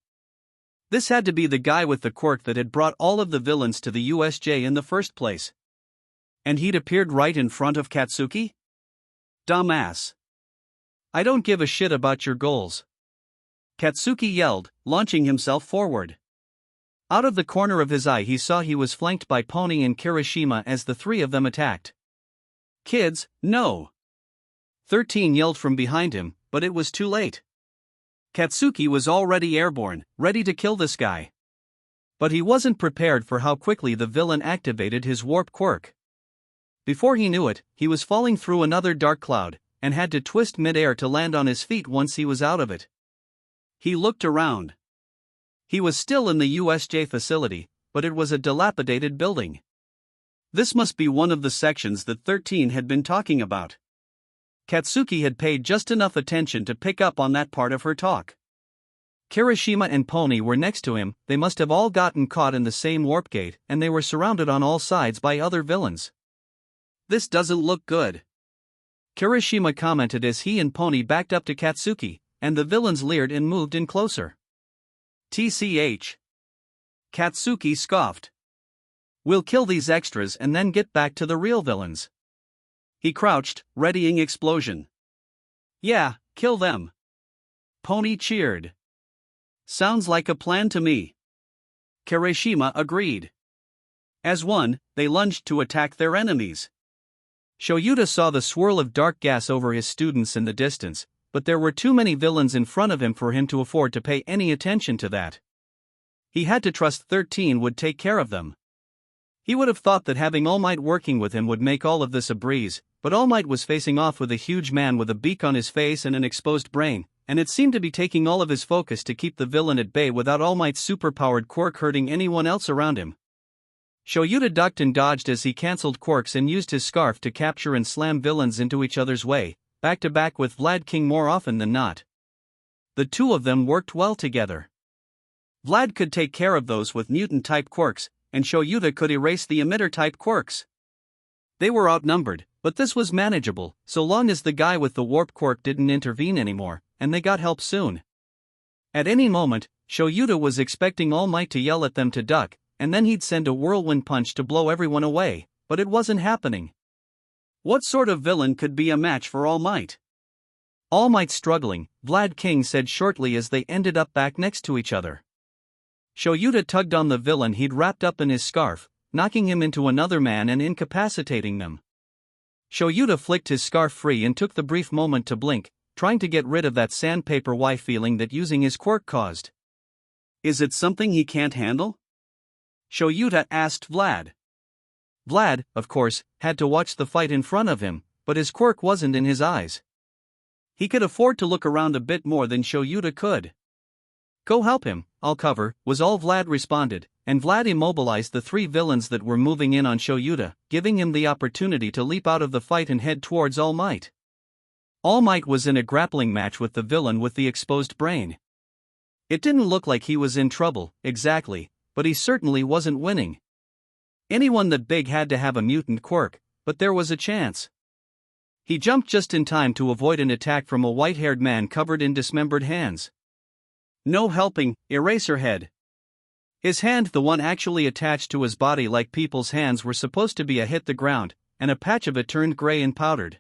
A: This had to be the guy with the quirk that had brought all of the villains to the USJ in the first place. And he'd appeared right in front of Katsuki? Dumbass. I don't give a shit about your goals. Katsuki yelled, launching himself forward. Out of the corner of his eye he saw he was flanked by Pony and Kirishima as the three of them attacked. Kids, no! 13 yelled from behind him, but it was too late. Katsuki was already airborne, ready to kill this guy. But he wasn't prepared for how quickly the villain activated his warp quirk. Before he knew it, he was falling through another dark cloud, and had to twist mid-air to land on his feet once he was out of it. He looked around. He was still in the USJ facility, but it was a dilapidated building. This must be one of the sections that 13 had been talking about. Katsuki had paid just enough attention to pick up on that part of her talk. Kirishima and Pony were next to him. They must have all gotten caught in the same warp gate, and they were surrounded on all sides by other villains. This doesn't look good. Kirishima commented as he and Pony backed up to Katsuki, and the villains leered and moved in closer. TCH. Katsuki scoffed. We'll kill these extras and then get back to the real villains. He crouched, readying explosion. Yeah, kill them. Pony cheered. Sounds like a plan to me. Kirishima agreed. As one, they lunged to attack their enemies. Shoyuta saw the swirl of dark gas over his students in the distance, but there were too many villains in front of him for him to afford to pay any attention to that. He had to trust 13 would take care of them. He would have thought that having All Might working with him would make all of this a breeze, but All Might was facing off with a huge man with a beak on his face and an exposed brain, and it seemed to be taking all of his focus to keep the villain at bay without All Might's superpowered quirk hurting anyone else around him. Shoyuta ducked and dodged as he cancelled quirks and used his scarf to capture and slam villains into each other's way, back to back with Vlad King more often than not. The two of them worked well together. Vlad could take care of those with mutant-type quirks, and Shoyuta could erase the emitter-type quirks. They were outnumbered, but this was manageable, so long as the guy with the warp quirk didn't intervene anymore, and they got help soon. At any moment, Shoyuta was expecting All Might to yell at them to duck, and then he'd send a whirlwind punch to blow everyone away, but it wasn't happening. What sort of villain could be a match for All Might? All Might struggling, Vlad King said shortly as they ended up back next to each other. ᴘᴅᴛ tugged on the villain he'd wrapped up in his scarf, knocking him into another man and incapacitating them. ᴘᴅᴛ flicked his scarf free and took the brief moment to blink, trying to get rid of that sandpaper feeling that using his quirk caused. Is it something he can't handle? ᴘᴅᴛ asked Vlad. Vlad, of course, had to watch the fight in front of him, but his quirk wasn't in his eyes. He could afford to look around a bit more than ᴘᴅᴛ could. Go help him, I'll cover, was all Vlad responded, and Vlad immobilized the three villains that were moving in on ᴘᴅᴛ, giving him the opportunity to leap out of the fight and head towards All Might. All Might was in a grappling match with the villain with the exposed brain. It didn't look like he was in trouble, exactly, but he certainly wasn't winning. Anyone that big had to have a mutant quirk, but there was a chance. He jumped just in time to avoid an attack from a white-haired man covered in dismembered hands. No helping, Eraserhead. His hand, the one actually attached to his body like people's hands were supposed to be, hit the ground, and a patch of it turned gray and powdered.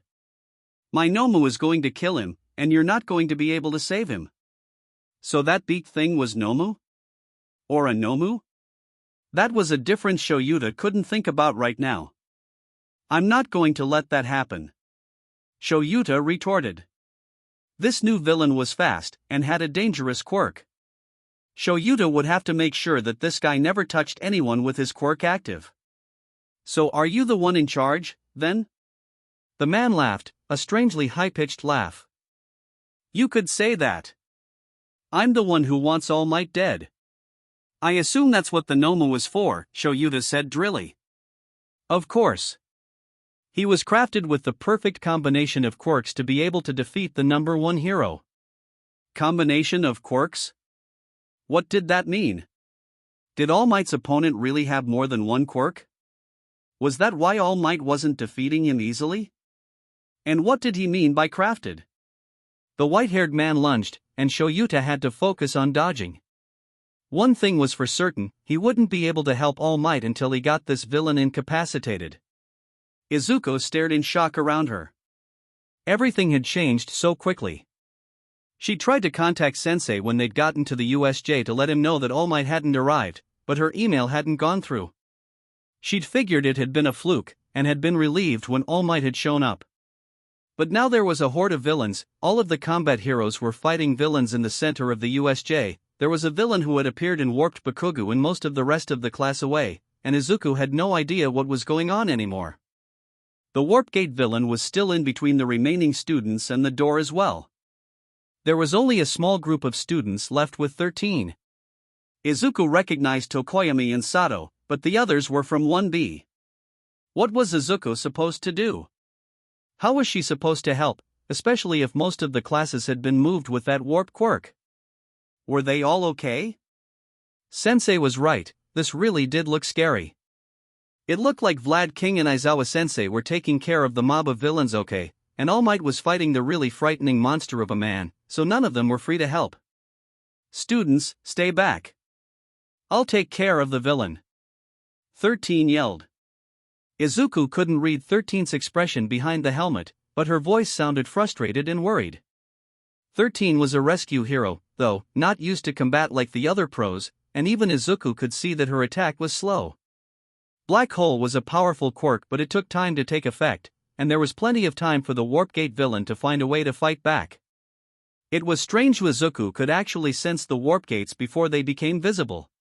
A: My Nomu is going to kill him, and you're not going to be able to save him. So that beak thing was Nomu? Or a Nomu? That was a difference ᴘᴅᴛ couldn't think about right now. I'm not going to let that happen. ᴘᴅᴛ retorted. This new villain was fast, and had a dangerous quirk. ᴘᴅᴛ would have to make sure that this guy never touched anyone with his quirk active. So are you the one in charge, then? The man laughed, a strangely high-pitched laugh. You could say that. I'm the one who wants All Might dead. I assume that's what the Nomu was for, ᴘᴅᴛ said drily. Of course. He was crafted with the perfect combination of quirks to be able to defeat the number one hero. Combination of quirks? What did that mean? Did All Might's opponent really have more than one quirk? Was that why All Might wasn't defeating him easily? And what did he mean by crafted? The white-haired man lunged, and ᴘᴅᴛ had to focus on dodging. One thing was for certain, he wouldn't be able to help All Might until he got this villain incapacitated. Izuku stared in shock around her. Everything had changed so quickly. She tried to contact Sensei when they'd gotten to the USJ to let him know that All Might hadn't arrived, but her email hadn't gone through. She'd figured it had been a fluke, and had been relieved when All Might had shown up. But now there was a horde of villains, all of the combat heroes were fighting villains in the center of the USJ. There was a villain who had appeared in warped Bakugo and most of the rest of the class away, and Izuku had no idea what was going on anymore. The warp gate villain was still in between the remaining students and the door as well. There was only a small group of students left with 13. Izuku recognized Tokoyami and Sato, but the others were from 1B. What was Izuku supposed to do? How was she supposed to help, especially if most of the classes had been moved with that warp quirk? Were they all okay? Sensei was right, this really did look scary. It looked like Vlad King and Aizawa Sensei were taking care of the mob of villains okay, and All Might was fighting the really frightening monster of a man, so none of them were free to help. Students, stay back. I'll take care of the villain. 13 yelled. Izuku couldn't read 13's expression behind the helmet, but her voice sounded frustrated and worried. 13 was a rescue hero, though, not used to combat like the other pros, and even Izuku could see that her attack was slow. Black Hole was a powerful quirk, but it took time to take effect, and there was plenty of time for the Warp Gate villain to find a way to fight back. It was strange Izuku could actually sense the warp gates before they became visible.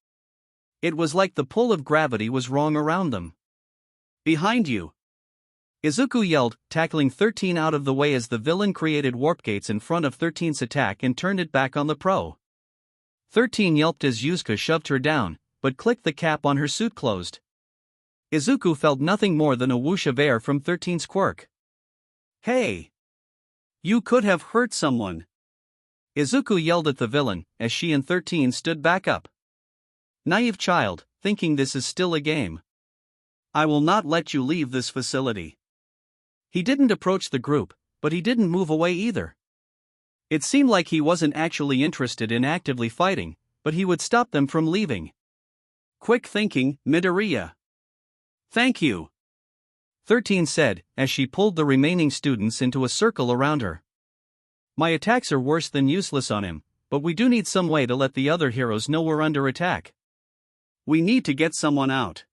A: It was like the pull of gravity was wrong around them. Behind you! Izuku yelled, tackling 13 out of the way as the villain created warp gates in front of 13's attack and turned it back on the pro. 13 yelped as Yusuke shoved her down, but clicked the cap on her suit closed. Izuku felt nothing more than a whoosh of air from 13's quirk. Hey! You could have hurt someone! Izuku yelled at the villain, as she and 13 stood back up. Naive child, thinking this is still a game. I will not let you leave this facility. He didn't approach the group, but he didn't move away either. It seemed like he wasn't actually interested in actively fighting, but he would stop them from leaving. Quick thinking, Midoriya. Thank you. 13 said, as she pulled the remaining students into a circle around her. My attacks are worse than useless on him, but we do need some way to let the other heroes know we're under attack. We need to get someone out.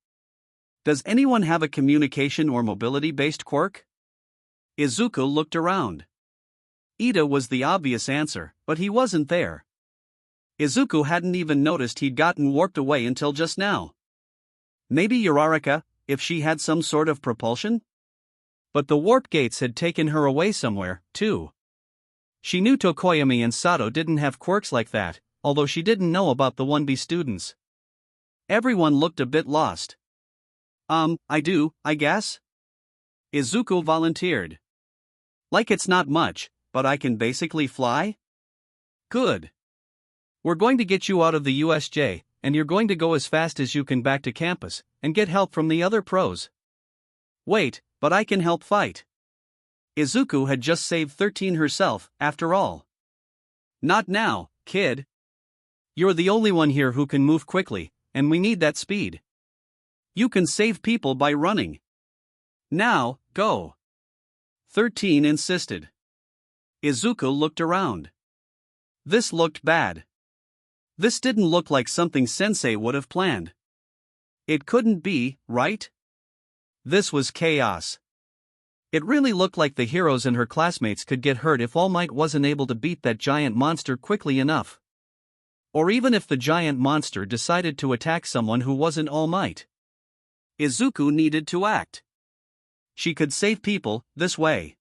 A: Does anyone have a communication or mobility-based quirk? Izuku looked around. Ida was the obvious answer, but he wasn't there. Izuku hadn't even noticed he'd gotten warped away until just now. Maybe ɪɪrᴜᴜ, if she had some sort of propulsion? But the warp gates had taken her away somewhere, too. She knew Tokoyami and Sato didn't have quirks like that, although she didn't know about the 1B students. Everyone looked a bit lost. I do, I guess? Izuku volunteered. Like it's not much, but I can basically fly? Good. We're going to get you out of the USJ, and you're going to go as fast as you can back to campus, and get help from the other pros. Wait, but I can help fight. Izuku had just saved 13 herself, after all. Not now, kid. You're the only one here who can move quickly, and we need that speed. You can save people by running. Now, go. 13 insisted. Izuku looked around. This looked bad. This didn't look like something Sensei would have planned. It couldn't be, right? This was chaos. It really looked like the heroes and her classmates could get hurt if All Might wasn't able to beat that giant monster quickly enough. Or even if the giant monster decided to attack someone who wasn't All Might. Izuku needed to act. She could save people this way.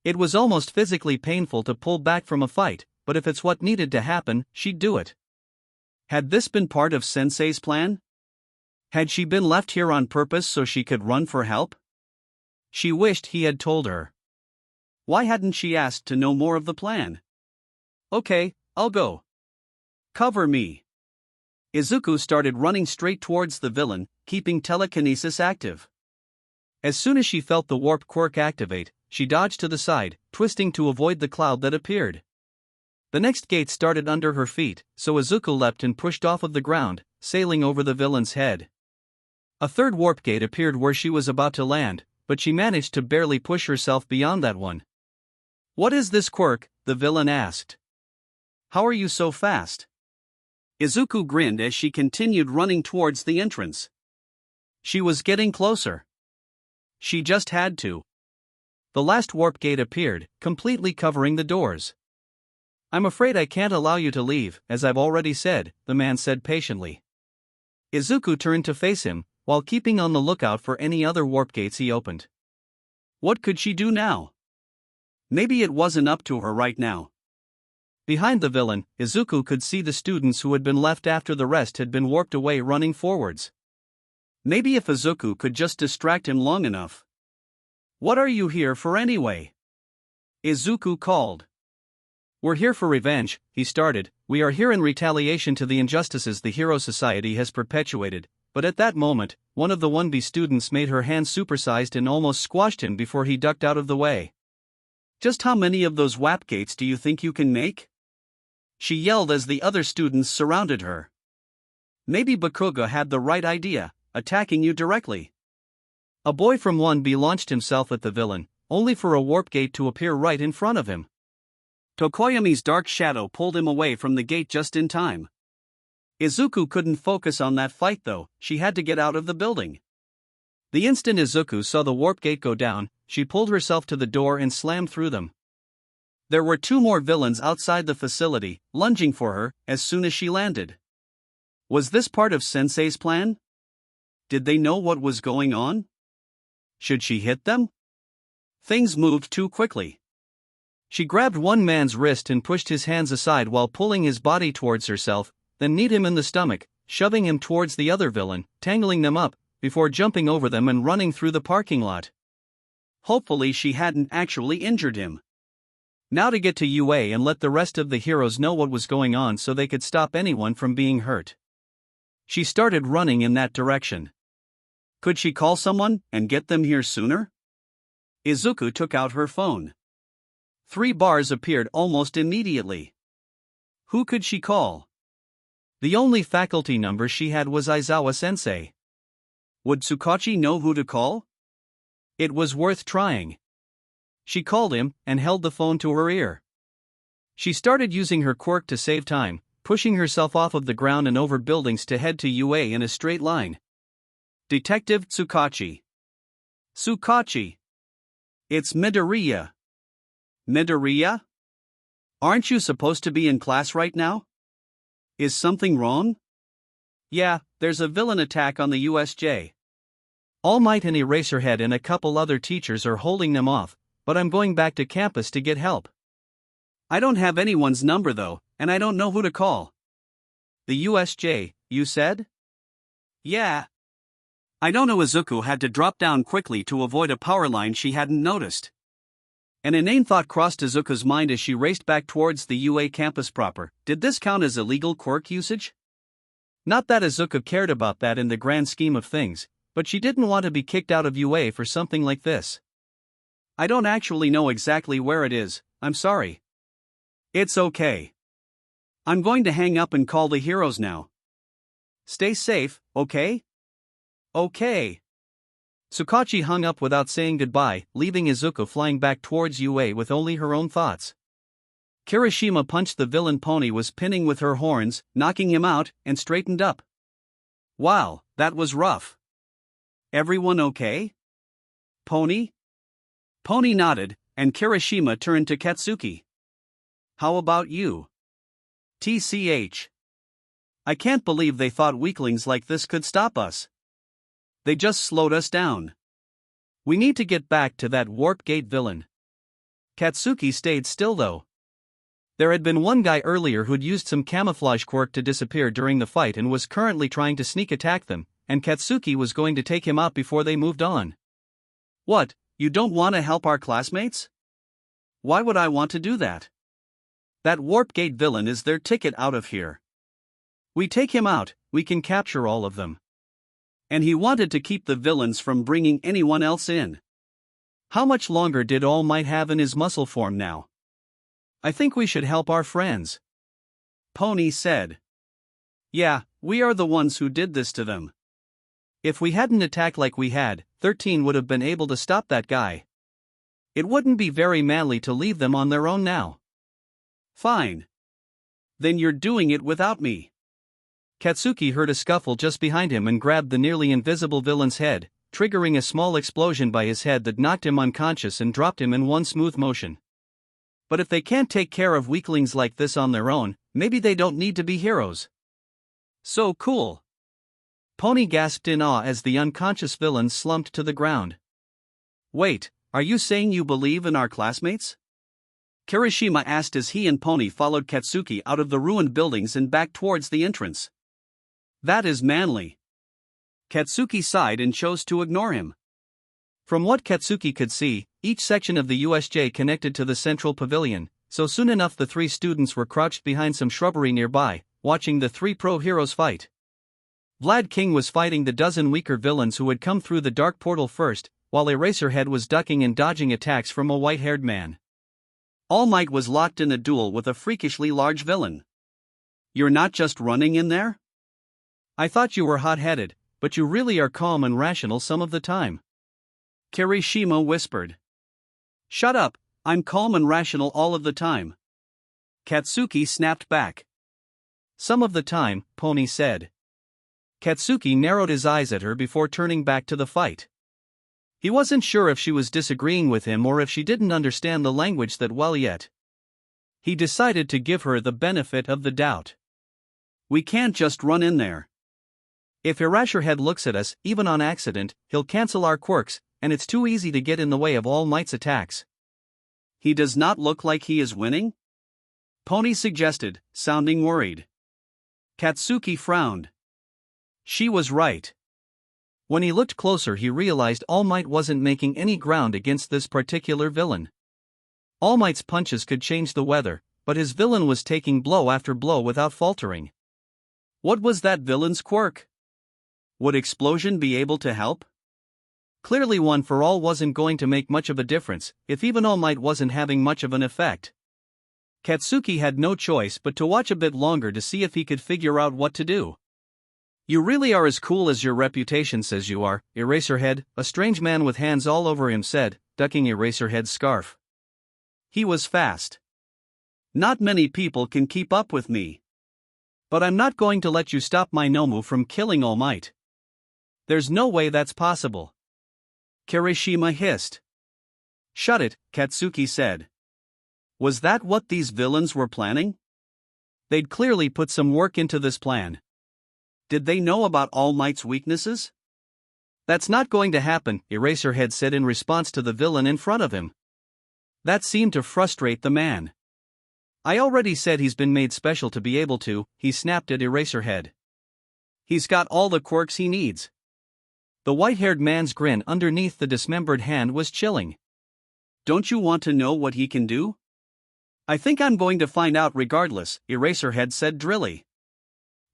A: It was almost physically painful to pull back from a fight, but if it's what needed to happen, she'd do it. Had this been part of Sensei's plan? Had she been left here on purpose so she could run for help? She wished he had told her. Why hadn't she asked to know more of the plan? Okay, I'll go. Cover me. Izuku started running straight towards the villain, keeping telekinesis active. As soon as she felt the warp quirk activate, she dodged to the side, twisting to avoid the cloud that appeared. The next gate started under her feet, so Izuku leapt and pushed off of the ground, sailing over the villain's head. A third warp gate appeared where she was about to land, but she managed to barely push herself beyond that one. What is this quirk? The villain asked. How are you so fast? Izuku grinned as she continued running towards the entrance. She was getting closer. She just had to. The last warp gate appeared, completely covering the doors. I'm afraid I can't allow you to leave, as I've already said, the man said patiently. Izuku turned to face him, while keeping on the lookout for any other warp gates he opened. What could she do now? Maybe it wasn't up to her right now. Behind the villain, Izuku could see the students who had been left after the rest had been warped away running forwards. Maybe if Izuku could just distract him long enough. What are you here for anyway? Izuku called. We're here for revenge, he started. We are here in retaliation to the injustices the Hero Society has perpetuated, but at that moment, one of the 1B students made her hand supersized and almost squashed him before he ducked out of the way. Just how many of those WAP gates do you think you can make? She yelled as the other students surrounded her. Maybe Bakugo had the right idea, attacking you directly. A boy from 1B launched himself at the villain, only for a warp gate to appear right in front of him. Tokoyami's dark shadow pulled him away from the gate just in time. Izuku couldn't focus on that fight though, she had to get out of the building. The instant Izuku saw the warp gate go down, she pulled herself to the door and slammed through them. There were 2 more villains outside the facility, lunging for her, as soon as she landed. Was this part of Sensei's plan? Did they know what was going on? Should she hit them? Things moved too quickly. She grabbed one man's wrist and pushed his hands aside while pulling his body towards herself, then kneed him in the stomach, shoving him towards the other villain, tangling them up, before jumping over them and running through the parking lot. Hopefully she hadn't actually injured him. Now to get to UA and let the rest of the heroes know what was going on so they could stop anyone from being hurt. She started running in that direction. Could she call someone and get them here sooner? Izuku took out her phone. 3 bars appeared almost immediately. Who could she call? The only faculty number she had was Aizawa-sensei. Would Tsukachi know who to call? It was worth trying. She called him and held the phone to her ear. She started using her quirk to save time, pushing herself off of the ground and over buildings to head to UA in a straight line. Detective Tsukachi. Tsukachi. It's Midoriya. Midoriya? Aren't you supposed to be in class right now? Is something wrong? Yeah, there's a villain attack on the USJ. All Might and Eraserhead and a couple other teachers are holding them off, but I'm going back to campus to get help. I don't have anyone's number though, and I don't know who to call. The USJ, you said? Yeah. I don't know. Izuku had to drop down quickly to avoid a power line she hadn't noticed. An inane thought crossed Izuku's mind as she raced back towards the UA campus proper. Did this count as illegal quirk usage? Not that Izuku cared about that in the grand scheme of things, but she didn't want to be kicked out of UA for something like this. I don't actually know exactly where it is, I'm sorry. It's okay. I'm going to hang up and call the heroes now. Stay safe, okay? Okay. Tsukachi hung up without saying goodbye, leaving Izuku flying back towards UA with only her own thoughts. Kirishima punched the villain Pony was pinning with her horns, knocking him out, and straightened up. Wow, that was rough. Everyone okay? Pony? Pony nodded, and Kirishima turned to Katsuki. How about you? TCH. I can't believe they thought weaklings like this could stop us. They just slowed us down. We need to get back to that Warp Gate villain. Katsuki stayed still though. There had been one guy earlier who'd used some camouflage quirk to disappear during the fight and was currently trying to sneak attack them, and Katsuki was going to take him out before they moved on. What, you don't want to help our classmates? Why would I want to do that? That Warp Gate villain is their ticket out of here. We take him out, we can capture all of them. And he wanted to keep the villains from bringing anyone else in. How much longer did All Might have in his muscle form now? I think we should help our friends. Pony said. Yeah, we are the ones who did this to them. If we hadn't attacked like we had, 13 would have been able to stop that guy. It wouldn't be very manly to leave them on their own now. Fine. Then you're doing it without me. Katsuki heard a scuffle just behind him and grabbed the nearly invisible villain's head, triggering a small explosion by his head that knocked him unconscious and dropped him in one smooth motion. But if they can't take care of weaklings like this on their own, maybe they don't need to be heroes. So cool. Pony gasped in awe as the unconscious villain slumped to the ground. Wait, are you saying you believe in our classmates? Kirishima asked as he and Pony followed Katsuki out of the ruined buildings and back towards the entrance. That is manly. Katsuki sighed and chose to ignore him. From what Katsuki could see, each section of the USJ connected to the central pavilion, so soon enough the three students were crouched behind some shrubbery nearby, watching the three pro heroes fight. Vlad King was fighting the dozen weaker villains who had come through the dark portal first, while Eraserhead was ducking and dodging attacks from a white-haired man. All Might was locked in a duel with a freakishly large villain. You're not just running in there? I thought you were hot-headed, but you really are calm and rational some of the time. Kirishima whispered. Shut up, I'm calm and rational all of the time. Katsuki snapped back. Some of the time, Pony said. Katsuki narrowed his eyes at her before turning back to the fight. He wasn't sure if she was disagreeing with him or if she didn't understand the language that well yet. He decided to give her the benefit of the doubt. We can't just run in there. If Eraserhead looks at us, even on accident, he'll cancel our quirks, and it's too easy to get in the way of All Might's attacks. He does not look like he is winning? Pony suggested, sounding worried. Katsuki frowned. She was right. When he looked closer he realized All Might wasn't making any ground against this particular villain. All Might's punches could change the weather, but his villain was taking blow after blow without faltering. What was that villain's quirk? Would explosion be able to help? Clearly One for All wasn't going to make much of a difference, if even All Might wasn't having much of an effect. Katsuki had no choice but to watch a bit longer to see if he could figure out what to do. You really are as cool as your reputation says you are, Eraserhead, a strange man with hands all over him said, ducking Eraserhead's scarf. He was fast. Not many people can keep up with me. But I'm not going to let you stop my Nomu from killing All Might. There's no way that's possible. Kirishima hissed. Shut it, Katsuki said. Was that what these villains were planning? They'd clearly put some work into this plan. Did they know about All Might's weaknesses? That's not going to happen, Eraserhead said in response to the villain in front of him. That seemed to frustrate the man. I already said he's been made special to be able to, he snapped at Eraserhead. He's got all the quirks he needs. The white-haired man's grin underneath the dismembered hand was chilling. Don't you want to know what he can do? I think I'm going to find out regardless, Eraserhead said drily.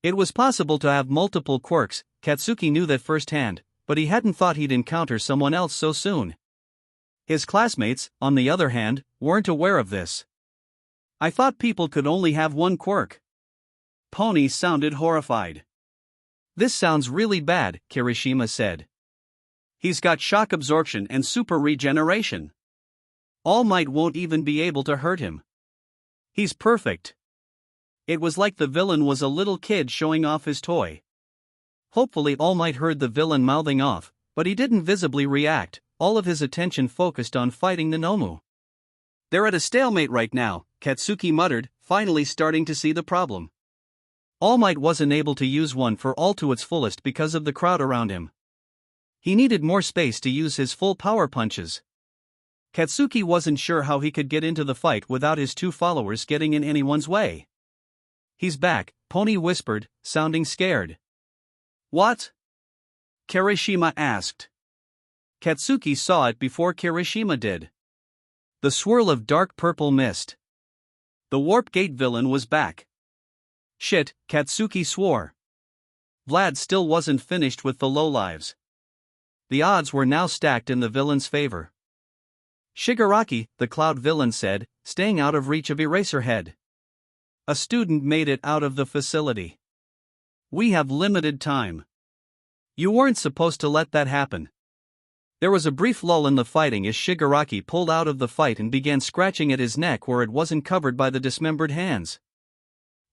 A: It was possible to have multiple quirks, Katsuki knew that firsthand, but he hadn't thought he'd encounter someone else so soon. His classmates, on the other hand, weren't aware of this. I thought people could only have one quirk. Pony sounded horrified. This sounds really bad, Kirishima said. He's got shock absorption and super regeneration. All Might won't even be able to hurt him. He's perfect. It was like the villain was a little kid showing off his toy. Hopefully All Might heard the villain mouthing off, but he didn't visibly react, all of his attention focused on fighting the Nomu. They're at a stalemate right now, Katsuki muttered, finally starting to see the problem. All Might wasn't able to use one for all to its fullest because of the crowd around him. He needed more space to use his full power punches. Katsuki wasn't sure how he could get into the fight without his two followers getting in anyone's way. He's back, Pony whispered, sounding scared. What? Kirishima asked. Katsuki saw it before Kirishima did. The swirl of dark purple mist. The Warp Gate villain was back. Shit, Katsuki swore. Vlad still wasn't finished with the lowlives. The odds were now stacked in the villain's favor. Shigaraki, the cloud villain said, staying out of reach of Eraserhead. A student made it out of the facility. We have limited time. You weren't supposed to let that happen. There was a brief lull in the fighting as Shigaraki pulled out of the fight and began scratching at his neck where it wasn't covered by the dismembered hands.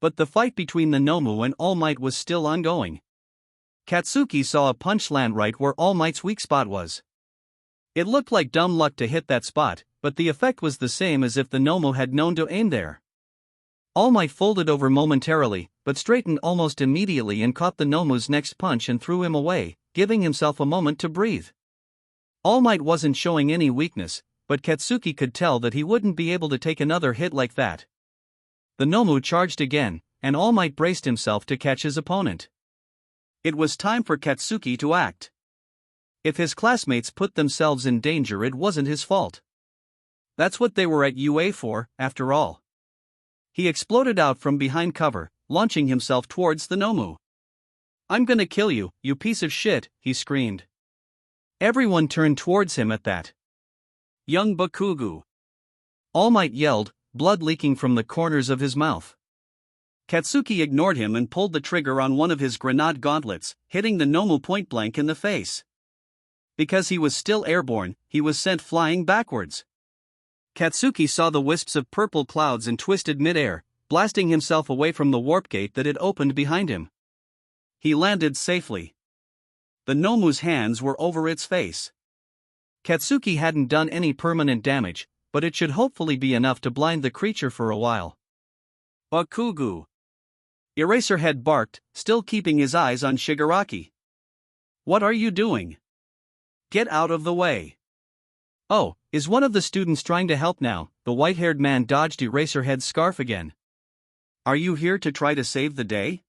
A: But the fight between the Nomu and All Might was still ongoing. Katsuki saw a punch land right where All Might's weak spot was. It looked like dumb luck to hit that spot, but the effect was the same as if the Nomu had known to aim there. All Might folded over momentarily, but straightened almost immediately and caught the Nomu's next punch and threw him away, giving himself a moment to breathe. All Might wasn't showing any weakness, but Katsuki could tell that he wouldn't be able to take another hit like that. The Nomu charged again, and All Might braced himself to catch his opponent. It was time for Katsuki to act. If his classmates put themselves in danger, it wasn't his fault. That's what they were at UA for, after all. He exploded out from behind cover, launching himself towards the Nomu. I'm gonna kill you, you piece of shit, he screamed. Everyone turned towards him at that. Young Bakugo. All Might yelled, blood leaking from the corners of his mouth. Katsuki ignored him and pulled the trigger on one of his grenade gauntlets, hitting the Nomu point blank in the face. Because he was still airborne, he was sent flying backwards. Katsuki saw the wisps of purple clouds and twisted midair, blasting himself away from the warp gate that had opened behind him. He landed safely. The Nomu's hands were over its face. Katsuki hadn't done any permanent damage, but it should hopefully be enough to blind the creature for a while. Bakugo. Eraserhead barked, still keeping his eyes on Shigaraki. What are you doing? Get out of the way. Oh, is one of the students trying to help now? The white-haired man dodged Eraserhead's scarf again. Are you here to try to save the day?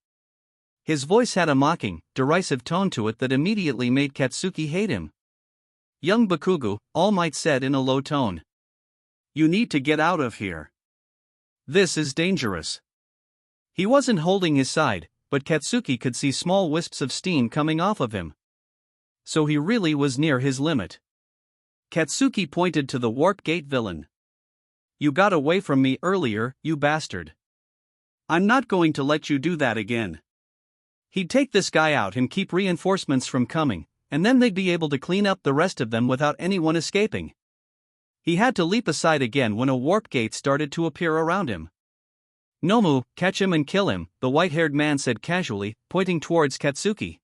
A: His voice had a mocking, derisive tone to it that immediately made Katsuki hate him. Young Bakugo, All Might said in a low tone. You need to get out of here. This is dangerous. He wasn't holding his side, but Katsuki could see small wisps of steam coming off of him. So he really was near his limit. Katsuki pointed to the Warp Gate villain. You got away from me earlier, you bastard. I'm not going to let you do that again. He'd take this guy out and keep reinforcements from coming, and then they'd be able to clean up the rest of them without anyone escaping. He had to leap aside again when a warp gate started to appear around him. Nomu, catch him and kill him, the white-haired man said casually, pointing towards Katsuki.